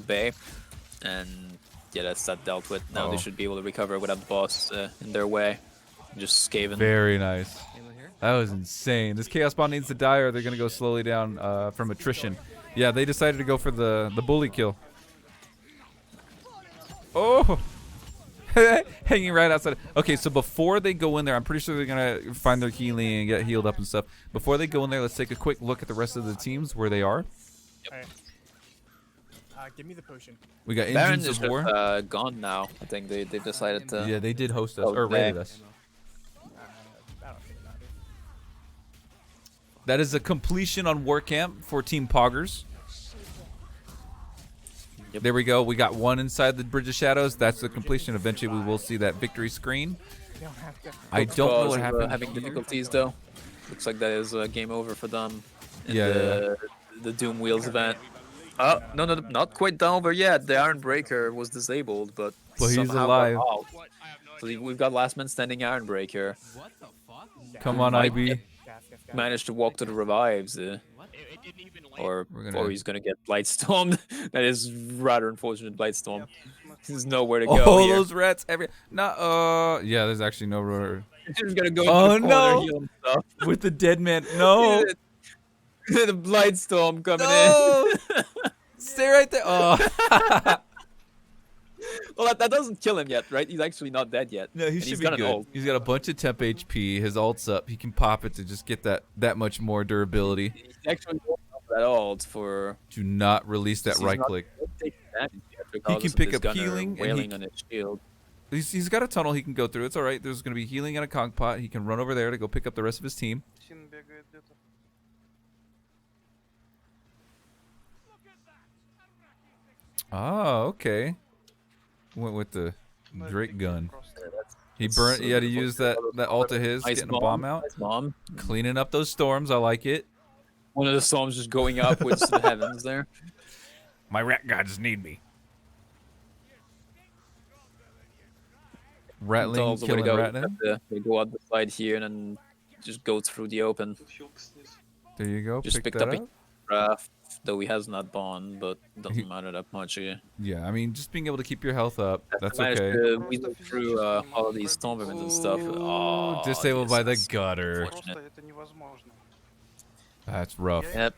bay, and yeah, that's that dealt with. Now they should be able to recover without the boss in their way. Just Skaven. Very nice. That was insane. This Chaos Bond needs to die, or they're gonna go slowly down from attrition. Yeah, they decided to go for the bully kill. Oh, hanging right outside. Okay, so before they go in there, I'm pretty sure they're gonna find their healing and get healed up and stuff. Before they go in there, let's take a quick look at the rest of the teams where they are. Alright. Give me the potion. We got Baron Engines is of War. just, gone now. I think they've decided to. Yeah, they did host us Oh, or raided dang. us. I don't think it matters. That is a completion on War Camp for Team Poggers. Yep. There we go. We got one inside the Bridge of Shadows. That's the completion. Eventually, we will see that victory screen. I don't know what happened. Having here. difficulties though. Looks like that is game over for them. In Yeah, the Doom Wheels event. Oh no, not quite done over yet. The Iron Breaker was disabled, but he's somehow got alive. out. So we've got last man standing Iron Breaker. What the fuck? Come on, Might IB. Managed to walk to the revives, It didn't even land. or he's gonna get Blightstormed. That is rather unfortunate. Blightstorm. There's nowhere to go Oh, here. those rats! Yeah, there's actually no road. He's gonna go Oh, into the corner, no. heal himself. With the dead man. No! The Blightstorm coming No! in. Stay right there. Oh. Well, that doesn't kill him yet, right? He's actually not dead yet. No, he And should he's be got an good. ult. He's got a bunch of temp HP. His ult's up. He can pop it to just get that much more durability. He's actually going up that ult for. Do not release that He's right not click. taking damage yet He because can of pick this up gunner healing, and wailing on his shield. He's got a tunnel he can go through. It's all right. There's going to be healing and a conch pot. He can run over there to go pick up the rest of his team. Oh, okay. Went with the Drake gun. He burnt. He had to use that ult of his, Nice getting a bomb out. Nice bomb. Cleaning up those storms. I like it. One of the storms just going upwards to the heavens there. My rat gods need me. Ratling, Also killing go, Ratling. They go out the side here and then just go through the open. There you go. Just Pick picked that up up. a craft, though he has not bond, but doesn't matter that much here. Yeah, I mean, just being able to keep your health up. That's Managed okay. to weasel through all of these storm vermins and stuff. Oh, Disabled by the this is gutter. unfortunate. That's rough. Yep.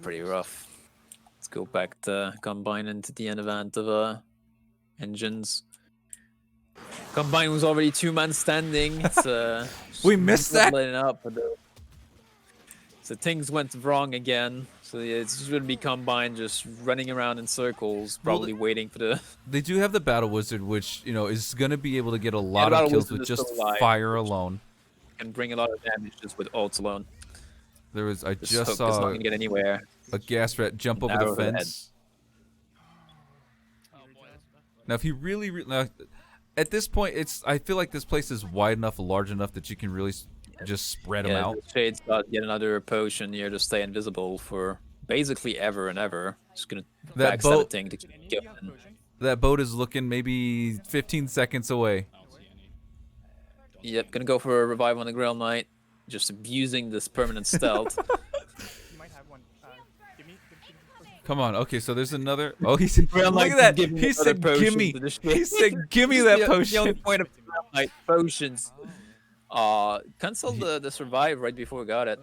Pretty rough. Let's go back to Combine into the end event of engines. Combine was already 2-man standing. It's, We missed that? splitting up, but, so things went wrong again. So yeah, it's just gonna be Combine just running around in circles, probably waiting for the. They do have the Battle Wizard, which, you know, is going to be able to get a lot Battle of kills Wizard with is just still alive, fire alone. Can bring a lot of damage just with ults alone. There was, I This just hook is saw not gonna get anywhere. a gas rat jump over the Narrow the head. fence. Now, if he really, now, at this point, I feel like this place is wide enough, large enough that you can really just spread them Yeah, out. the Shade's got yet another potion here to stay invisible for basically ever and ever. Just gonna That backstab boat- a thing to keep going. That boat is looking maybe 15 seconds away. Yep, gonna go for a revive on the Grail Knight. Just abusing this permanent stealth. You might have one. Give me Come on. Okay, so there's another. Oh, he said, Grail look Knight at that. can give me He another said, potion gimme. to this He shit. said, gimme It's that the only potion. point of Grail Knight potions. Cancel the survive right before we got it.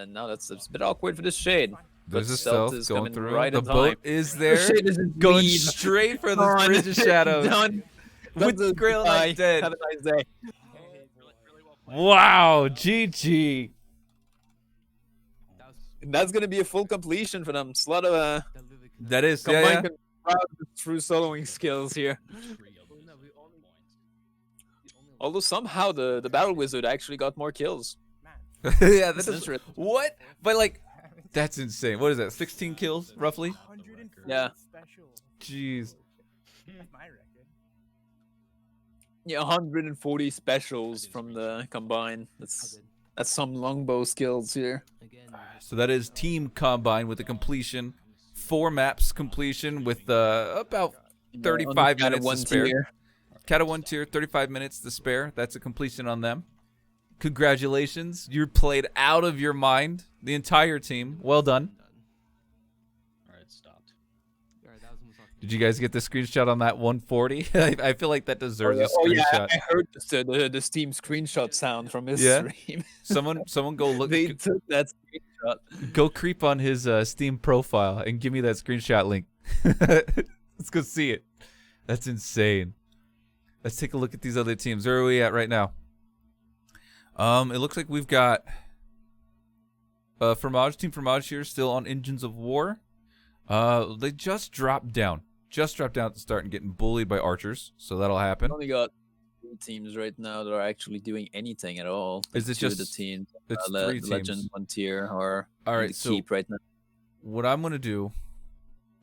Now that's a bit awkward for this Shade. There's But a stealth is going coming through. right The in boat time. is The there, Shade is going indeed straight for the done. Bridge of Shadows. Done. With That's a Grail goodbye. Knight dead. Have a nice day. Wow, GG. That's gonna be a full completion for them. It's a lot of That is, combined through soloing skills here. Although somehow the Battle Wizard actually got more kills. yeah, That's that's interesting. what? But like, that's insane. What is that? 16 kills roughly? Yeah. Jeez. My record. Yeah, 140 specials from the combine. That's some longbow skills here. So that is team combine with a completion, 4 maps completion with about 35 minutes to spare. Cata 1 tier, 35 minutes to spare. That's a completion on them. Congratulations, you played out of your mind. The entire team, well done. All right, it stopped. Did you guys get the screenshot on that 140? I feel like that deserves a screenshot. Oh yeah, I heard the Steam screenshot sound from his stream. Someone go look. They took that screenshot. Go creep on his Steam profile and give me that screenshot link. Let's go see it. That's insane. Let's take a look at these other teams. Where are we at right now? It looks like we've got Fromage, Team Fromage here, still on Engines of War. They just dropped down. Just dropped down at the start and getting bullied by archers, so that'll happen. We only got 3 teams right now that are actually doing anything at all. Is it just the teams? It's 3 teams. Legend 1 tier or all right? So keep right now. What I'm gonna do?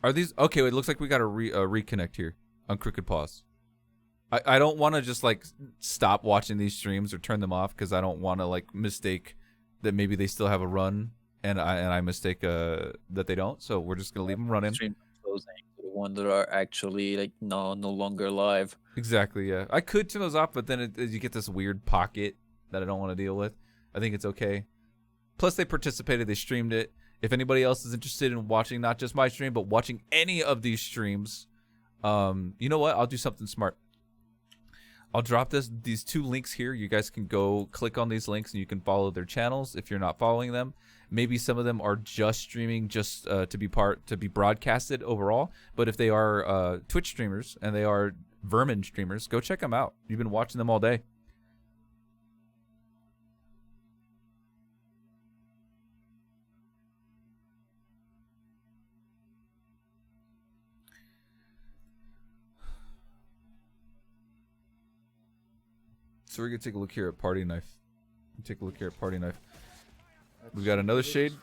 Are these okay? It looks like we got a reconnect here on Crooked Paws. I don't want to just like stop watching these streams or turn them off because I don't want to like mistake that maybe they still have a run and I mistake that they don't. So we're just gonna leave them running. Stream closing the one that are actually like no longer live. Exactly. Yeah, I could turn those off, but then you get this weird pocket that I don't want to deal with. I think it's okay. Plus, they participated. They streamed it. If anybody else is interested in watching not just my stream but watching any of these streams, you know what? I'll do something smart. I'll drop these 2 links here. You guys can go click on these links and you can follow their channels if you're not following them. Maybe some of them are just streaming just to be broadcasted overall. But if they are Twitch streamers and they are Vermin streamers, go check them out. You've been watching them all day. So we're gonna take a look here at Party Knife. Take a look here at Party Knife. We got another shade.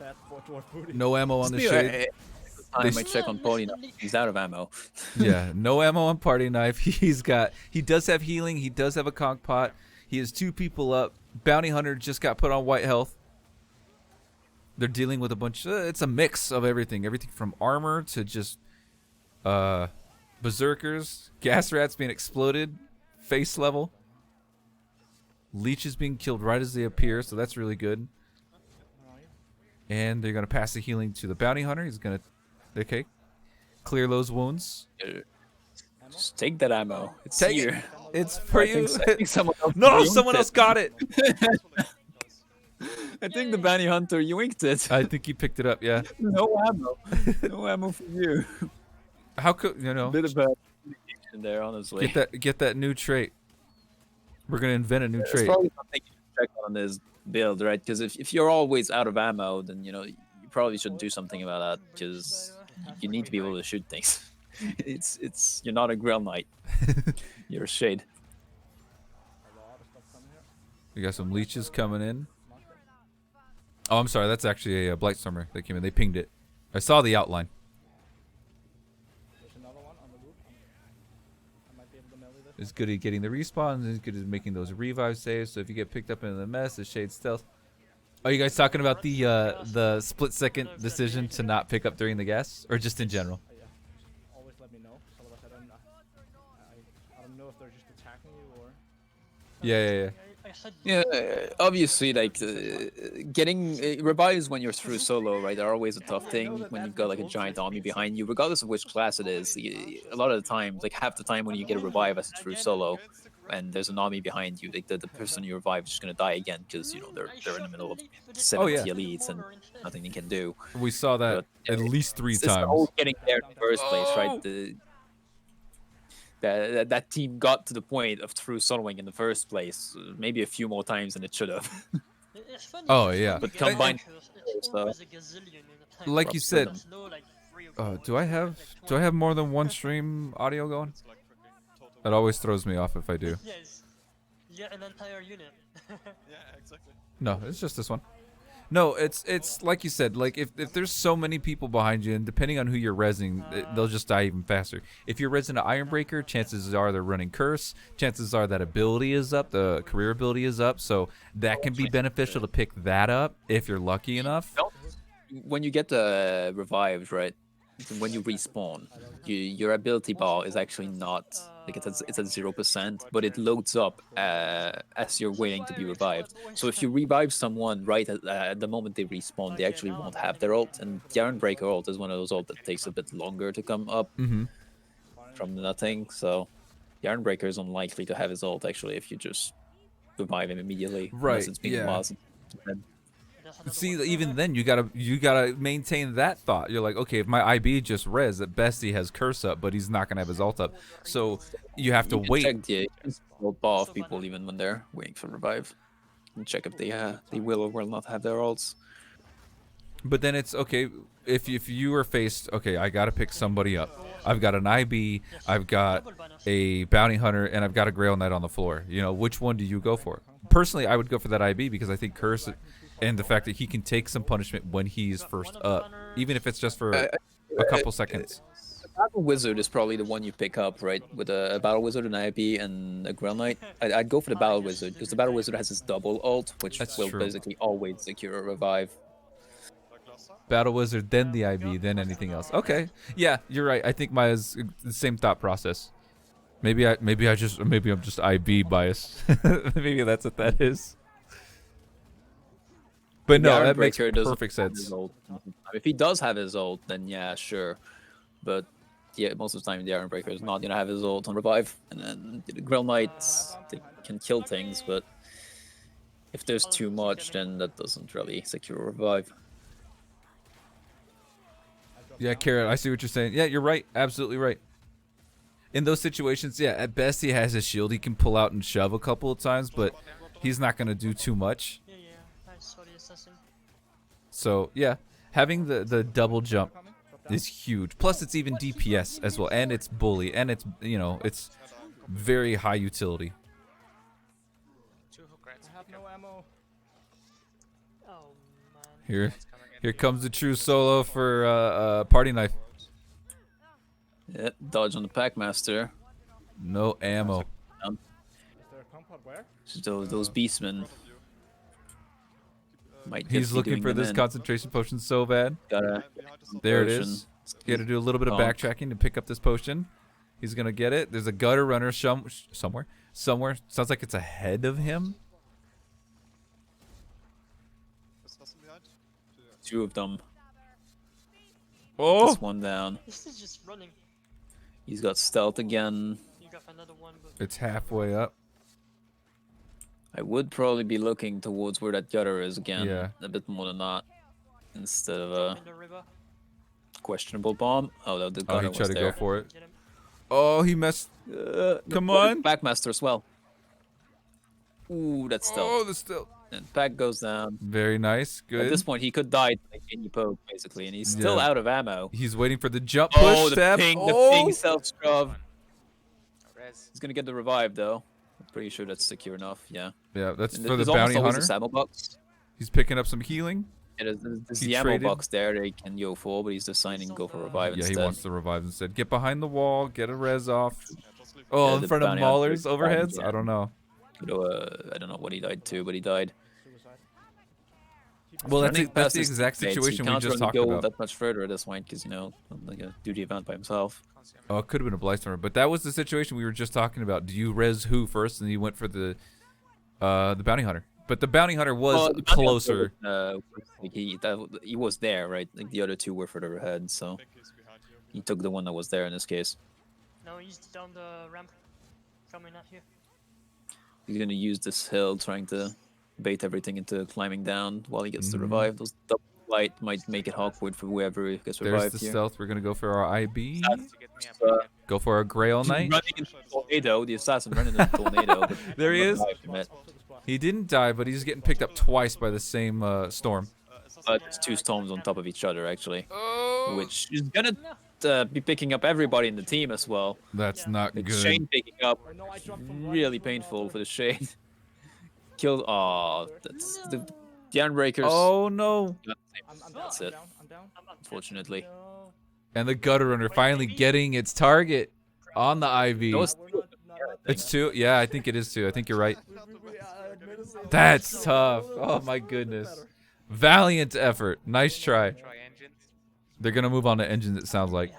No ammo on the shade. I might check on Party Knife. He's out of ammo. Yeah, no ammo on Party Knife. He does have healing. He does have a conch pot. He has 2 people up. Bounty Hunter just got put on white health. They're dealing with a bunch. It's a mix of everything. Everything from armor to just berserkers, gas rats being exploded, face level. Leeches being killed right as they appear, so that's really good. And they're gonna pass the healing to the bounty hunter. He's gonna, okay, clear those wounds. Just take that ammo. It's Take here. it. It's for you. I think someone else No, someone else got it. I think the bounty hunter yoinked it. I think he picked it up. Yeah. No ammo. No ammo for you. How could A bit of bad communication there, honestly. get that new trait? We're gonna invent a new It's trait. probably something you should check on this build, right? Because if you're always out of ammo, then you probably should do something about that. Because you need to be able to shoot things. You're not a Grail Knight. You're a Shade. We got some leeches coming in. Oh, I'm sorry. That's actually a Blightstormer that came in. They pinged it. I saw the outline. As good at getting the respawns, as good as making those revive saves. So if you get picked up in the mess, the Shade stealth. Are you guys talking about the split-second decision to not pick up during the gas, or just in general? Always let me know. Otherwise, I don't know if they're just attacking you or. Yeah. Yeah, obviously, like getting revives when you're through solo, right? Are always a tough thing when you've got like a giant army behind you, regardless of which class it is. A lot of the time, like half the time when you get a revive as it's through solo, and there's an army behind you, like the person you revive is just gonna die again because they're in the middle of 70 elites and nothing they can do. We saw that at least 3 it's times. the whole getting there in the first place, right? That team got to the point of through soloing in the first place, maybe a few more times than it should have. Oh yeah. But combined so. Like you said, do I have more than one stream audio going? That always throws me off if I do. Yes. Yeah, an entire unit. Yeah, exactly. No, it's just this one. No, it's like you said, like if there's so many people behind you, and depending on who you're rezzing, they'll just die even faster. If you're rezzing an Ironbreaker, chances are they're running Curse. Chances are that ability is up, the career ability is up, so that can be beneficial to pick that up if you're lucky enough. When you get revived, right? When you respawn, your ability bar is actually not like it's at 0%, but it loads up as you're waiting to be revived. So if you revive someone right at the moment they respawn, they actually won't have their ult. And the Ironbreaker ult is one of those ult that takes a bit longer to come up from nothing. So the Ironbreaker is unlikely to have his ult actually if you just revive him immediately. Right, Unless it's been a while since. See, even then, you gotta maintain that thought. You're like, okay, if my IB just res, at best he has Curse up, but he's not gonna have his ult up. So you have to wait. Check the ult bar of people even when they're waiting for revive, and check if they will or will not have their ults. But then it's okay if you are faced. Okay, I gotta pick somebody up. I've got an IB, I've got a bounty hunter, and I've got a Grail Knight on the floor. You know, which one do you go for? Personally, I would go for that IB because I think Curse. And the fact that he can take some punishment when he's first up, even if it's just for a couple seconds. A Battle Wizard is probably the one you pick up, right? With a Battle Wizard, an IB, and a Grail Knight. I'd go for the Battle Wizard, because the Battle Wizard has his double ult, which will basically always secure a revive. Battle Wizard, then the IB, then anything else. Okay, yeah, you're right. I think Maya's the same thought process. Maybe I'm just IB biased. Maybe that's what that is. But no, that makes perfect sense. If he does have his ult, then yeah, sure. But yeah, most of the time the Ironbreaker is not gonna have his ult on revive, and then the Grail Knights, they can kill things, but if there's too much, then that doesn't really secure a revive. Yeah, Carrot, I see what you're saying. Yeah, you're right. Absolutely right. In those situations, yeah, at best he has his shield. He can pull out and shove a couple of times, but he's not gonna do too much. So yeah, having the double jump is huge. Plus it's even DPS as well, and it's bully, and it's it's very high utility. I have no ammo. Here comes the true solo for party knife. Yep, dodge on the Packmaster. No ammo. Is there a compound where? Those beastmen. He's looking for this concentration potion so bad. There it is. You gotta do a little bit of backtracking to pick up this potion. He's gonna get it. There's a gutter runner somewhere. Sounds like it's ahead of him. Two of them. Oh! Just one down. This is just running. He's got stealth again. You got another one, but It's halfway up. I would probably be looking towards where that gutter is again. Yeah. A bit more than that. Instead of a in the river. questionable bomb. Oh, no, the gutter he was tried to there. go for it. Oh, he messed. Come on. Packmaster as well. Ooh, that's stealth. Oh, the stealth. And Pack goes down. Very nice. Good. At this point, he could die like any poke, basically, and he's still out of ammo. He's waiting for the jump push Oh, the stab. ping self-scrub. He's gonna get the revive, though. I'm pretty sure that's secure enough, yeah. Yeah, that's And for the there's almost bounty always hunter. this ammo box. He's picking up some healing. Yeah, there's He the ammo traded. box there they can go for, but he's deciding to go for revive Yeah, instead. he wants to revive instead. Get behind the wall, get a res off. Oh, Yeah, in the front of bounty hunter Mauler's died overheads? again. I don't know. I don't know what he died to, but he died. Well, that's Running that's past the his exact teammates, situation he we can't just really talked go about. that much further at this point, because, like a do the event by himself. Oh, it could have been a Blightstormer, but that was the situation we were just talking about. Do you res who first, and he went for the bounty hunter? But the bounty hunter was The bounty closer. hunter, like he was there, right? Like the other two were further ahead, so he took the one that was there in this case. No, he's down the ramp. Coming out here. He's gonna use this hill, trying to bait everything into climbing down while he gets Mm-hmm. the revive. Those double light might make it awkward for whoever gets There's revived the here. stealth. We're gonna go for our IB. Uh, Go for our Grail Knight. running into the tornado, the assassin running into the tornado. But There he is. revived him. He didn't die, but he's getting picked up twice by the same storm. but it's two storms on top of each other actually, which is gonna be picking up everybody in the team as well. That's not Like good. Shane picking up, really painful for the Shane. Killed. Oh, that's the Unbreakers. Oh no! That's it. Unfortunately. And the Gutter Runner finally getting its target on the IV. It's 2? Yeah, I think it is 2. I think you're right. That's tough. Oh my goodness. Valiant effort. Nice try. They're gonna move on to engines, it sounds like.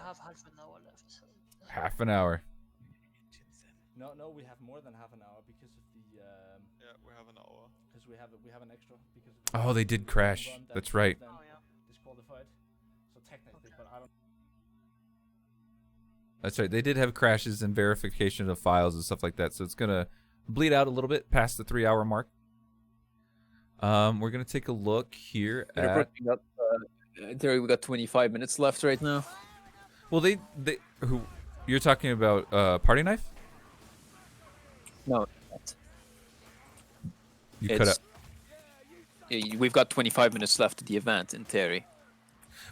Half an hour. No, we have more than half an hour because of the. Yeah, we have an hour. Because we have an extra. Because of the Oh, they did crash. That's right. Disqualified. So technically, but I don't. That's right. They did have crashes and verification of files and stuff like that. So it's gonna bleed out a little bit past the 3-hour mark. We're gonna take a look here at. There we got 25 minutes left right now. Well, who you're talking about? Party Knife? No, You cut out. We've got 25 minutes left of the event in theory.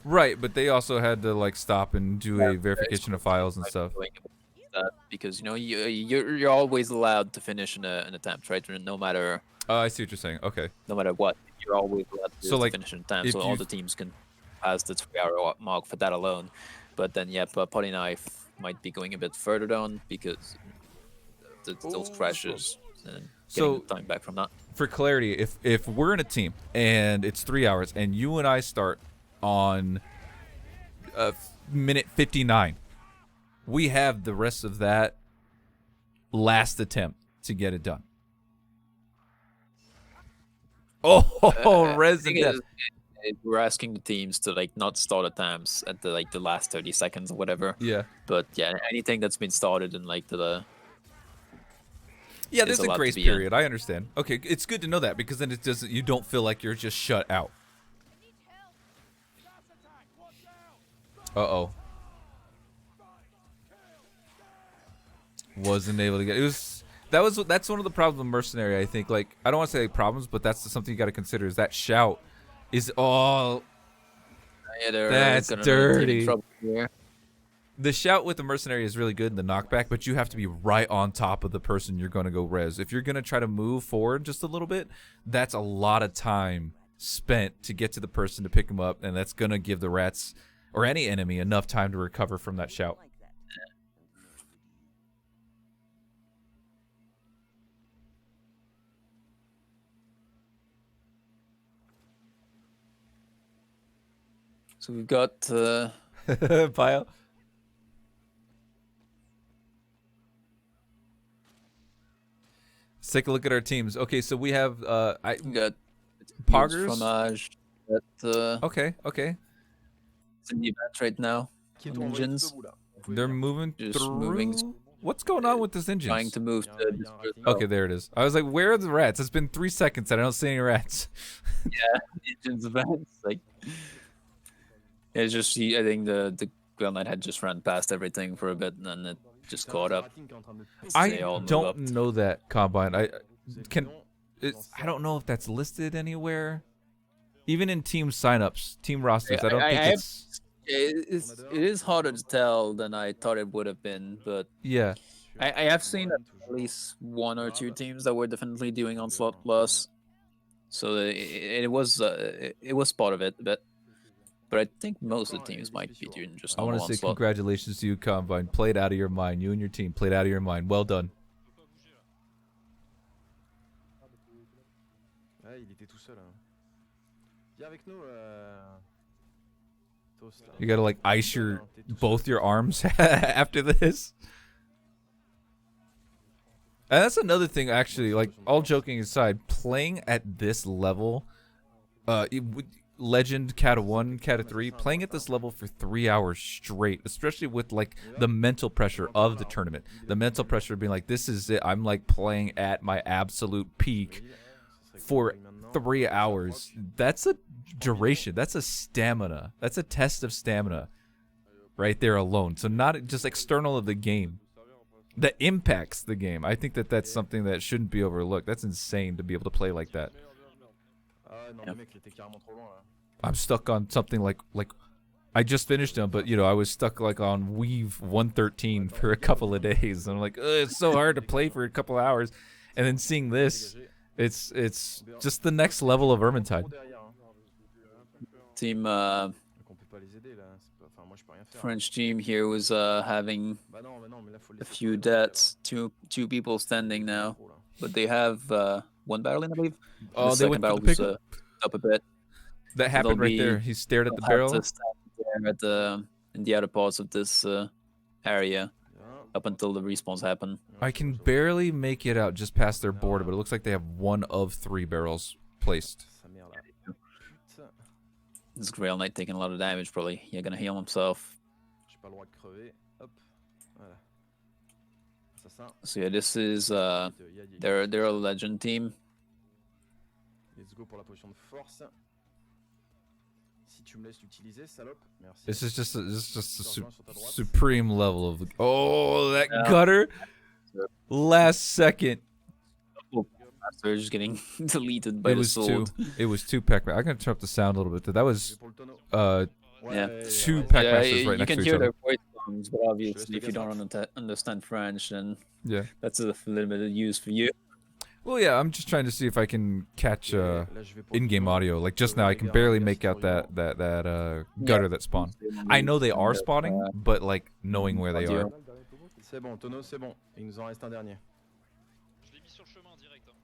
Right, but they also had to like stop and do a verification of files and stuff. Because you know you're always allowed to finish an attempt, right? No matter. I see what you're saying. Okay. No matter what, you're always allowed to finish an attempt. So all the teams can pass the 3-hour mark for that alone. But then, yeah, Potty Knife might be going a bit further down because those crashes and getting the time back from that. For clarity, if we're in a team and it's 3 hours and you and I start on minute 59, we have the rest of that last attempt to get it done. Oh, resident. We're asking the teams to like not start attempts at the last 30 seconds or whatever. Yeah. But yeah, anything that's been started in like the yeah, there's a grace period. I understand. Okay, it's good to know that because then it doesn't. You don't feel like you're just shut out. Uh-oh. Wasn't able to get. It was. That's one of the problems with Mercenary. I think. Like I don't want to say problems, but that's something you got to consider. Is that shout is all. Yeah, that's dirty. The shout with the Mercenary is really good in the knockback, but you have to be right on top of the person you're going to go res. If you're going to try to move forward just a little bit, that's a lot of time spent to get to the person to pick them up, and that's going to give the rats or any enemy enough time to recover from that shout. So we've got Pile. Let's take a look at our teams. Okay, so we have we got Poggers. Fromage. Okay. It's in the event right now. Engines. They're moving Just through. moving. What's going on with this engine? Trying to move to Okay, there it is. I was like, where are the rats? It's been 3 seconds and I don't see any rats. Yeah, engines events. Like, it's just, I think the Ground Knight had just ran past everything for a bit and then it just caught up. I don't know that, Combine. I don't know if that's listed anywhere. Even in team signups, team rosters, I don't think it's... It is harder to tell than I thought it would have been, but yeah, I have seen at least 1 or 2 teams that were definitely doing Onslaught Plus, so it was part of it a bit. But I think most of the teams might be doing just normal I want to say Onslaught. congratulations to you, Combine. Played out of your mind. You and your team played out of your mind. Well done. You gotta like ice both your arms after this. And that's another thing, actually. Like, all joking aside, playing at this level, Legend, Cata 1, Cata 3, playing at this level for 3 hours straight, especially with like the mental pressure of the tournament, the mental pressure of being like, this is it. I'm like playing at my absolute peak for 3 hours. That's a duration. That's a stamina. That's a test of stamina right there alone. So not just external of the game, that impacts the game. I think that's something that shouldn't be overlooked. That's insane to be able to play like that. I'm stuck on something like I just finished them, but you know I was stuck like on Weave 113 for a couple of days. And I'm like, ugh, it's so hard to play for a couple of hours, and then seeing this, it's just the next level of Vermintide. Team Donc on peut pas les aider là. Enfin moi je peux rien faire. French team here was having Bah non, mais là faut a laisser few tomber, là. deaths, two people standing now, but they have one barrel in, I believe. Oh, The they second went for barrel the was pickup. up a bit. That So happened they'll right there. be- He stared at the they'll have barrel. to stand there at the in the outer parts of this area up until the respawns happen. I can barely make it out just past their border, but it looks like they have one of 3 barrels placed. Sa mère là. Putain, This Grail Knight taking a lot of damage, probably. Yeah, gonna heal himself. j'ai pas le droit de crever. Hop. Voilà. Assassin. So yeah, this is They're they're a legend team. Let's go pour la potion de force. Si tu me laisses l'utiliser, salope. Merci. This is just a Sur ta droite. supreme level of. Oh, that Yeah. gutter! Last second. They're just getting deleted by It the was two. sword. It was 2 Pac-Man. I'm gonna turn up the sound a little bit. That Je was vais pour le tonneau. Yeah. Ouais, 2 vas-y. Pac-Masters you right next can to each hear other. their voice songs, but obviously, if you guess don't understand French, then Yeah. that's a little bit of use for you. Well, yeah. I'm just trying to see if I can catch Là, je vais pour le in-game tonneau. audio. Like just now, I can barely make out that gutter that spawned. I know they are spawning, but like knowing where they are. C'est bon, tonneau, c'est bon. Il nous en reste un dernier. Je l'ai mis sur chemin direct. Hein.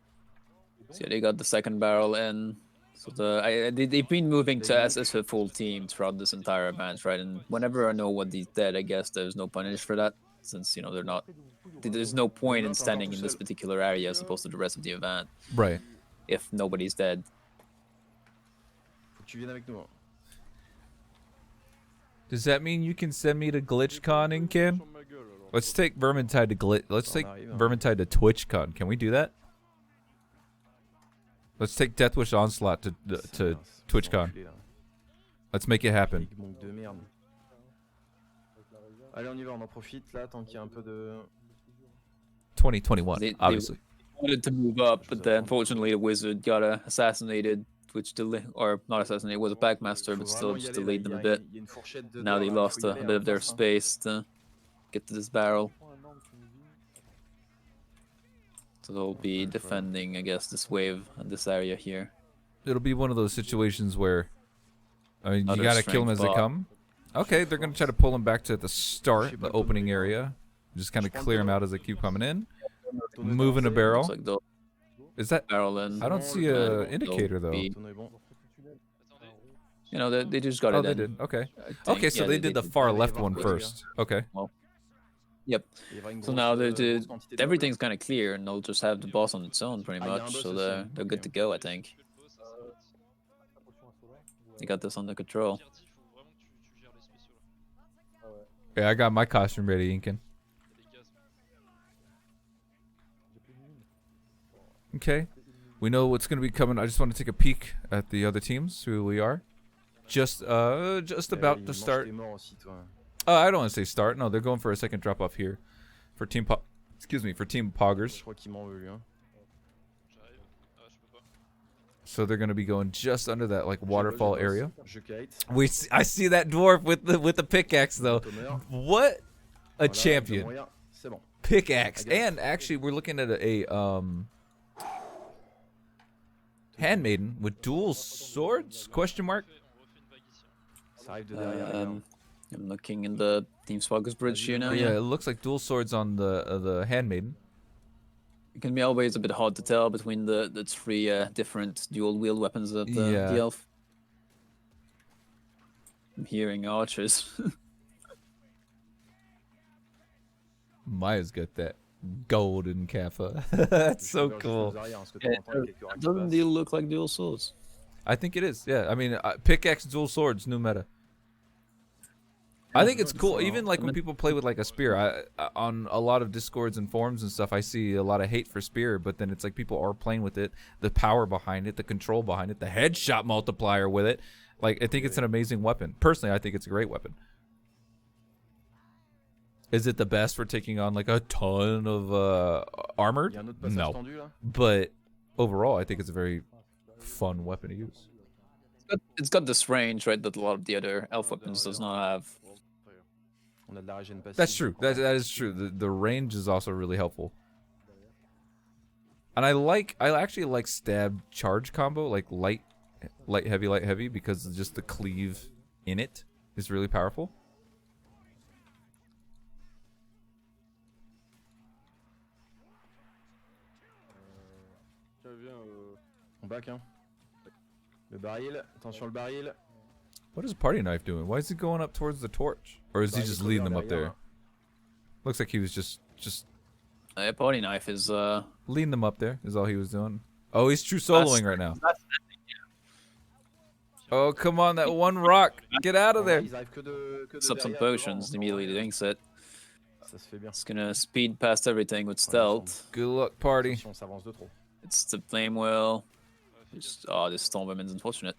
So yeah, they got the second barrel in. So they've been moving to as a full team throughout this entire event, right? And whenever I know what he's dead, I guess there's no punish for that, since you know they're not. There's no point in standing in this particular area as opposed to the rest of the event Right. if nobody's dead. Faut que tu viennes avec nous. Hein. Does that mean you can send me to GlitchCon in Ken? Let's take Vermintide to Let's take Vermintide to TwitchCon. Can we do that? Let's take Deathwish Onslaught to TwitchCon. Enculé, là. Let's make it happen. Ligue monk de merde. Allez, on y va, on en profite là, tant qu'il y a un peu de. 2021, They obviously. wanted to move up, but then unfortunately the wizard got assassinated, which or not assassinated, was a packmaster, Faut but still vraiment y just aller, là. delayed Il them y a a bit. une- il y a une fourchette de Now dehors, they là, il lost faut y a aller bit en of their face, hein. space to get to this barrel. So they'll be defending, I guess, this wave and this area here. It'll be one of those situations where, I mean, you Other gotta kill them as strength they bot. come. Okay, they're gonna try to pull them back to the start, the opening area. Just kind of clear them out as they keep coming in. Tonneau est Moving a avancé. barrel. Looks like they'll Is that? barrel in. I don't see and a they'll indicator though. be- Tonneau est bon. You know, they just got Oh, it they in. did. Okay. I think. Okay, so Yeah, they did the far Allez, left voir one quoi, les first. Okay. Yep. Il y aura une So grosse, now grosse quantité de everything's kind of clear, and they'll just have the boss on its own, pretty Ah, il y a un much. boss So aussi. they're good to go, I think. They got this under control. Pierre dit, faut vraiment que tu gères les spéciaux là. Yeah, I got my costume ready, Inkin. Il y a des gaz. Okay. We know what's going to be coming. I just want to take a peek at the other teams, who we are. Just Eh, about il to mange start. tes morts aussi, toi. I don't want to say start. No, they're going for a second drop off here for for Team Poggers. Je crois qu'il m'en veut lui. Hein. J'arrive. Ah, je peux pas. So they're going to be going just under that like waterfall area. Je kite. I see that dwarf with the pickaxe though. Tonnerre. What a Voilà, champion. de moyen. C'est bon. Pickaxe. I guess. And actually we're looking at a handmaiden with dual swords? Question mark. Ça arrive de derrière. les gars. I'm looking in the Team Spoggers bridge here now. Yeah, Yeah, it looks like dual swords on the handmaiden. it can be always a bit hard to tell between the three different dual wield weapons of Yeah. the elf. I'm hearing archers. Maya's got that golden kappa. That's so Je regarde juste cool. aux arrières, parce que de Yeah, temps en temps, il y a quelques rats qui Doesn't passent. they look like dual swords? I think it is. Yeah, I mean, pickaxe dual swords, new meta. I think it's cool. Even like when people play with like a spear, on a lot of discords and forums and stuff, I see a lot of hate for spear. But then it's like people are playing with it, the power behind it, the control behind it, the headshot multiplier with it. Like I think it's an amazing weapon. Personally, I think it's a great weapon. Is it the best for taking on like a ton of armored? Il y a un autre passage No, tendu là. but overall, I think it's a very fun weapon to use. It's got this range, right, that a lot of the other elf weapons does not have. On a de la régène passive. That's true. That is true. The range is also really helpful. And I actually like stab charge combo, like light heavy, because just the cleave in it is really powerful. On back, hein. Le baril, attention le baril. What is Party Knife doing? Why is he going up towards the torch? Or is he just leading them up there? Looks like he was just Party Knife is leading them up there is all he was doing. Oh, he's true soloing right now. Oh, come on, that one rock. Get out of there. Sub some potions, immediately thinks it. It's gonna speed past everything with stealth. Good luck, Party. It's the flame wheel. Oh, this storm woman's unfortunate.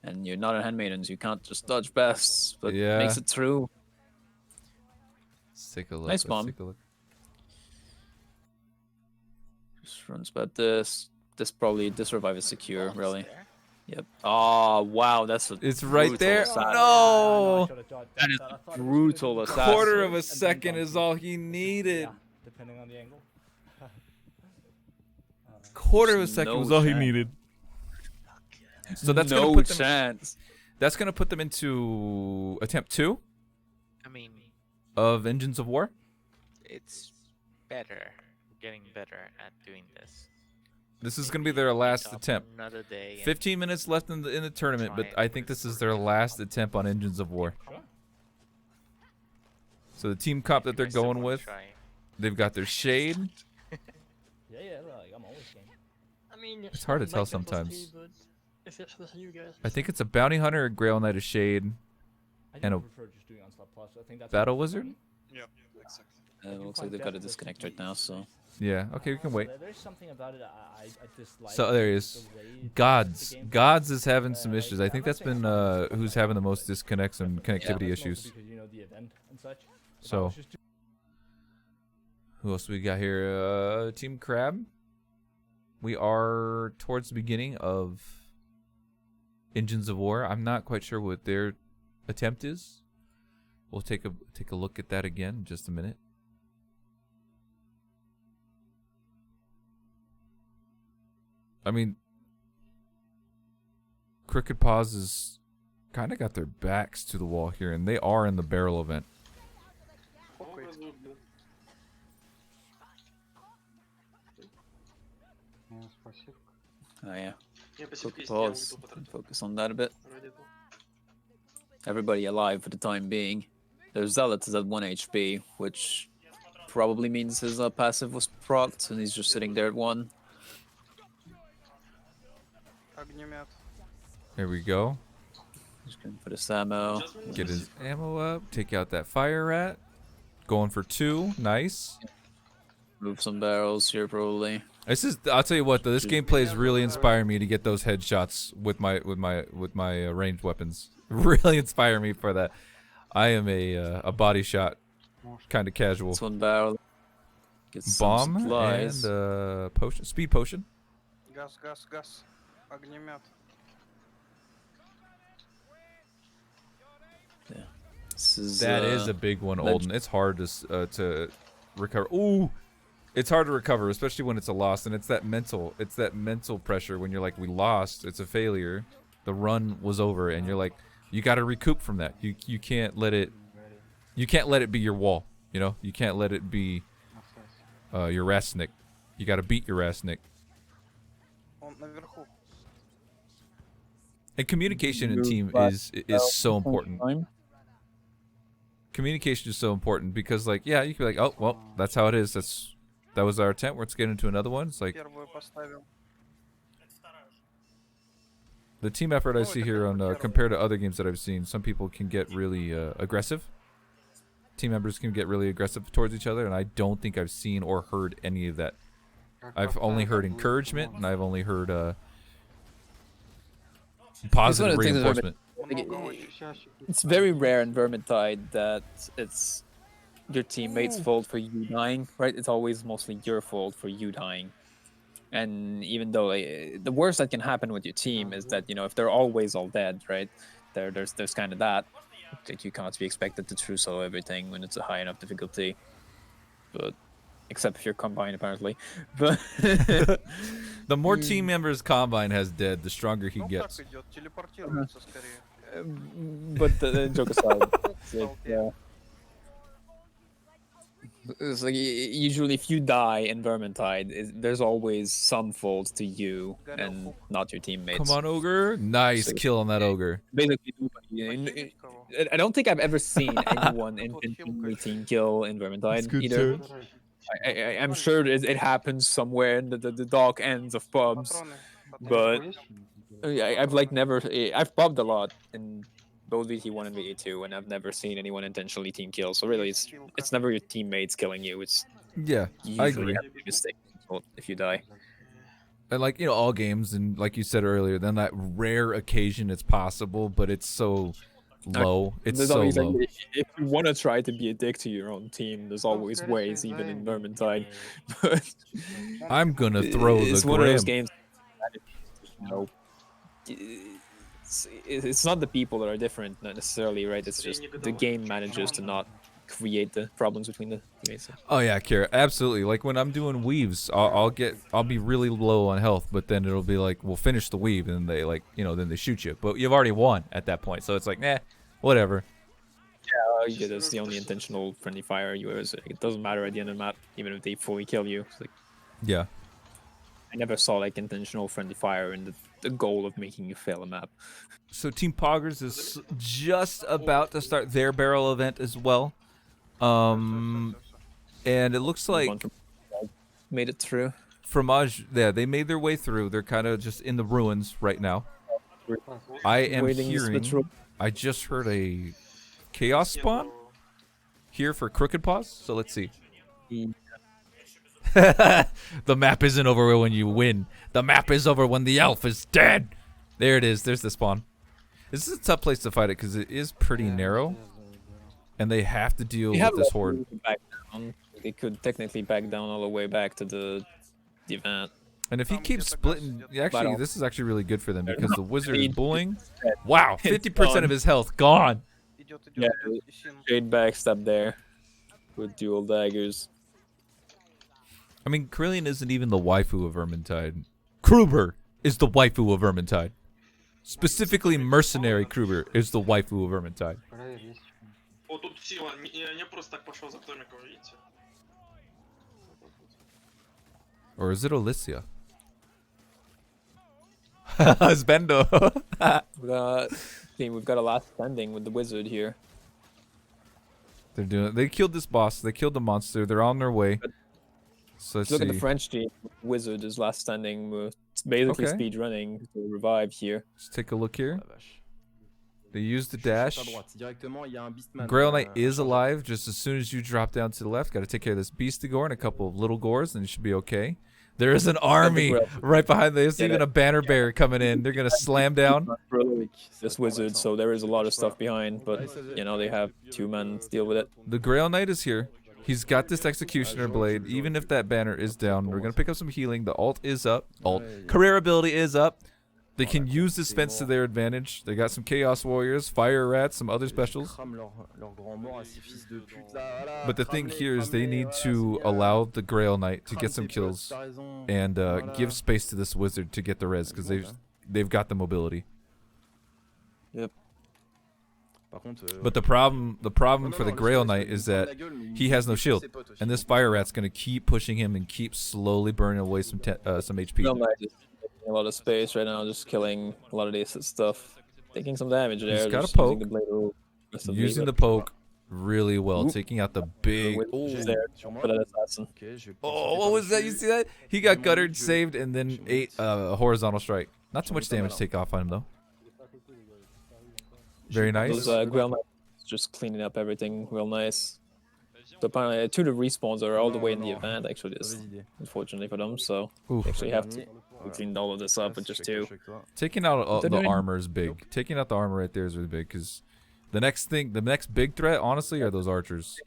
And you're not a handmaidens, you can't just dodge bests, but yeah, makes it through. Let's take a look. Nice bomb. Just runs about this. This revive is secure, really. Yep. Oh wow, it's right there. Assassin. No, that is brutal. Assassin. Quarter of a second is all he needed. Yeah, depending on the angle. Quarter of a second was all he needed. So that's no gonna put them, chance. That's gonna put them into attempt 2. I mean, of Engines of War. it's better, getting better at doing this. This is gonna be their last attempt. Another day. 15 minutes left in the tournament, but I think this is their last attempt on Engines of War. So the team comp that they're going with, they've got their shade. Yeah, like I'm always game. I mean, It's hard to tell sometimes. If it's with you guys. I think it's a Bounty Hunter, a Grail Knight of Shade, and a prefer just doing Onslaught Plus. I think that's Battle Wizard. Yep, exactly. It looks like they've got a disconnect right now, so. Yeah, okay, we can wait. There's something about it I dislike. So there he is. Gods is having some issues. I think that's been who's having the most disconnects and connectivity issues. So who else we got here? Team Crab. We are towards the beginning of Engines of War. I'm not quite sure what their attempt is. We'll take a look at that again in just a minute. I mean, Crooked Paws has kind of got their backs to the wall here, and they are in the barrel event. Oh yeah. Crooked Paws. Focus on that a bit. Everybody alive for the time being. Their Zealot is at 1 HP, which probably means his passive was procced, and he's just sitting there at 1. Here we go. Just gonna put his ammo. Get his ammo up. Take out that fire rat. Going for 2. Nice. Move some barrels here, probably. This is. I'll tell you what, though. This gameplay is really inspiring me to get those headshots with my ranged weapons. Really inspire me for that. I am a body shot kind of casual. This one barrel. Get some Bomb supplies. and potion, speed potion. Газ. Огнемет. Yeah. That is a big one, Olden. It's hard to recover. Ooh, it's hard to recover, especially when it's a loss, and it's that mental pressure when you're like, we lost, it's a failure, the run was over, and you're like, you got to recoup from that. You can't let it be your wall. You know, you can't let it be your Rasnik. You got to beat your Rasnik. And communication in team is so important. Communication is so important because, like, yeah, you can be like, oh, well, that's how it is. That was our attempt. Let's get into another one. It's like the team effort I see here on compared to other games that I've seen. Some people can get really aggressive. Team members can get really aggressive towards each other, and I don't think I've seen or heard any of that. I've only heard encouragement, and I've only heard positive reinforcement. It's very rare in Vermintide that it's your teammates' fault for you dying, right? It's always mostly your fault for you dying. And even though the worst that can happen with your team is that, you know, if they're always all dead, right? There's kind of that. Like you can't be expected to true solo everything when it's a high enough difficulty. But except if you're combined, apparently. But the more team members Combine has dead, the stronger he gets. But the joke aside, it's like usually if you die in Vermintide, there's always some fault to you and not your teammates. Come on, Ogre. Nice kill on that Ogre. Basically, I don't think I've ever seen anyone intentionally team kill in Vermintide either. I'm sure it happens somewhere in the dark ends of pubs, but I've like never. I've pubbed a lot in both VT1 and VT2, and I've never seen anyone intentionally team kill. So really, it's never your teammates killing you. It's I agree. A mistake if you die. And like, you know, all games, and like you said earlier, then that rare occasion it's possible, but it's so low. It's so low. If you want to try to be a dick to your own team, there's always ways, even in Vermintide. But I'm gonna throw the It's one of those games. You know, it's not the people that are different necessarily, right? It's just the game manages to not create the problems between the teammates. Oh yeah, Kira, absolutely. Like when I'm doing weaves, I'll be really low on health, but then it'll be like, we'll finish the weave, and they like, you know, then they shoot you, but you've already won at that point, so it's like, nah, whatever. Yeah, that's the only intentional friendly fire you ever. It doesn't matter at the end of the map, even if they fully kill you. It's like, yeah. I never saw like intentional friendly fire in the goal of making you fail a map. So Team Poggers is just about to start their barrel event as well. And it looks like made it through. Fromage, yeah, they made their way through. They're kind of just in the ruins right now. I am hearing. I just heard a chaos spawn here for Crooked Paws. So let's see. The map isn't over when you win. The map is over when the elf is dead. There it is. There's the spawn. This is a tough place to fight it because it is pretty narrow. And they have to deal with this horde. They could technically back down all the way back to the event. And if he keeps splitting, actually, this is actually really good for them because the wizard is bullying. Wow, 50% of his health gone. Yeah, straight backstab there with dual daggers. I mean, Krillian isn't even the waifu of Vermintide. Kruber is the waifu of Vermintide. Specifically, Mercenary Kruber is the waifu of Vermintide. Or is it Alicia? It's Bendo. We've got a last standing with the wizard here. They're doing. They killed this boss. They killed the monster. They're on their way. So let's look see. At the French team. Wizard is last standing. It's basically speed running to revive here. Let's take a look here. They use the dash. Grail Knight is alive just as soon as you drop down to the left. Got to take care of this Beastigore and a couple of little gores, and you should be okay. There is an army right behind. There's even a banner bear coming in. They're gonna slam down this wizard. So there is a lot of stuff behind, but you know they have 2 men to deal with it. The Grail Knight is here. He's got this Executioner Blade. Even if that banner is down, we're gonna pick up some healing. The ult is up. Career ability is up. They can use this fence to their advantage. They got some Chaos Warriors, Fire Rats, some other specials. But the thing here is they need to allow the Grail Knight to get some kills and give space to this wizard to get the res because they've got the mobility. Yep. But the problem for the Grail Knight is that he has no shield, and this Fire Rat's gonna keep pushing him and keep slowly burning away some HP. A lot of space right now, just killing a lot of decent stuff, taking some damage there. He's got a poke. Using the poke really well, taking out the big. Oh, what was that? You see that? He got guttered, saved, and then ate a horizontal strike. Not too much damage to take off on him though. Very nice. Just cleaning up everything real nice. So apparently, 2 of the respawns are all the way in the event. Actually, unfortunately for them, so they actually have to clean all of this up with just 2. Taking out the armor is big. Taking out the armor right there is really big because the next big threat, honestly, are those archers.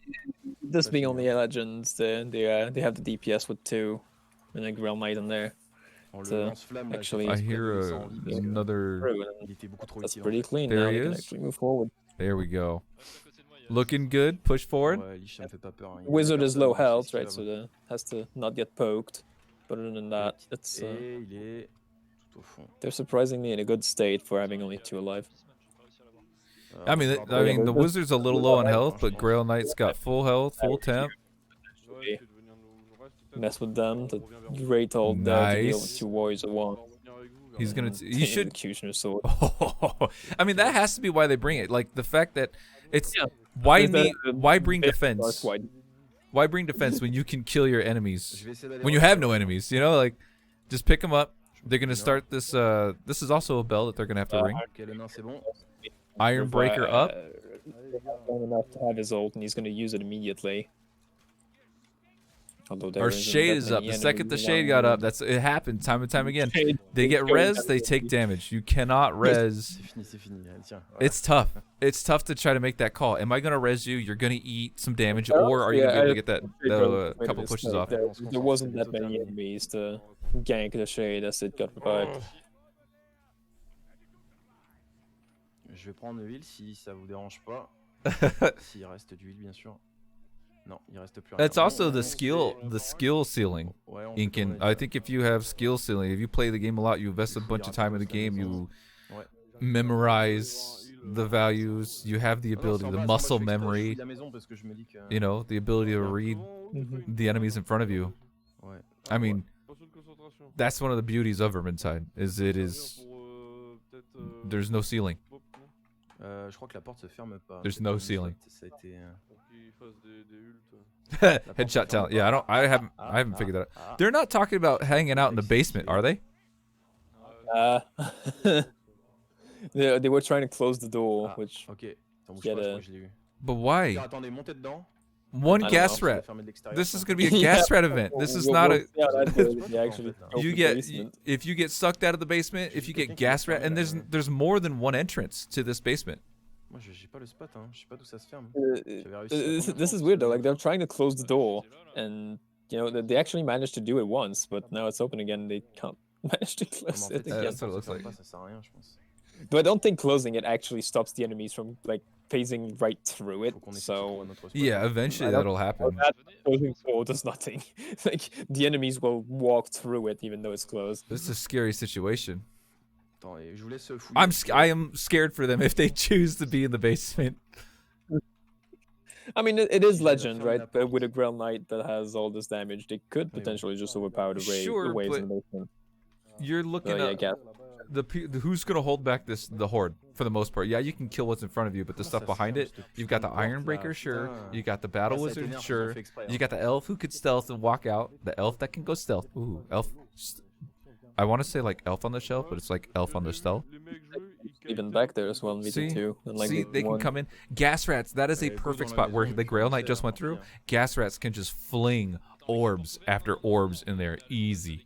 This being only legends, they have the DPS with 2, and a Grail Knight in there. Actually, I hear another. that's pretty clean. There Now he they can is. actually move forward. There we go. Looking good. Push forward. Wizard is low health, right? So the has to not get poked. But other than that, it's they're surprisingly in a good state for having only 2 alive. I mean, the Wizard's a little low on health, but Grail Knight's got full health, full temp. Mess with them. The great hold there to deal with Nice. 2 warriors at once. He's gonna. You should. Executioner sword. I mean, that has to be why they bring it. Like the fact that it's why bring defense? Why bring defense when you can kill your enemies? When you have no enemies, you know, like just pick them up. They're gonna start this. This is also a bell that they're gonna have to ring. Iron Breaker up. Enough to have his ult, and he's gonna use it immediately. Our shade is up. The second the shade got up, it happened time and time again. They get res, they take damage. You cannot res. It's tough. It's tough to try to make that call. Am I gonna res you? You're gonna eat some damage, or are you gonna be able to get that couple pushes off? There wasn't that many enemies to gank the shade as it got revived. Je vais prendre le heal si ça vous dérange pas. S'il reste du heal, bien sûr. Non, il reste plus rien. That's also the skill ceiling. Inkin, I think if you have skill ceiling, if you play the game a lot, you invest a bunch of time in the game, you memorize the values, you have the ability, the muscle memory, you know, the ability to read the enemies in front of you. I mean, that's one of the beauties of Vermintide, is there's no ceiling. There's no ceiling. Headshot talent. Yeah, I haven't figured that out. They're not talking about hanging out in the basement, are they? They were trying to close the door, which But why? One gas rat. This is gonna be a gas rat event. This is not a. If you get sucked out of the basement, if you get gas rat, and there's more than one entrance to this basement. This is weird though. Like they're trying to close the door, and you know they actually managed to do it once, but now it's open again. They can't manage to close it again. That's what it looks like. But I don't think closing it actually stops the enemies from like phasing right through it. So yeah, eventually that'll happen. That closing door does nothing. Like the enemies will walk through it even though it's closed. This is a scary situation. I am scared for them if they choose to be in the basement. I mean, it is legend, right? But with a Grail Knight that has all this damage, they could potentially just overpower the waves in the basement. You're looking at who's gonna hold back the horde for the most part. Yeah, you can kill what's in front of you, but the stuff behind it, you've got the Iron Breaker, sure. You got the Battle Wizard, sure. You got the Elf who could stealth and walk out. The Elf that can go stealth. Ooh, Elf. I want to say like Elf on the Shelf, but it's like Elf on the Stealth. Even back there as well in VT2. See, they can come in. Gas Rats, that is a perfect spot where the Grail Knight just went through. Gas Rats can just fling orbs after orbs in there, easy.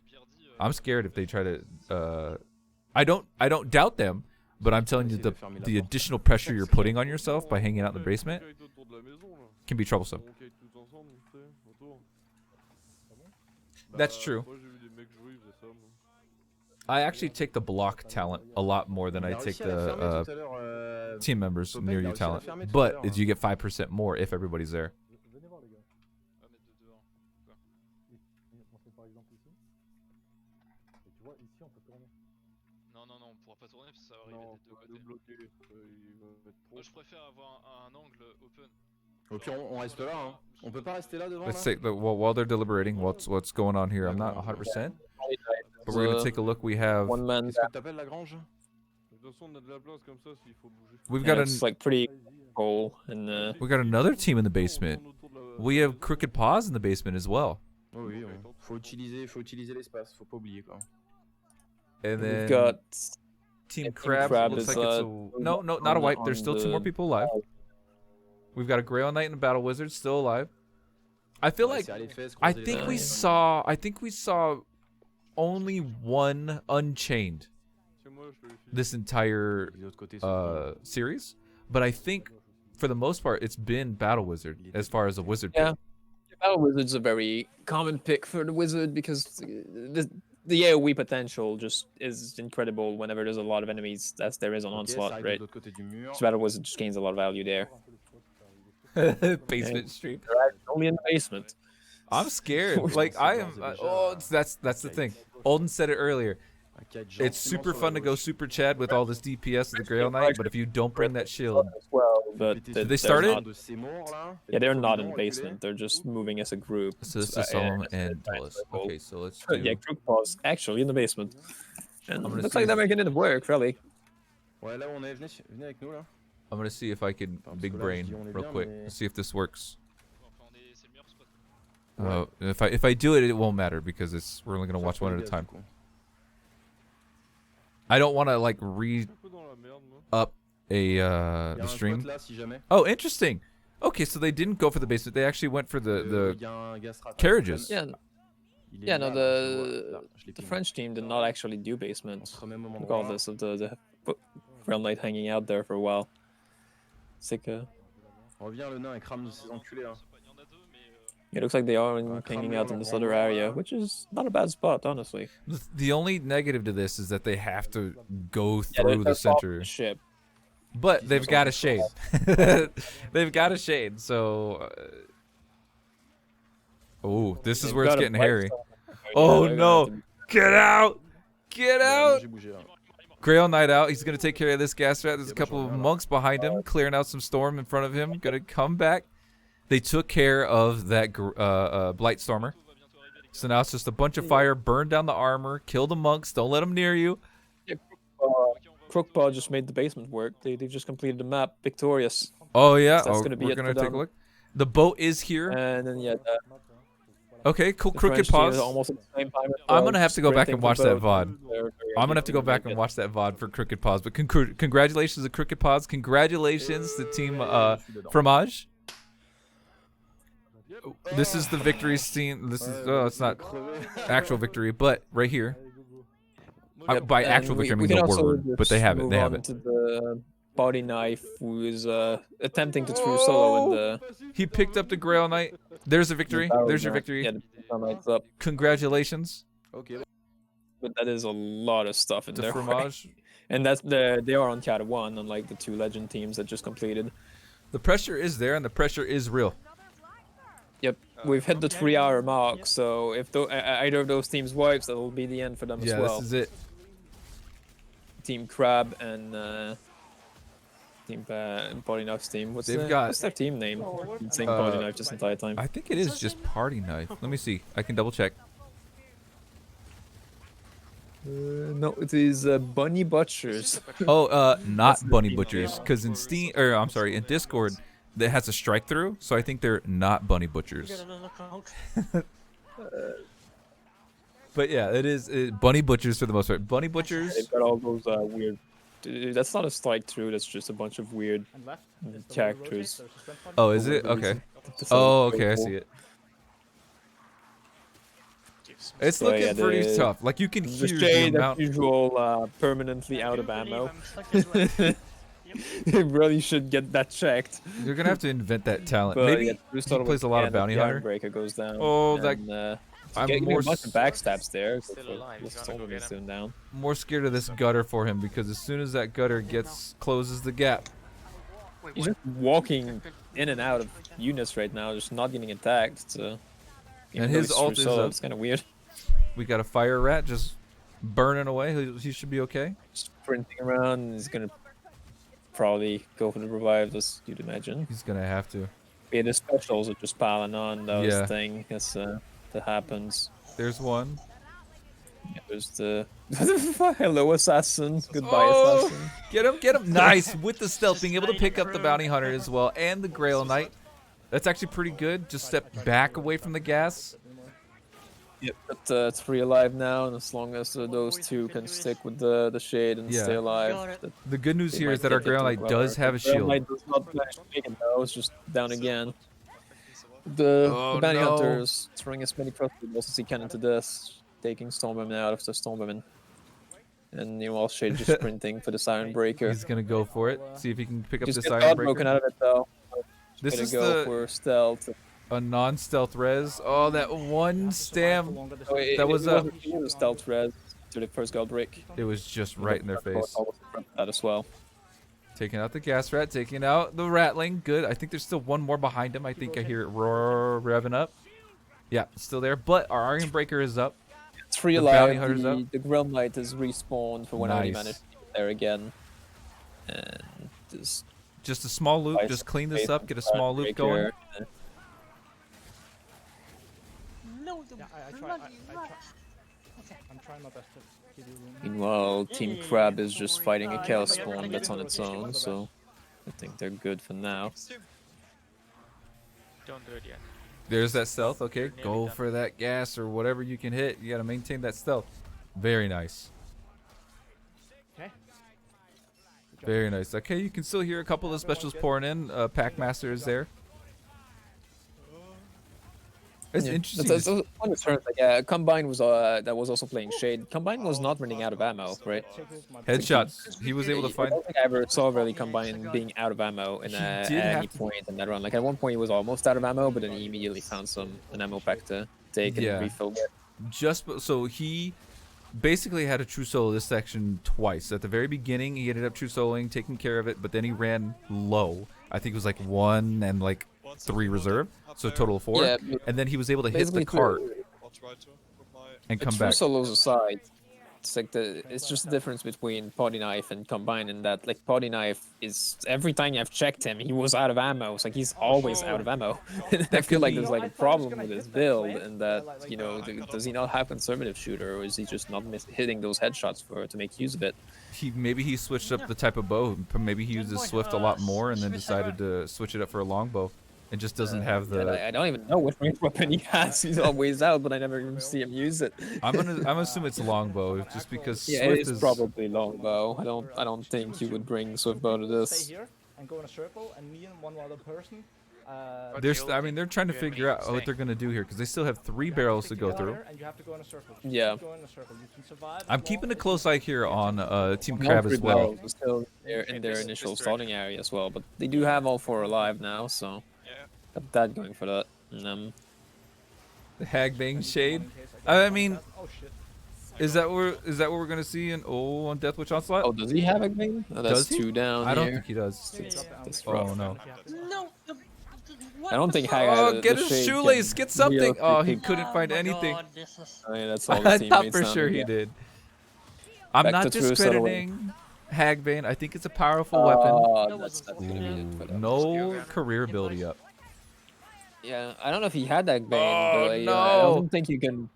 I'm scared if they try to. I don't doubt them, but I'm telling you the additional pressure you're putting on yourself by hanging out in the basement can be troublesome. That's true. I actually take the block talent a lot more than I take the team members near you talent. But you get 5% more if everybody's there. Non, on pourra pas tourner parce que ça va arriver des deux côtés. Moi, je préfère avoir un angle open. Au pire, on reste là, hein. On peut pas rester là devant. Let's take while they're deliberating what's going on here. I'm not 100%. But we're gonna take a look. We have. One man. We've got like pretty cool, and we got another team in the basement. We have Crooked Paws in the basement as well. Oui, faut utiliser l'espace, faut pas oublier quoi. And then we've got Team Crab. Looks like it's no, not a wipe. There's still 2 more people alive. We've got a Grail Knight and a Battle Wizard still alive. I feel like I think we saw only one Unchained this entire series, but I think for the most part it's been Battle Wizard as far as a wizard pick. Battle Wizard's a very common pick for the wizard because the AoE potential just is incredible whenever there's a lot of enemies, as there is on Onslaught, right? This battle was just gains a lot of value there. Basement stream. Only in the basement. I'm scared. Like I am. That's the thing. Olden said it earlier. It's super fun to go super Chad with all this DPS of the Grail Knight, but if you don't bring that shield, well, but did they start it? Yeah, they're not in the basement. They're just moving as a group. So this is Solomon and Tullis. Okay, so let's do. Yeah, Crook Paw's actually in the basement. And looks like they're making it work, really. I'm gonna see if I can big brain real quick. See if this works. If I do it, it won't matter because we're only gonna watch one at a time. I don't want to like up the stream. Oh, interesting. Okay, so they didn't go for the basement. They actually went for the carriages. Yeah, no, the French team did not actually do basement. Look at all this of the Grail Knight hanging out there for a while. Sick. It looks like they are hanging out in this other area, which is not a bad spot, honestly. The only negative to this is that they have to go through the center. Ship. But they've got a shade. They've got a shade, so... Oh, this is where it's getting hairy. Oh no! Get out! Get out! Grail Knight out. He's going to take care of this gas rat. There's a couple of monks behind him, clearing out some storm in front of him. Going to come back. They took care of that Blightstormer. So now it's just a bunch of fire. Burn down the armor. Kill the monks. Don't let them near you. Yeah, Crookpaw just made the basement work. They've just completed the map victorious. Oh, yeah. So that's gonna be we're going to take a look. The boat is here. And then, yeah. Okay, cool. Crooked Paws. I'm going to have to go back and watch that VOD. I'm going to have to go back and watch that VOD for Crooked Paws. But congratulations to Crooked Paws. Congratulations to Team Fromage. This is the victory scene. This is it's not actual victory, but right here. By actual victory, I mean the word, but they have it. They have it. To the body knife, who is attempting to throw solo in the. He picked up the Grail Knight. There's a victory. There's your victory. Yeah, the knight's up. Congratulations. Okay. But that is a lot of stuff in there. Fromage. And that's they are on Cata 1, unlike the two legend teams that just completed. The pressure is there, and the pressure is real. Yep, we've hit the 3-hour mark, so if either of those teams wipes, that'll be the end for them as well. Yeah, this is it. Team Crab and Team Body Knife's team. What's their team name? Been saying Body Knife this entire time. I think it is just Party Knife. Let me see. I can double check. No, it is Bunny Butchers. Oh, not Bunny Butchers, because in Steam, or I'm sorry, in Discord, that has a strike through, so I think they're not Bunny Butchers. But yeah, it is Bunny Butchers for the most part. Bunny Butchers. They've got all those weird. That's not a strike through. That's just a bunch of weird characters. Oh, is it? Okay. Oh, okay. I see it. It's So, looking yeah, pretty tough. Like you can hear the the shade amount. as usual, permanently out of ammo. You really should get that checked. You're gonna have to invent that talent. But, Maybe yeah, he plays a lot of bounty hunter. Breaker goes down. Oh, and, that. I'm I'm more more a bunch of backstabs there. Still alive, you wanna go get him? Down. More scared of this gutter for him because as soon as that gutter closes the gap. He's just walking in and out of units right now, just not getting attacked. So, And his ult is up. It's kind of weird. We got a fire rat just burning away. He should be okay. Sprinting around, he's gonna probably go for the revive, as you'd imagine. He's gonna have to. Yeah, the specials are just piling on those thing as that happens. There's one. Yeah, there's the hello assassin, goodbye assassin. Get him! Nice with the stealth, being able to pick up the bounty hunter as well and the Grail Knight. That's actually pretty good. Just step back away from the gas. Yep, but it's 3 alive now, and as long as those two can stick with the shade and stay alive. The good news here is that our Grail Knight does have a shield. Grail Knight does not manage to make it though, it's just down again. The bounty hunters throwing as many crossbows as he can into this, taking Stormwomen out of the Stormwomen. And all Shade just sprinting for the Siren Breaker. He's gonna go for it. See if he can pick up Just the get Siren God Breaker. broken out of it though. This is go for stealth. A non-stealth res. Oh, that one stam. Oh, That was a stealth res to the first guard break. It was just right in their face. That as well. Taking out the gas rat, taking out the ratling. Good. I think there's still one more behind him. I think I hear it roar, revving up. Yeah, it's still there. But our Iron Breaker is up. 3 alive. The Grill Knight is respawned for when I managed to get there again. And just a small loop. Just clean this up. Get a small loop going. No, I'm trying my best to give you room. Meanwhile, Team Crab is just fighting a Chaos Spawn that's on its own, so I think they're good for now. Don't do it yet. There's that stealth. Okay, go for that gas or whatever you can hit. You got to maintain that stealth. Very nice. Okay. Very nice. Okay, you can still hear a couple of specials pouring in. Packmaster is there. It's interesting. It's on the turns, like, Combine was that was also playing Shade. Combine was not running out of ammo, right? Headshots. He was able to find. I don't think I ever saw really Combine being out of ammo in at any point in that run. Like at one point he was almost out of ammo, but then he immediately found an ammo pack to take and refill with. So he basically had a true solo this section twice. At the very beginning, he ended up true soloing, taking care of it, but then he ran low. I think it was like 1 and like 3 reserve, so a total of 4. Yeah, and then he was able to hit the cart and come back. True solos aside, it's like it's just the difference between Potty Knife and Combine in that like Potty Knife is every time I've checked him, he was out of ammo. It's like he's always out of ammo. I feel like there's like a problem with his build, and that does he not have conservative shooter, or is he just not hitting those headshots to make use of it? Maybe he switched up the type of bow. Maybe he uses Swift a lot more, and then decided to switch it up for a longbow. It just doesn't have the. I don't even know what range weapon he has. He's always out, but I never even see him use it. I'm assuming it's longbow, just because Swift Swift is probably longbow. I don't think you would bring Swift bow to this. Stay here and go in a circle, and me and one other person. They're trying to figure out what they're gonna do here because they still have 3 barrels to go through. And you have to go in a circle. Yeah. Go in a circle. You can survive. I'm keeping a close eye here on Team Crab as well. Still in their initial starting area as well, but they do have all 4 alive now, so. Got that going for that. The Hagbang Shade. I mean, is that what we're gonna see in on Death Witch Onslaught? Oh, does he have Hagbang? Oh, that's does he? 2 down. I don't think he does. Oh no. No. I don't think get his shoelace. Get something. Oh, he couldn't find anything. I mean, that's all I thought for sure he did. I'm not discrediting Hagbane. I think it's a powerful weapon. That's gonna be it. No career ability up. Yeah, I don't know if he had Hagbane, but I don't think you can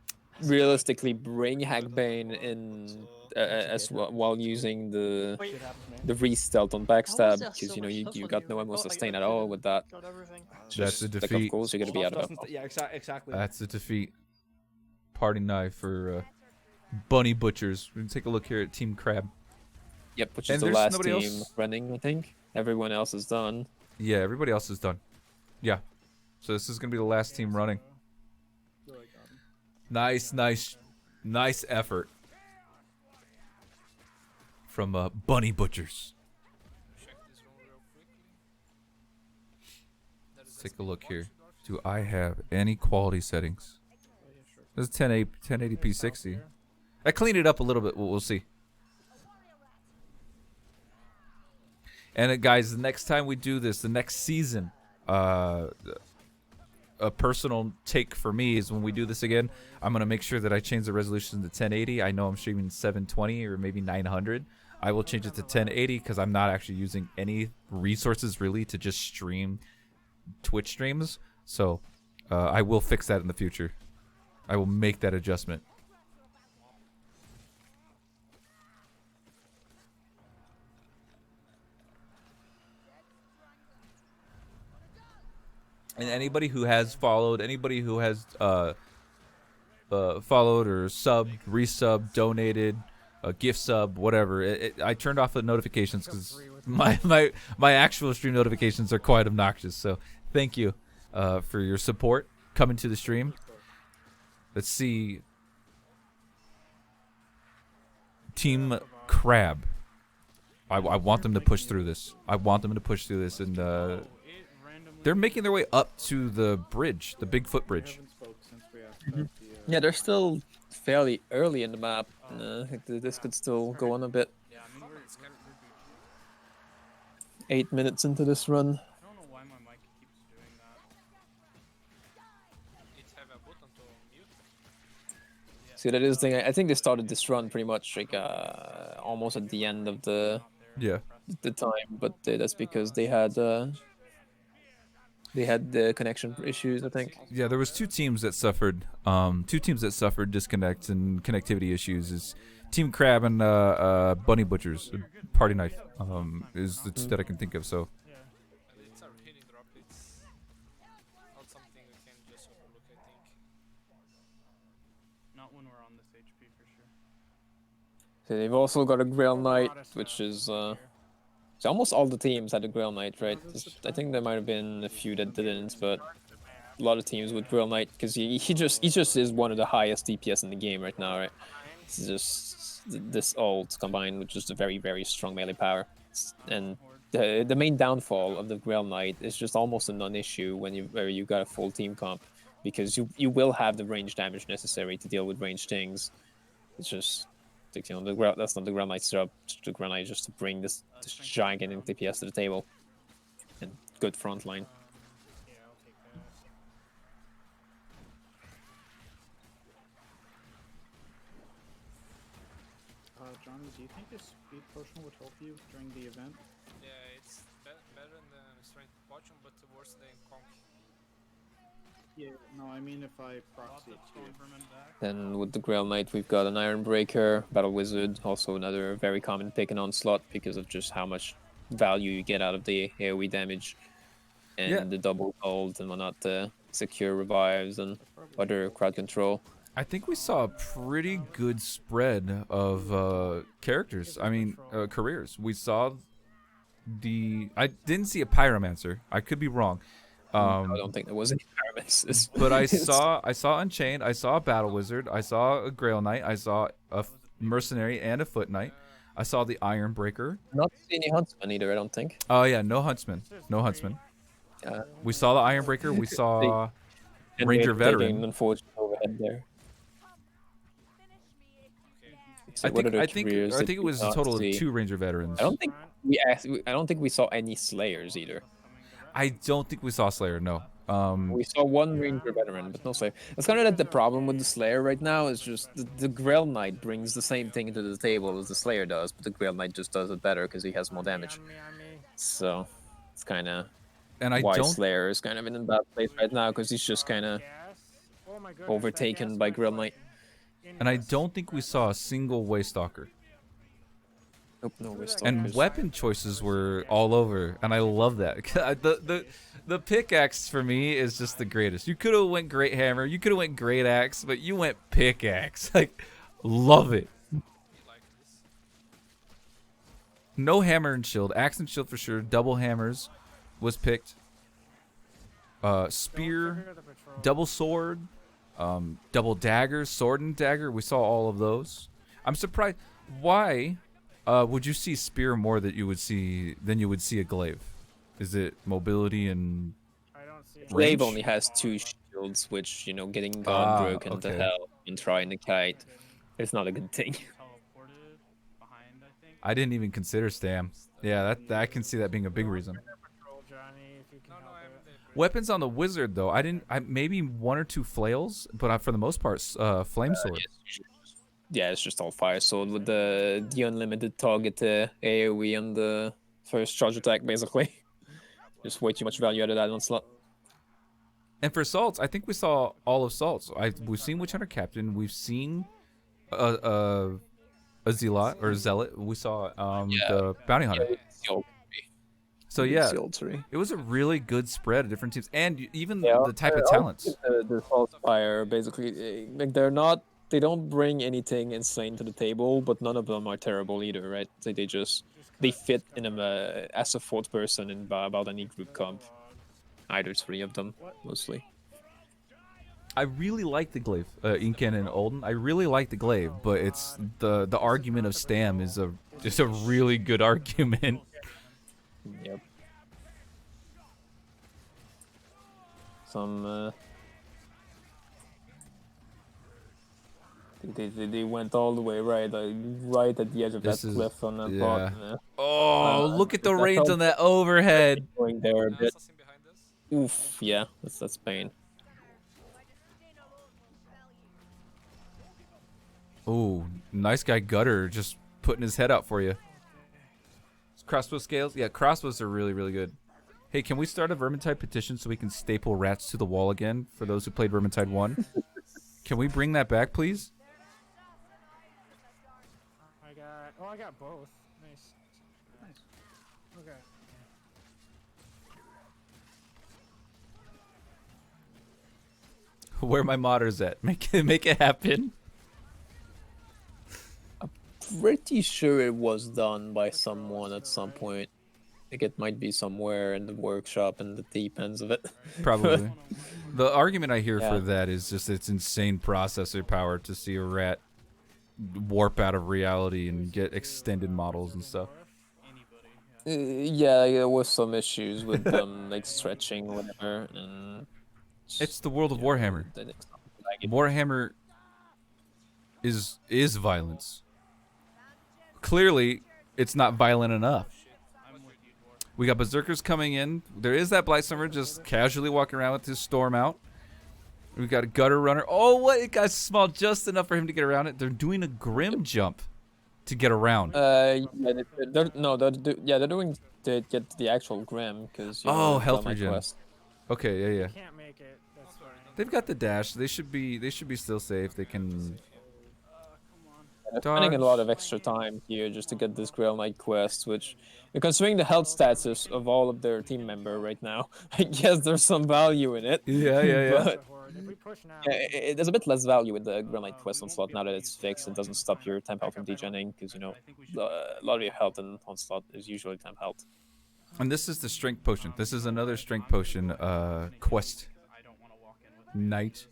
realistically bring Hagbane in as well while using the re-stealth on backstab, because you got no ammo sustain at all with that. That's a defeat. Like, of course you're gonna be out of ammo. Yeah, exactly. That's a defeat. Party knife for Bunny Butchers. We can take a look here at Team Crab. Yep, which is the last team running, I think. Everyone else is done. Yeah, everybody else is done. Yeah. So this is going to be the last team running. Nice effort from Bunny Butchers. Let's take a look here. Do I have any quality settings? This is 1080p 60. I cleaned it up a little bit. We'll see. And guys, the next time we do this, the next season, a personal take for me is when we do this again, I'm going to make sure that I change the resolution to 1080. I know I'm streaming 720 or maybe 900. I will change it to 1080 because I'm not actually using any resources really to just stream Twitch streams. So I will fix that in the future. I will make that adjustment. And anybody who has followed, anybody who has followed or subbed, resubbed, donated, gift sub, whatever, I turned off the notifications because my actual stream notifications are quite obnoxious. So thank you for your support coming to the stream. Let's see. Team Crab. I want them to push through this. I want them to push through this and they're making their way up to the bridge, the Bigfoot bridge. Yeah, they're still fairly early in the map. I think this could still go on a bit. 8 minutes into this run. I don't know why my mic keeps doing that. It have a button to mute. See, that is the thing. I think they started this run pretty much like almost at the end of the time, but that's because they had the connection issues, I think. Yeah, there was two teams that suffered disconnects and connectivity issues. Is Team Crab and Bunny Butchers, Party Knife, is the two that I can think of. So. It's our healing drop. It's not something we can just overlook, I think. Not when we're on this HP for sure. So they've also got a Grail Knight, which is so almost all the teams had a Grail Knight, right? I think there might have been a few that didn't, but a lot of teams with Grail Knight, because he just is one of the highest DPS in the game right now, right? It's just this ult combined with just a very, very strong melee power. And the main downfall of the Grail Knight is just almost a non-issue when you got a full team comp, because you will have the range damage necessary to deal with ranged things. It's just, you know, that's not the Grail Knight's job. The Grail Knight is just to bring this gigantic DPS to the table and good front line. Johnny, do you think this speed potion would help you during the event? Yeah, it's better than strength potion, but worse than conk. Yeah, no, I mean if I proxy it too. Then with the Grail Knight, we've got an Iron Breaker, Battle Wizard, also another very common pick in Onslaught because of just how much value you get out of the AoE damage and the double ult and whatnot, the secure revives and other crowd control. I think we saw a pretty good spread of characters. I mean, careers. We saw I didn't see a Pyromancer. I could be wrong. I don't think there was any Pyromancers. But I saw Unchained. I saw a Battle Wizard. I saw a Grail Knight. I saw a Mercenary and a Foot Knight. I saw the Iron Breaker. Not see any Huntsman either, I don't think. Oh yeah, no Huntsman. No Huntsman. We saw the Iron Breaker. We saw Ranger Veteran. Unfortunate overhead there. I think it was a total of 2 Ranger Veterans. I don't think we saw any Slayers either. I don't think we saw Slayer. No. We saw 1 Ranger Veteran, but no Slayer. That's kind of like the problem with the Slayer right now. Is just the Grail Knight brings the same thing to the table as the Slayer does, but the Grail Knight just does it better because he has more damage. So it's kind of why Slayer is kind of in a bad place right now, because he's just kind of overtaken by Grail Knight. And I don't think we saw a single Waystalker. Nope, no Waystalkers. And weapon choices were all over, and I love that. The pickaxe for me is just the greatest. You could have went Great Hammer, you could have went Great Axe, but you went pickaxe. Like, love it. No hammer and shield, axe and shield for sure. Double hammers was picked. Spear, double sword. Double daggers, sword and dagger. We saw all of those. I'm surprised. Why would you see spear more than you would see a glaive? Is it mobility and glaive only has 2 shields, which, you know, getting God broken to hell and trying to kite is not a good thing. I didn't even consider Stam. Yeah, that I can see that being a big reason. Weapons on the wizard though, maybe 1 or 2 flails, but for the most part, flame sword. Yeah, it's just all fire sword with the unlimited target AoE on the first charge attack, basically. Just way too much value out of that Onslaught. And for salts, I think we saw all of salts. We've seen Witch Hunter Captain. We've seen a Zealot or Zealot. We saw the Bounty Hunter. So yeah, it was a really good spread of different teams, and even the type of talents. The Falsifier, basically, like they don't bring anything insane to the table, but none of them are terrible either, right? So they fit in as a 4th person in about any group comp. Either 3 of them, mostly. I really like the glaive, Inken and Olden. I really like the glaive, but it's the argument of Stam is just a really good argument. Yep. Some. They went all the way right, right at the edge of that cliff on that bot. Oh, look at the That raids helped on that overhead. going there a bit. Oof, yeah, that's pain. Oh, nice guy Gutter just putting his head out for you. Crossbow scales? Yeah, crossbows are really, really good. Hey, can we start a Vermintide petition so we can staple rats to the wall again for those who played Vermintide 1? Can we bring that back, please? I got both. Nice. Okay. Where my modders at? Make it happen. I'm pretty sure it was done by someone at some point. I think it might be somewhere in the workshop and the deep ends of it. Probably. The argument I hear for that is just it's insane processor power to see a rat warp out of reality and get extended models and stuff. Yeah, there was some issues with them like stretching or whatever. And it's the world of Warhammer. Warhammer is violence. Clearly, it's not violent enough. We got berserkers coming in. There is that Blightsummer just casually walking around with his storm out. We got a gutter runner. Oh, what? It got small just enough for him to get around it. They're doing a grim jump to get around. Yeah, they're doing to get the actual grim because. Health regen. Okay, yeah. Can't make it. That's fine. They've got the dash. They should be still safe. They can. They're spending a lot of extra time here just to get this Grail Knight quest, which, considering the health status of all of their team member right now, I guess there's some value in it. Yeah. But there's a bit less value with the Grail Knight quest Onslaught now that it's fixed. It doesn't stop your temp health from degenning because a lot of your health in Onslaught is usually temp health. And this is the strength potion. This is another strength potion quest night.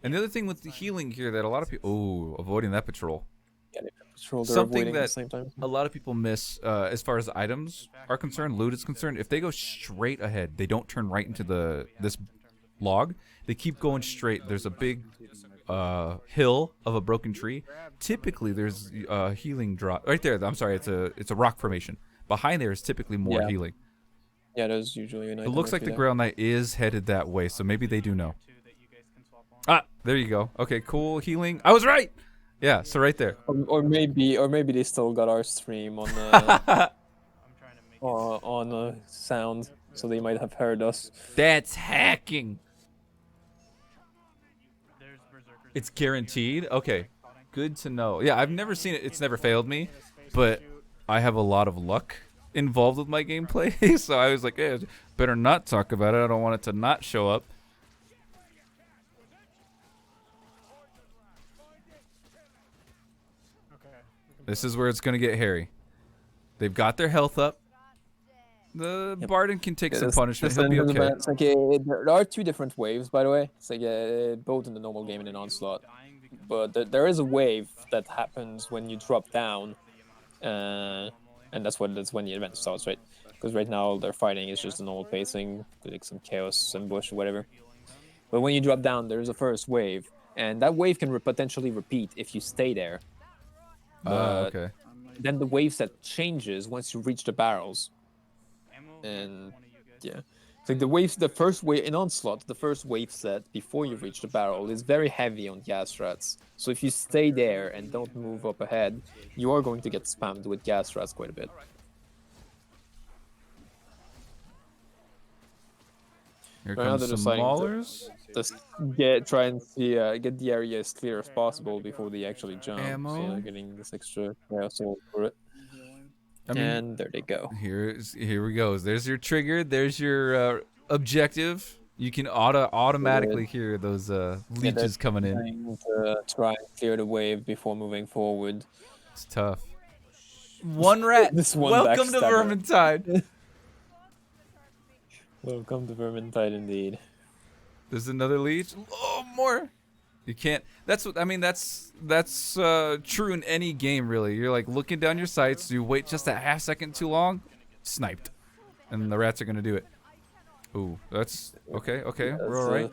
And the other thing with the healing here that a lot of people avoiding that patrol. Yeah, patrol, something that a lot of people miss as far as items are concerned, loot is concerned. If they go straight ahead, they don't turn right into this log. They keep going straight. There's a big hill of a broken tree. Typically, there's a healing drop right there. I'm sorry, it's a rock formation. Behind there is typically more healing. Yeah, there's usually an item. It looks like the Grail Knight is headed that way, so maybe they do know. Ah, there you go. Okay, cool healing. I was right. Yeah, so right there. Or maybe they still got our stream on the on sound, so they might have heard us. That's hacking. It's guaranteed. Okay, good to know. Yeah, I've never seen it. It's never failed me, but I have a lot of luck involved with my gameplay, so I was like, hey, better not talk about it. I don't want it to not show up. This is where it's going to get hairy. They've got their health up. The Barden can take some punishment. He'll be okay. It's like, there are two different waves, by the way. It's like both in the normal game and in Onslaught. But there is a wave that happens when you drop down. And that's when the event starts, right? Because right now they're fighting is just a normal pacing, like some chaos ambush or whatever. But when you drop down, there's a first wave. And that wave can potentially repeat if you stay there. Okay. Then the wave set changes once you reach the barrels. And yeah, it's like the first wave in Onslaught, the first wave set before you reach the barrel is very heavy on gas rats. So if you stay there and don't move up ahead, you are going to get spammed with gas rats quite a bit. Here comes some maulers. Just try and see, get the area as clear as possible before they actually jump. Ammo. So they're getting this extra soul for it. I mean, and there they go. Here we go. There's your trigger. There's your objective. You can automatically hear those leeches coming in. Try and clear the wave before moving forward. It's tough. One rat. Welcome to Vermintide. Welcome to Vermintide, indeed. There's another leech. Oh, more. You can't. That's what I mean. That's true in any game, really. You're like looking down your sights. You wait just a half second too long, sniped, and the rats are gonna do it. Ooh, that's okay. Okay, That's, we're all right.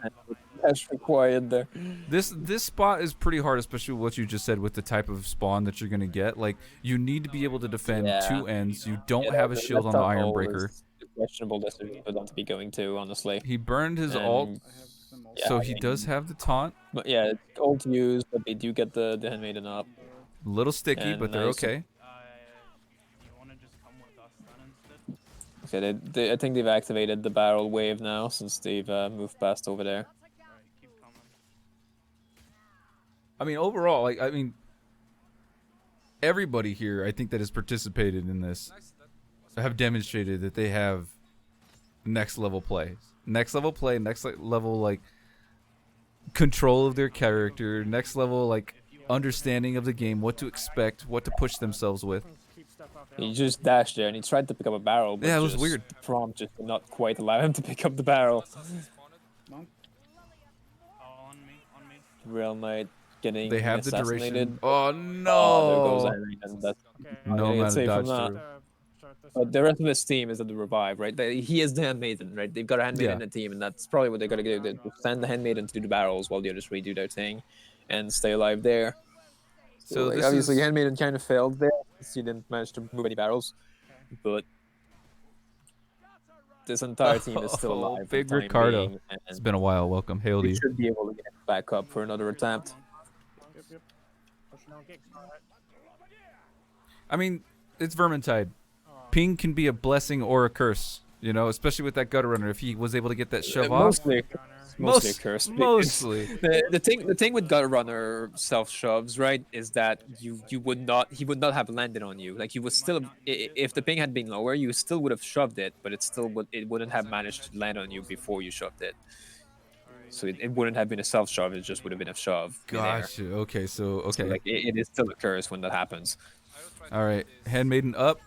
That's required there. This spot is pretty hard, especially what you just said with the type of spawn that you're gonna get. Like, you need to be able to defend Yeah. two ends. You don't Yeah, have a the shield on the left Iron ult Breaker. is a questionable decision for them to be going to, honestly. He burned his And, ult, yeah, so I he mean, does have the taunt. But yeah, it's ult used, but they do get the handmaiden up. A little sticky, And but they're nice. okay. You want to just come with us then instead? Okay, I think they've activated the barrel wave now since they've moved past over there. Alright, keep coming. I mean, overall, like, I mean, everybody here, I think that has participated in this, have demonstrated that they have next level play, next level like control of their character, next level like understanding of the game, what to expect, what to push themselves with. He just dashed there and he tried to pick up a barrel, but Yeah, it was just weird. the prompt just did not quite allow him to pick up the barrel. Monk. On me. Real Knight getting They have the assassinated. duration. Oh There goes no! Henry, and that's No getting amount safe of from dodge that. through. But the rest of his team is at the revive, right? He is the handmaiden, right? They've got a handmaiden in the team, and that's probably what they're gonna do. They send the handmaiden to do the barrels while the others redo their thing, and stay alive there. So like, this obviously, is- the handmaiden kind of failed there. He didn't manage to move any barrels, but this entire team is still alive. for the Big time Ricardo. being, and It's been a while. Welcome, hail to we you. should be able to get back up for another attempt. Yep. Pushing out gigs. Alright. I mean, it's Vermintide. Ping can be a blessing or a curse, you know, especially with that gutter runner. If he was able to get that shove off, Mostly a curse. mostly. The thing with gutter runner self shoves, right, is that he would not have landed on you. Like you would still, if the ping had been lower, you still would have shoved it, but it wouldn't have managed to land on you before you shoved it. So it wouldn't have been a self shove. It just would have been a shove. midair. Gotcha. Okay, so So, okay. like it is still a curse when that happens. All right, handmaiden up,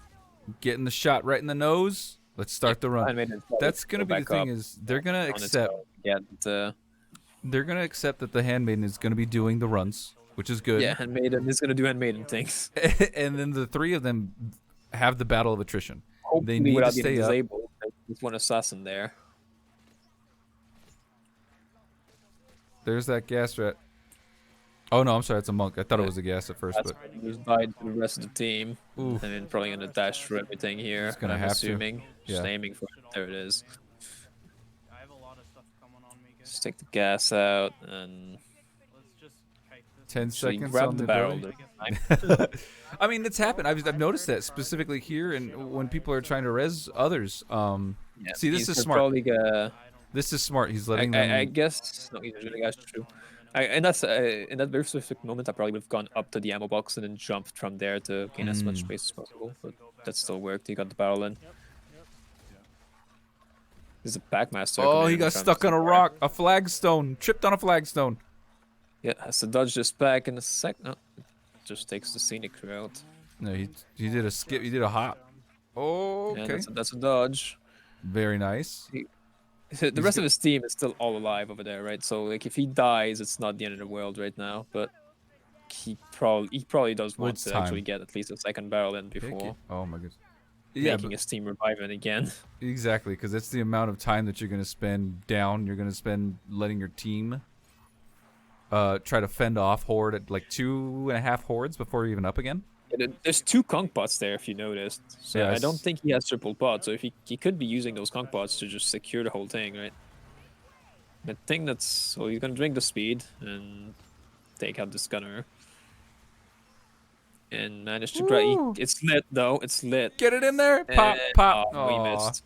getting the shot right in the nose. Let's start the run. Handmaiden's That's gonna be the back thing up is they're gonna on its accept. own. Yeah, They're gonna accept that the handmaiden is gonna be doing the runs, which is good. yeah, handmaiden is gonna do handmaiden things. And then the three of them have the battle of attrition. Hopefully They need to without stay getting up. disabled. There's one assassin there. There's that gas rat. Oh no, I'm sorry, it's a monk. I thought it was a gas at first, That's but who's died to the rest of the team. Oof. And then probably gonna dash through everything here. He's gonna I'm have to. assuming. Just Yeah. aiming for it. There it is. I have a lot of stuff coming on me, guys. Just take the gas out and Let's just kite this. 10 actually seconds grab on the the barrel belly. this time. I mean, it's happened. I've noticed that specifically here, and when people are trying to res others. Yeah, See, this he's is smart. Probably gonna, This is smart. He's letting them. I guess no, he's really guys true. And that's in that very specific moment, I probably would have gone up to the ammo box and then jumped from there to gain as much space as possible. But that still worked. He got the barrel in. There's a backmaster. Oh, coming he in got from stuck on a somewhere. rock, a flagstone, tripped on a flagstone. Yeah, has to dodge this back in a sec. No, just takes the scenic route. No, he did a skip. He did a hop. Oh, Yeah, okay. that's a dodge. Very nice. The rest of his team is still all alive over there, right? So like, if he dies, it's not the end of the world right now. But he probably does Well, want it's to time. actually get at least a second barrel in Pick before it. Oh my goodness. Yeah, making his team reviving again. exactly, because it's the amount of time that you're gonna spend down. You're gonna spend letting your team try to fend off horde at like 2.5 hordes before you're even up again. Yeah, there's 2 conch bots there, if you noticed. So Yeah, I don't think he has triple bots. So if he could be using those conch bots to just secure the whole thing, right? I think that's so he's gonna drink the speed and take out this gunner. And manage to grab. It's lit though. It's lit. Get it in there. Pop, And- pop. Oh, he Aw. missed.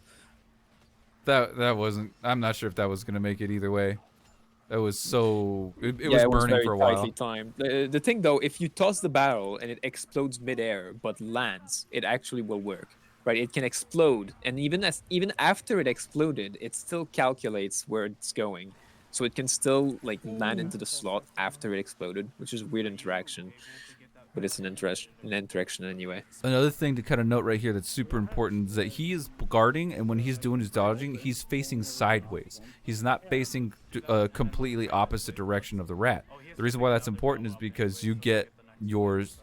That wasn't. I'm not sure if that was gonna make it either way. That was so. It Yeah, was it was burning very for a while. tightly timed. The thing though, if you toss the barrel and it explodes midair but lands, it actually will work. Right? It can explode, and even after it exploded, it still calculates where it's going, so it can still like land into the slot after it exploded, which is a weird interaction, but it's an interaction anyway. Another thing to kind of note right here that's super important is that he is guarding, and when he's doing his dodging, he's facing sideways. He's not facing a completely opposite direction of the rat. The reason why that's important is because you get yours.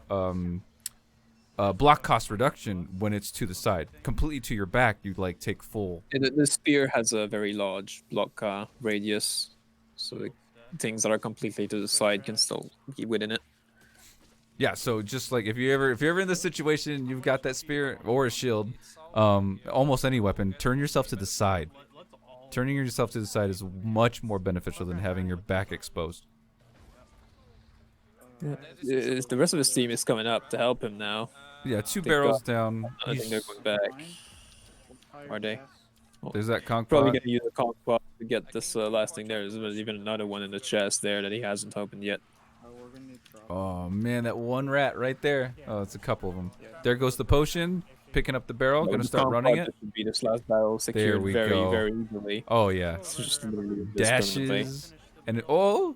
block cost reduction when it's to the side. Completely to your back, you like take full. And the spear has a very large block radius, so the things that are completely to the side can still be within it. Yeah, so just like if you're ever in this situation, you've got that spear or a shield, almost any weapon, turn yourself to the side. Turning yourself to the side is much more beneficial than having your back exposed. Yeah. The rest of his team is coming up to help him now. Yeah, 2 barrels down. I think they're going back. Are they? There's that conch Probably pot. gonna use a conch pot to get this last thing there. There's even another one in the chest there that he hasn't opened yet. Oh man, that one rat right there. Oh, it's a couple of them. There goes the potion. Picking up the barrel. Gonna start running it. Should be this last barrel secured There we very, go. very easily. Oh yeah. It's just literally discriminately. Dashes. And oh,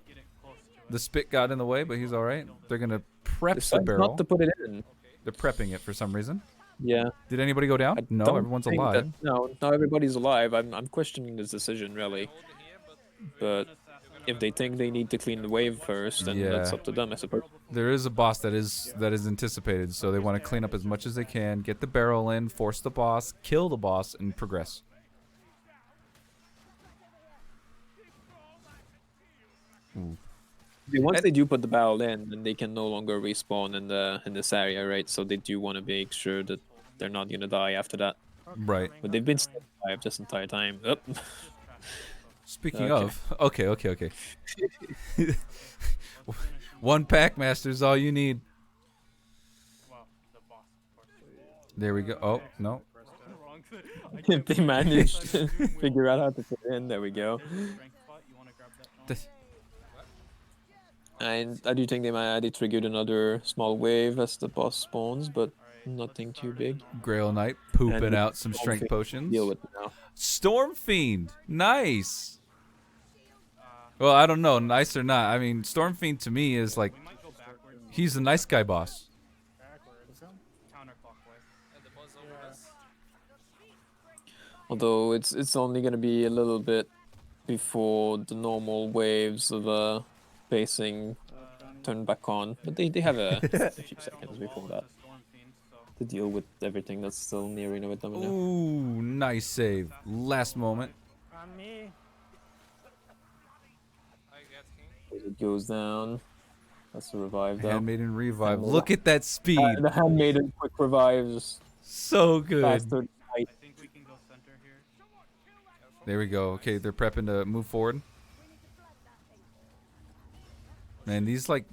the spit got in the way, but he's all right. They're gonna prep the Decides barrel. not to put it in. They're prepping it for some reason. Yeah. Did anybody go down? No, Don't everyone's think alive. that- no, not everybody's alive. I'm questioning this decision really. But if they think they need to clean the wave first, then that's up to them, I suppose. There is a boss that is anticipated, so they want to clean up as much as they can, get the barrel in, force the boss, kill the boss, and progress. Ooh. Once they do put the barrel in, then they can no longer respawn in this area, right? So they do want to make sure that they're not gonna die after that. Right. But they've been still alive this entire time. Oop. Speaking of, okay. One pack master is all you need. There we go. Oh no. If they manage to figure out how to put it in, there we go. And I do think they triggered another small wave as the boss spawns, but nothing too big. Grail Knight pooping out some strength potions. Deal with it now. Storm Fiend, nice. Well, I don't know, nice or not. I mean, Storm Fiend to me is like, he's a nice guy boss. Although it's only gonna be a little bit before the normal waves of pacing turn back on, but they have a few seconds before that to deal with everything that's still nearing with them. Ooh, nice save. Last moment. On me. It goes down. That's the revive though. Handmaiden revive. Look at that speed. The handmaiden quick revives. So good. Faster. There we go. Okay, they're prepping to move forward. Man, these like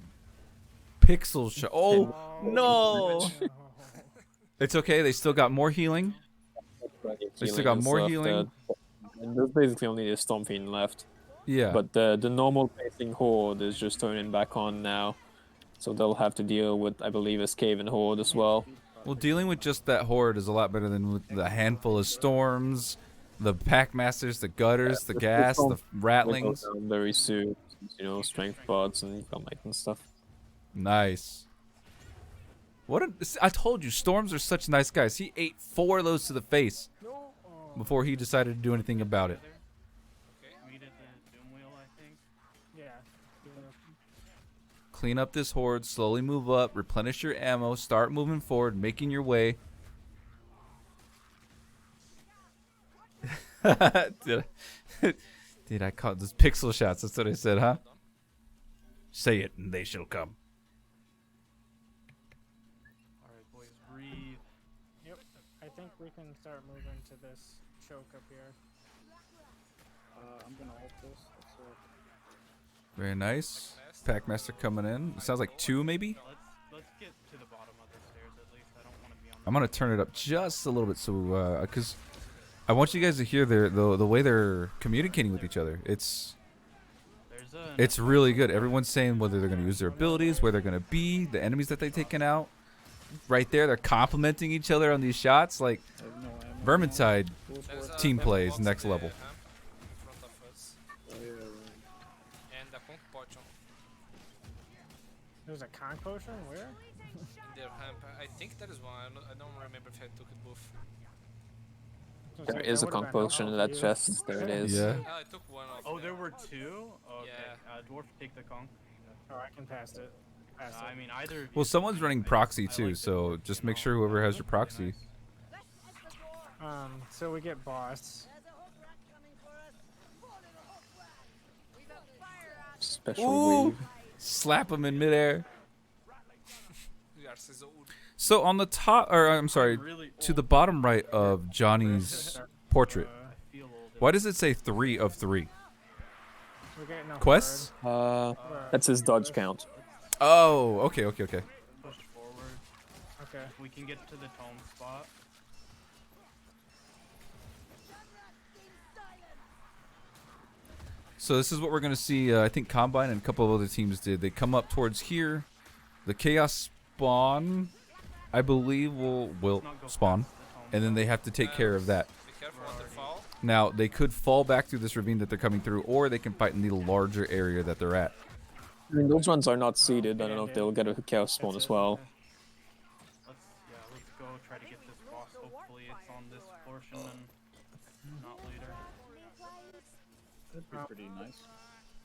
pixel shot. Oh no! It's okay. They still got more healing. They still got more healing. And there's basically only the Storm Fiend left. Yeah. But the normal pacing horde is just turning back on now, so they'll have to deal with, I believe, a Skaven horde as well. Well, dealing with just that horde is a lot better than with the handful of storms, the packmasters, the gutters, the gas, the rattlings. Very soon, strength pods and might and stuff. Nice. I told you, storms are such nice guys. He ate 4 of those to the face before he decided to do anything about it. Clean up this horde, slowly move up, replenish your ammo, start moving forward, making your way. Did I call this pixel shots? That's what I said, huh? Say it and they shall come. Alright, boys, breathe. Yep, I think we can start moving to this choke up here. I'm gonna hold this. Very nice. Packmaster coming in. It sounds like 2 maybe? Let's get to the bottom of the stairs at least. I don't want to be on. I'm gonna turn it up just a little bit so because I want you guys to hear the way they're communicating with each other. It's really good. Everyone's saying whether they're gonna use their abilities, where they're gonna be, the enemies that they've taken out. Right there, they're complimenting each other on these shots. Like Vermintide team plays next level. There's a conch potion? Where? In their ramp. I think that is one. I don't remember if I took it both. There is a conch potion in that chest. There it is. Yeah. I took one of Oh, them. there were 2? Okay. Yeah. Dwarf, take the conch. Oh, I can pass it. I mean, either. Well, someone's running proxy too, so just make sure whoever has your proxy. So we get boss. Special Ooh! wave. Slap him in midair. Yes, is old. So on the top, or I'm sorry, to the bottom right of Johnny's portrait, why does it say 3 of 3? We're getting a Quests? That's his dodge count. Oh, okay. Push forward. Okay. We can get to the tome spot. So this is what we're gonna see. I think Combine and a couple of other teams did. They come up towards here. The Chaos spawn, I believe, will spawn, and then they have to take care of that. Be careful when they fall. Now they could fall back through this ravine that they're coming through, or they can fight in the larger area that they're at. I mean, those ones are not seeded. I don't know if they'll get a chaos spawn as well. Let's go try to get this boss. Hopefully it's on this portion and not later. That'd be pretty nice.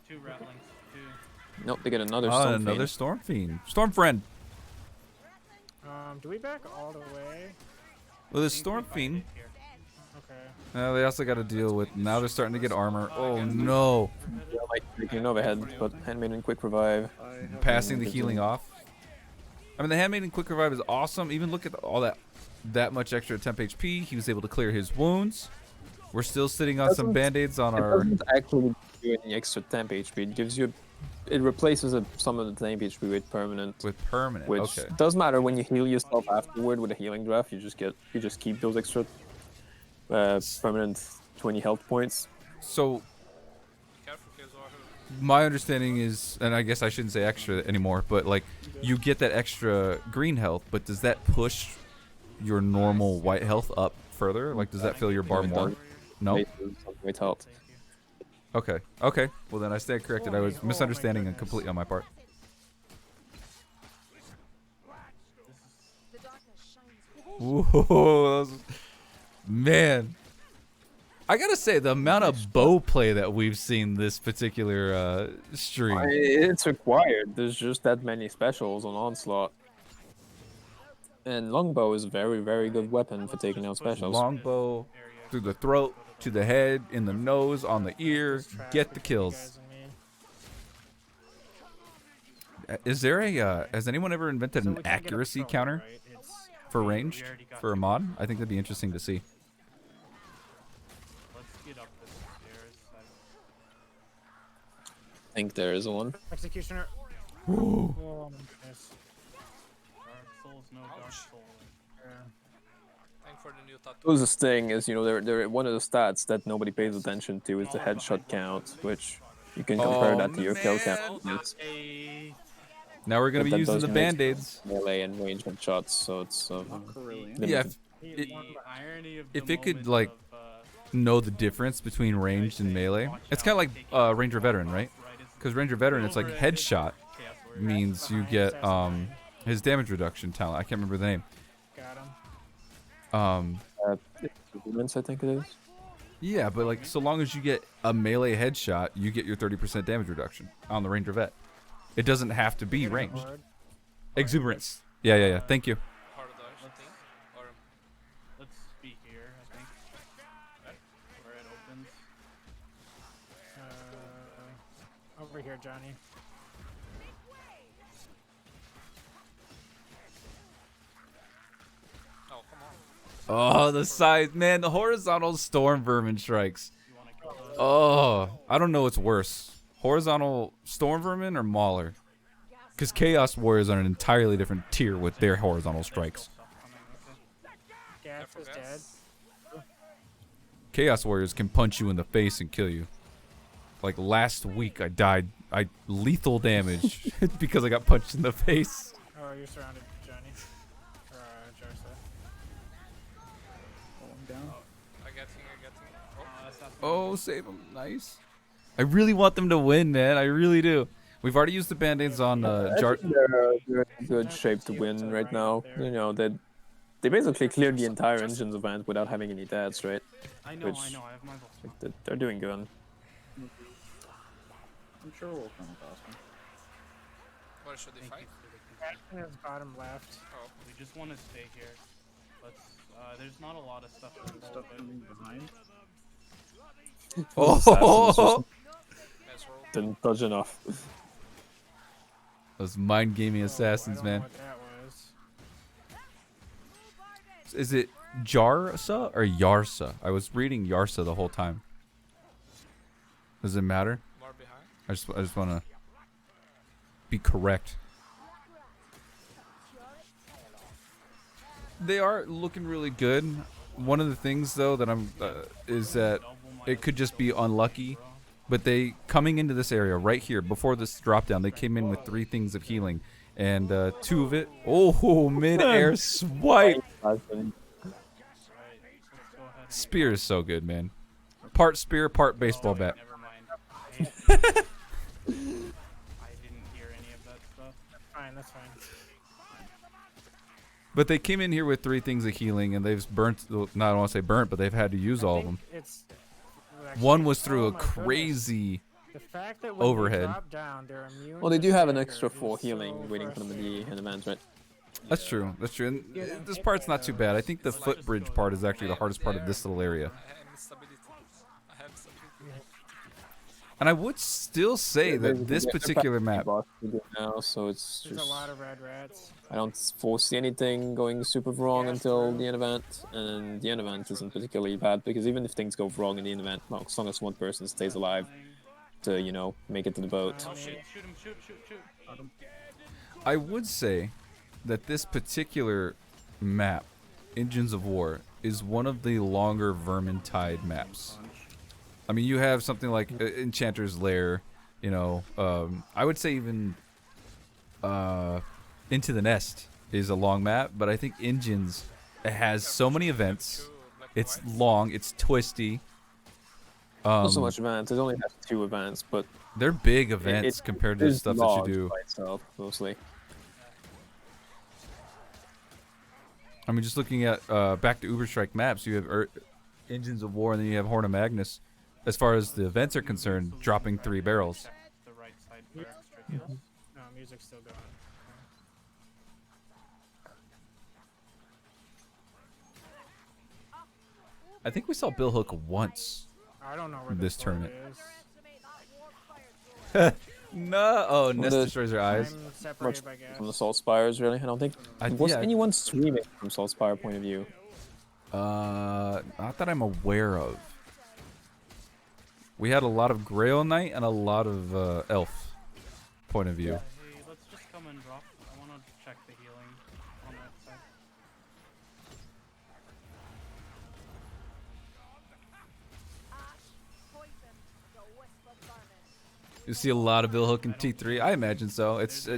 2 ratlings. 2. Nope, they get another Oh, Storm another Fiend. Storm Fiend. Storm Friend. Do we back all the way? Well, this Storm Fiend. Okay. They also got to deal with. Now they're starting to get armor. Oh no! Yeah, like taking overhead, but Handmaiden Quick Revive. Passing the healing off. I mean, the Handmaiden Quick Revive is awesome. Even look at all that much extra temp HP. He was able to clear his wounds. We're still sitting on some band-aids on our. It doesn't actually do any extra temp HP. It gives you. It replaces some of the temp HP with permanent. Which okay. does matter when you heal yourself afterward with a healing draft. You just keep those extra permanent 20 health points. So. My understanding is, and I guess I shouldn't say extra anymore, but like you get that extra green health, but does that push your normal white health up further? Like, does that fill your bar more? No. White health. Okay. Okay. Well, then I stand corrected. I was misunderstanding and completely on my part. Whoa, man. I gotta say, the amount of bow play that we've seen this particular stream. It's required. There's just that many specials on Onslaught. And longbow is a very, very good weapon for taking out specials. Longbow through the throat, to the head, in the nose, on the ear, get the kills. Is there a, has anyone ever invented an accuracy counter for ranged, for a mod? I think that'd be interesting to see. I think there is one. Executioner. Ooh. Oh, my goodness. Dark Souls, no Dark Soul. Thank for the new tattoo. Closest thing is, they're one of the stats that nobody pays attention to is the headshot count, which you can compare that to your kill count. Yes. Now we're gonna But be that using does the make band-aids. Melee and range headshots, so it's Yeah, limited. if it could like know the difference between ranged and melee, it's kind of like Ranger Veteran, right? Because Ranger Veteran, it's like headshot means you get his damage reduction talent. I can't remember the name. Got him. I think it is. Yeah, but like so long as you get a melee headshot, you get your 30% damage reduction on the Ranger Vet. It doesn't have to be ranged. Exuberance. Yeah. Thank you. Let's speak here, I think. Where it opens. Over here, Johnny. Oh, come on. Oh, the size, man, the horizontal storm vermin strikes. Oh, I don't know what's worse. Horizontal storm vermin or mauler? Because Chaos Warriors are an entirely different tier with their horizontal strikes. Gas is dead. Chaos Warriors can punch you in the face and kill you. Like last week, I died. Lethal damage because I got punched in the face. Oh, you're surrounded, Johnny. Or Jarsa. Down. I got you. Oh, save them. Nice. I really want them to win, man. I really do. We've already used the band-aids on Jar. They're in good shape to win right now. They basically cleared the entire Engines event without having any deaths, right? I know, I have my ball. They're doing good. I'm sure we'll come across them. Where should they fight? Action is bottom left. Oh. We just want to stay here. Let's. There's not a lot of stuff to Stuff coming behind. Oh, Didn't touch enough. those mind gaming I assassins, don't know man. what that was. Is it Jarsa or Yarsa? I was reading Yarsa the whole time. Does it matter? More behind. I just want to be correct. They are looking really good. One of the things though that I'm is that it could just be unlucky, but they coming into this area right here before this drop down, they came in with 3 things of healing, and 2 of it. Oh, mid-air swipe. Spear is so good, man. Part spear, part baseball bat. Never mind. I didn't hear any of that stuff. That's fine. That's fine. But they came in here with 3 things of healing, and they've burnt. Not I don't want to say burnt, but they've had to use all of them. It's One was through oh a my goodness. crazy The fact that when overhead. They drop down, they're immune Well, they to do have an stagger extra 4 is healing so waiting for them in the event, right? That's true. That's true. And this part's not too bad. I think the footbridge part is actually the hardest part of this little area. I have stability. I have stability. And I would still say that this particular map. Now, so it's There's just, a lot of red rats. I don't foresee anything going super wrong until the end event, and the end event isn't particularly bad because even if things go wrong in the end event, well, as long as one person stays alive to, you know, make it to the boat. Oh shit! Shoot him! Shoot! Shoot! Shoot! I would say that this particular map, Engines of War, is one of the longer Vermintide maps. I mean, you have something like Enchanter's Lair, you know. I would say even Into the Nest is a long map, but I think Engines, it has so many events. It's long, it's twisty. Not so much events. It only has 2 events, but they're big events compared to the stuff that you do. By itself, mostly. I mean, just looking at back to Uberstrike maps, you have Engines of War, and then you have Horn of Magnus. As far as the events are concerned, dropping 3 barrels. The right side for extra heals. No, music's still going. I think we saw Bill Hook once. I don't know where This the tournament. Is. No, oh, Nest the- destroys her eyes. I'm Much separated by gas. from the Salt Spires, really. I don't think was yeah. anyone streaming from Salt Spire point of view. Not that I'm aware of. We had a lot of Grail Knight and a lot of Elf point of view. Hey, let's just come and drop. I want to check the healing on that side. You see a lot of Bill Hook in T3. I imagine so. It's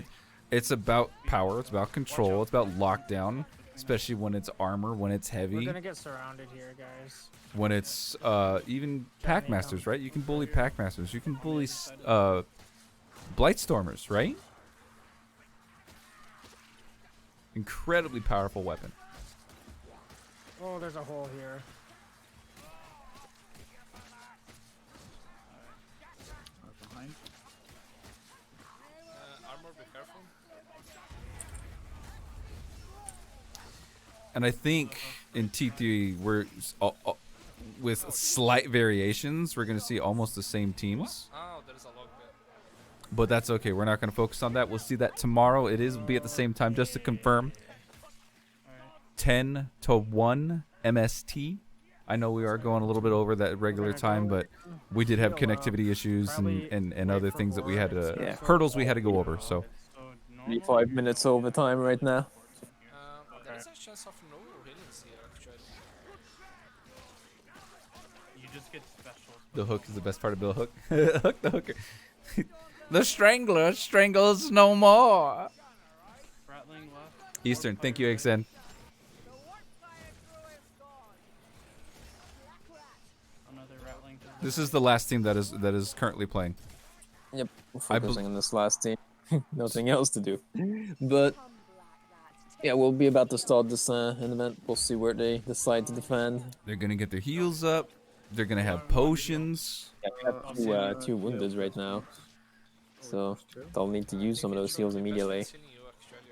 about power. It's about control. It's about lockdown, especially when it's armor, when it's We're heavy, gonna get surrounded here, guys. when it's even pack masters, right? You can bully pack masters. You can bully Blightstormers, right? Incredibly powerful weapon. Oh, there's a hole here. Behind. Armor, be careful. And I think in T3 we're with slight variations, we're gonna see almost the same teams. Oh, there's a log there. But that's okay. We're not going to focus on that. We'll see that tomorrow. It is be at the same time, just to confirm. 10 to 1 MST. I know we are going a little bit over that regular time, but we did have connectivity issues and other things that we had to hurdles we had to go over. So 5 minutes overtime right now. There is a chance of no healings here, actually. You just get special. the hook is the best part of Bill Hook. Hook the hooker. The Strangler strangles no more. Rattling left. Eastern, thank you, XN. Another rattling. This is the last team that is currently playing. Yep, we're focusing on this last team. Nothing else to do. But yeah, we'll be about to start this event. We'll see where they decide to defend. They're gonna get their heals up. They're gonna have potions. Yeah, we have two wounded right now. so they'll need to use some of those heals immediately.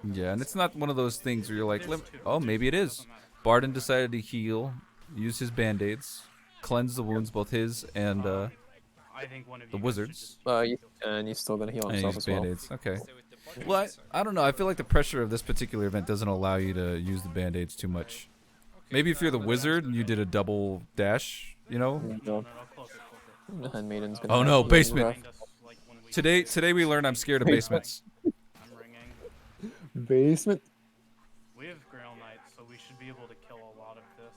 Yeah, and it's not one of those things where you're like, oh, maybe it is. Barden decided to heal, use his band-aids, cleanse the wounds, both his and I think one of the you wizards. And he's still gonna heal And himself use as well. band-aids. Okay. Well, I don't know. I feel like the pressure of this particular event doesn't allow you to use the band-aids too much. Maybe if you're the wizard and you did a double dash, you know? The Handmaiden's gonna Oh no, have basement. Today we learned I'm scared of basements. Basement? We have Grail Knights, so we should be able to kill a lot of this.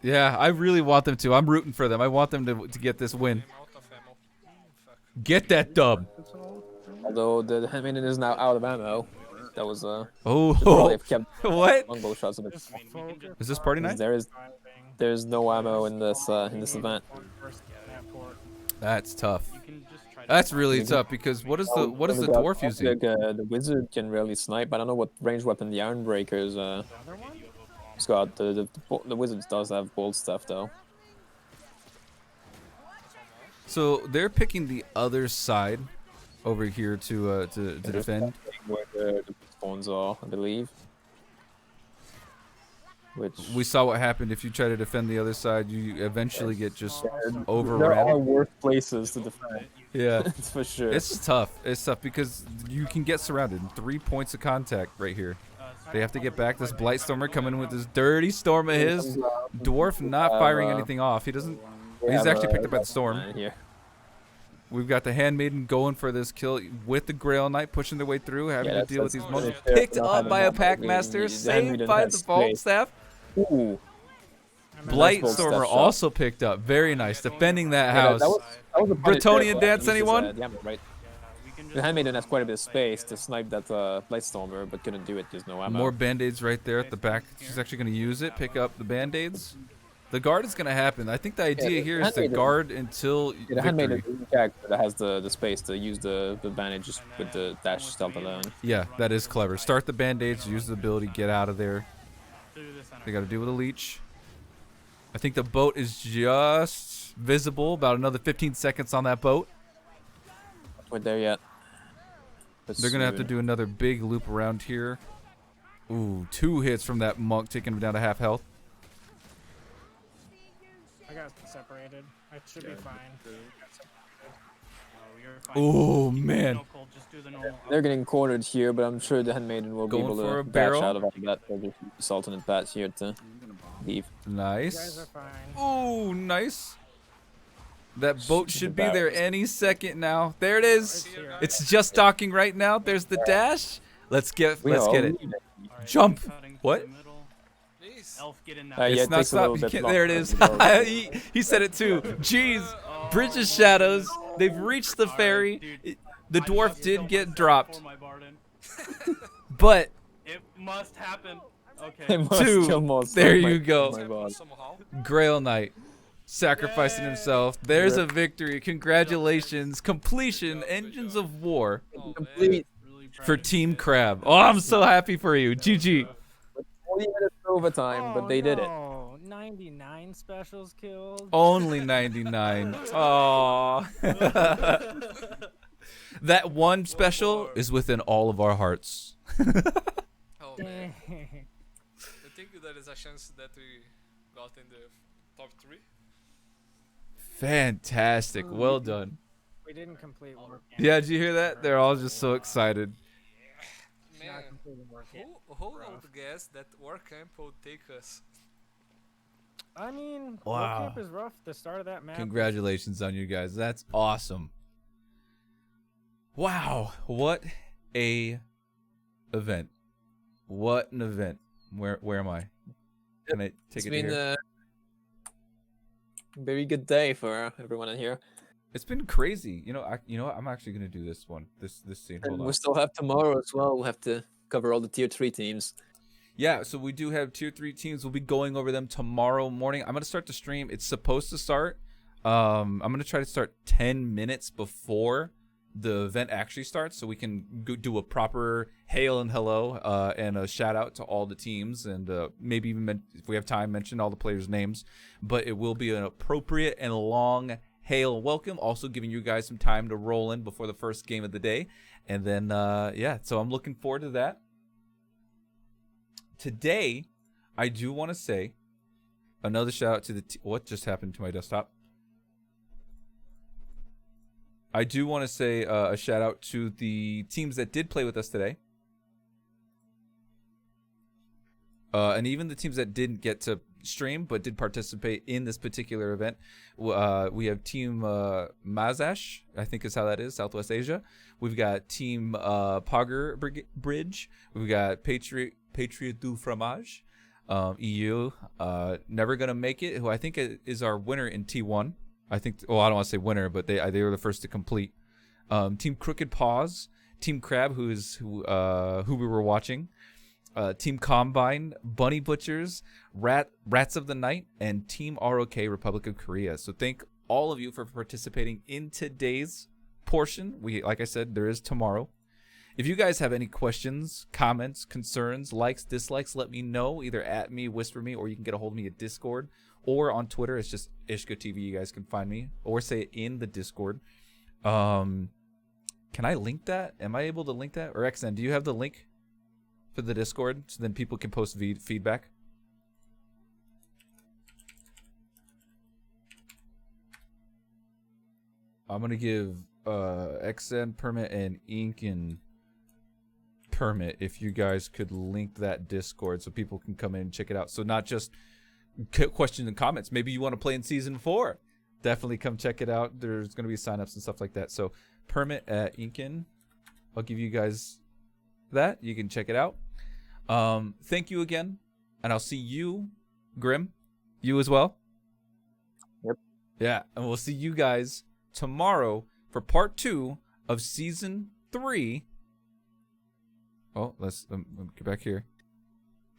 Yeah, I really want them to. I'm rooting for them. I want them to get this win. Get that dub. Although the Handmaiden is now out of ammo. That was oh, what? Longbow shots a bit. Is this party night? There's no ammo in this event. That's tough. That's really tough because what is the dwarf using? The wizard can really snipe. I don't know what ranged weapon the Ironbreaker's it's got. The wizard does have bold stuff though. So they're picking the other side over here to defend. Where the spawns are, I believe. Which we saw what happened if you try to defend the other side. You eventually get just overrun. There are worse places to defend. Yeah, it's for sure. It's tough. It's tough because you can get surrounded. 3 points of contact right here. They have to get back. This Blightstormer coming in with this dirty storm of his. Dwarf not firing anything off. He doesn't. He's actually picked up by the storm. We've got the Handmaiden going for this kill with the Grail Knight pushing their way through, having to deal with these monsters. Picked up by a Packmaster, saved by the Vault Staff. Ooh. Blightstormer also picked up. Very nice. Defending that house. That was a Bretonian dance, anyone? Right. The Handmaiden has quite a bit of space to snipe that Blightstormer, but couldn't do it. There's no ammo. More band-aids right there at the back. She's actually going to use it. Pick up the band-aids. The guard is going to happen. I think the idea here is to guard until the Handmaiden that has the space to use the bandages with the dash stealth alone. Yeah, that is clever. Start the band-aids, use the ability, get out of there. They got to deal with a leech. I think the boat is just visible. About another 15 seconds on that boat. Not there yet. They're going to have to do another big loop around here. Ooh, 2 hits from that monk, taking him down to half health. I got separated. I should be fine. Oh man. They're getting cornered here, but I'm sure the Handmaiden will be able to batch out of all that. They'll just use alternate bats here to leave. Nice. Ooh, nice. That boat should be there any second now. There it is. It's just docking right now. There's the dash. Let's get it. Jump. What? It's not stopping. There it is. he said it too. Jeez. Bridge of Shadows. They've reached the ferry. The dwarf did get dropped. But it must happen. Okay. 2. There you go. Grail Knight sacrificing himself. There's a victory. Congratulations. Completion. Engines of War. Complete. For Team Crab. Oh, I'm so happy for you. GG. 40 minutes overtime, but they did it. 99 specials killed. Only 99. Oh. That one special is within all of our hearts. Oh man. I think there is a chance that we got in the top 3. Fantastic. Well done. We didn't complete work. Yeah, did you hear that? They're all just so excited. Man, who would guess that work camp would take us? I mean, wow. Work camp is rough. The start of that map. Congratulations on you guys. That's awesome. Wow, what a event. What an event. Where am I? Can I take it here? It's been a very good day for everyone in here. It's been crazy. You know what? I'm actually gonna do this one. This scene. Hold on. We still have tomorrow as well. We'll have to cover all the tier 3 teams. Yeah, so we do have tier 3 teams. We'll be going over them tomorrow morning. I'm gonna start the stream. It's supposed to start. I'm gonna try to start 10 minutes before the event actually starts, so we can do a proper hail and hello and a shout out to all the teams, and maybe even if we have time, mention all the players' names. But it will be an appropriate and long hail, welcome. Also giving you guys some time to roll in before the first game of the day. And then, yeah, so I'm looking forward to that. Today, I do want to say another shout out to the... What just happened to my desktop? I do want to say a shout out to the teams that did play with us today. And even the teams that didn't get to stream but did participate in this particular event. We have Team Mazash, I think is how that is, Southwest Asia. We've got Team Pogger Bridge. We've got Patriot du Fromage, EU, Never Gonna Make It, who I think is our winner in T1. I think, well, I don't want to say winner, but they were the first to complete. Team Crooked Paws, Team Crab, who we were watching. Team Combine, Bunny Butchers, Rats of the Night, and Team ROK, Republic of Korea. So thank all of you for participating in today's portion. Like I said, there is tomorrow. If you guys have any questions, comments, concerns, likes, dislikes, let me know. Either at me, whisper me, or you can get a hold of me at Discord or on Twitter. It's just IshkaTV. You guys can find me, or say it in the Discord. Can I link that? Am I able to link that? Or XN, do you have the link for the Discord so then people can post feedback? I'm gonna give XN permit and Ink and permit if you guys could link that Discord so people can come in and check it out. So not just questions and comments. Maybe you want to play in season 4. Definitely come check it out. There's gonna be signups and stuff like that. So permit at Inkin. I'll give you guys that. You can check it out. Thank you again, and I'll see you, Grim, you as well. Yep. Yeah, and we'll see you guys tomorrow for part 2 of season 3. Oh, let's get back here.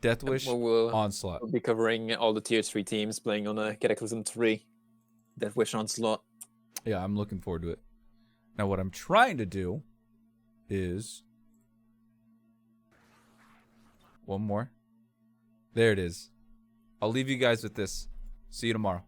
Death Wish Onslaught. We'll be covering all the tier 3 teams playing on a Cataclysm 3. Death Wish Onslaught. Yeah, I'm looking forward to it. Now, what I'm trying to do is... One more. There it is. I'll leave you guys with this. See you tomorrow.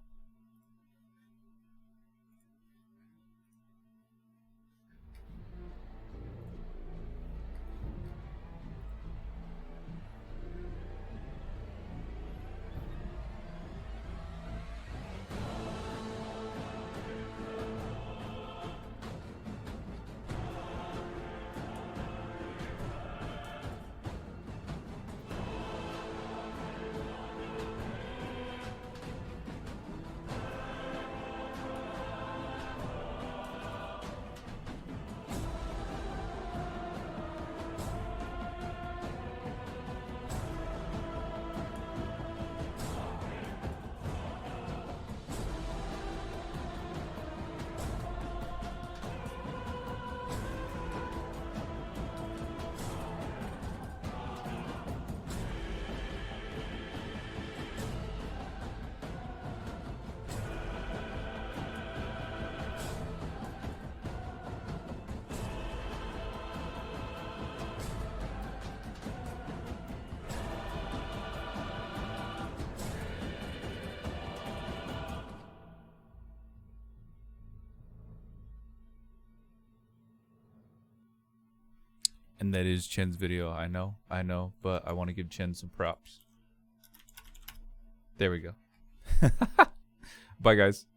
And that is Chen's video. I know, but I want to give Chen some props. There we go. Bye, guys.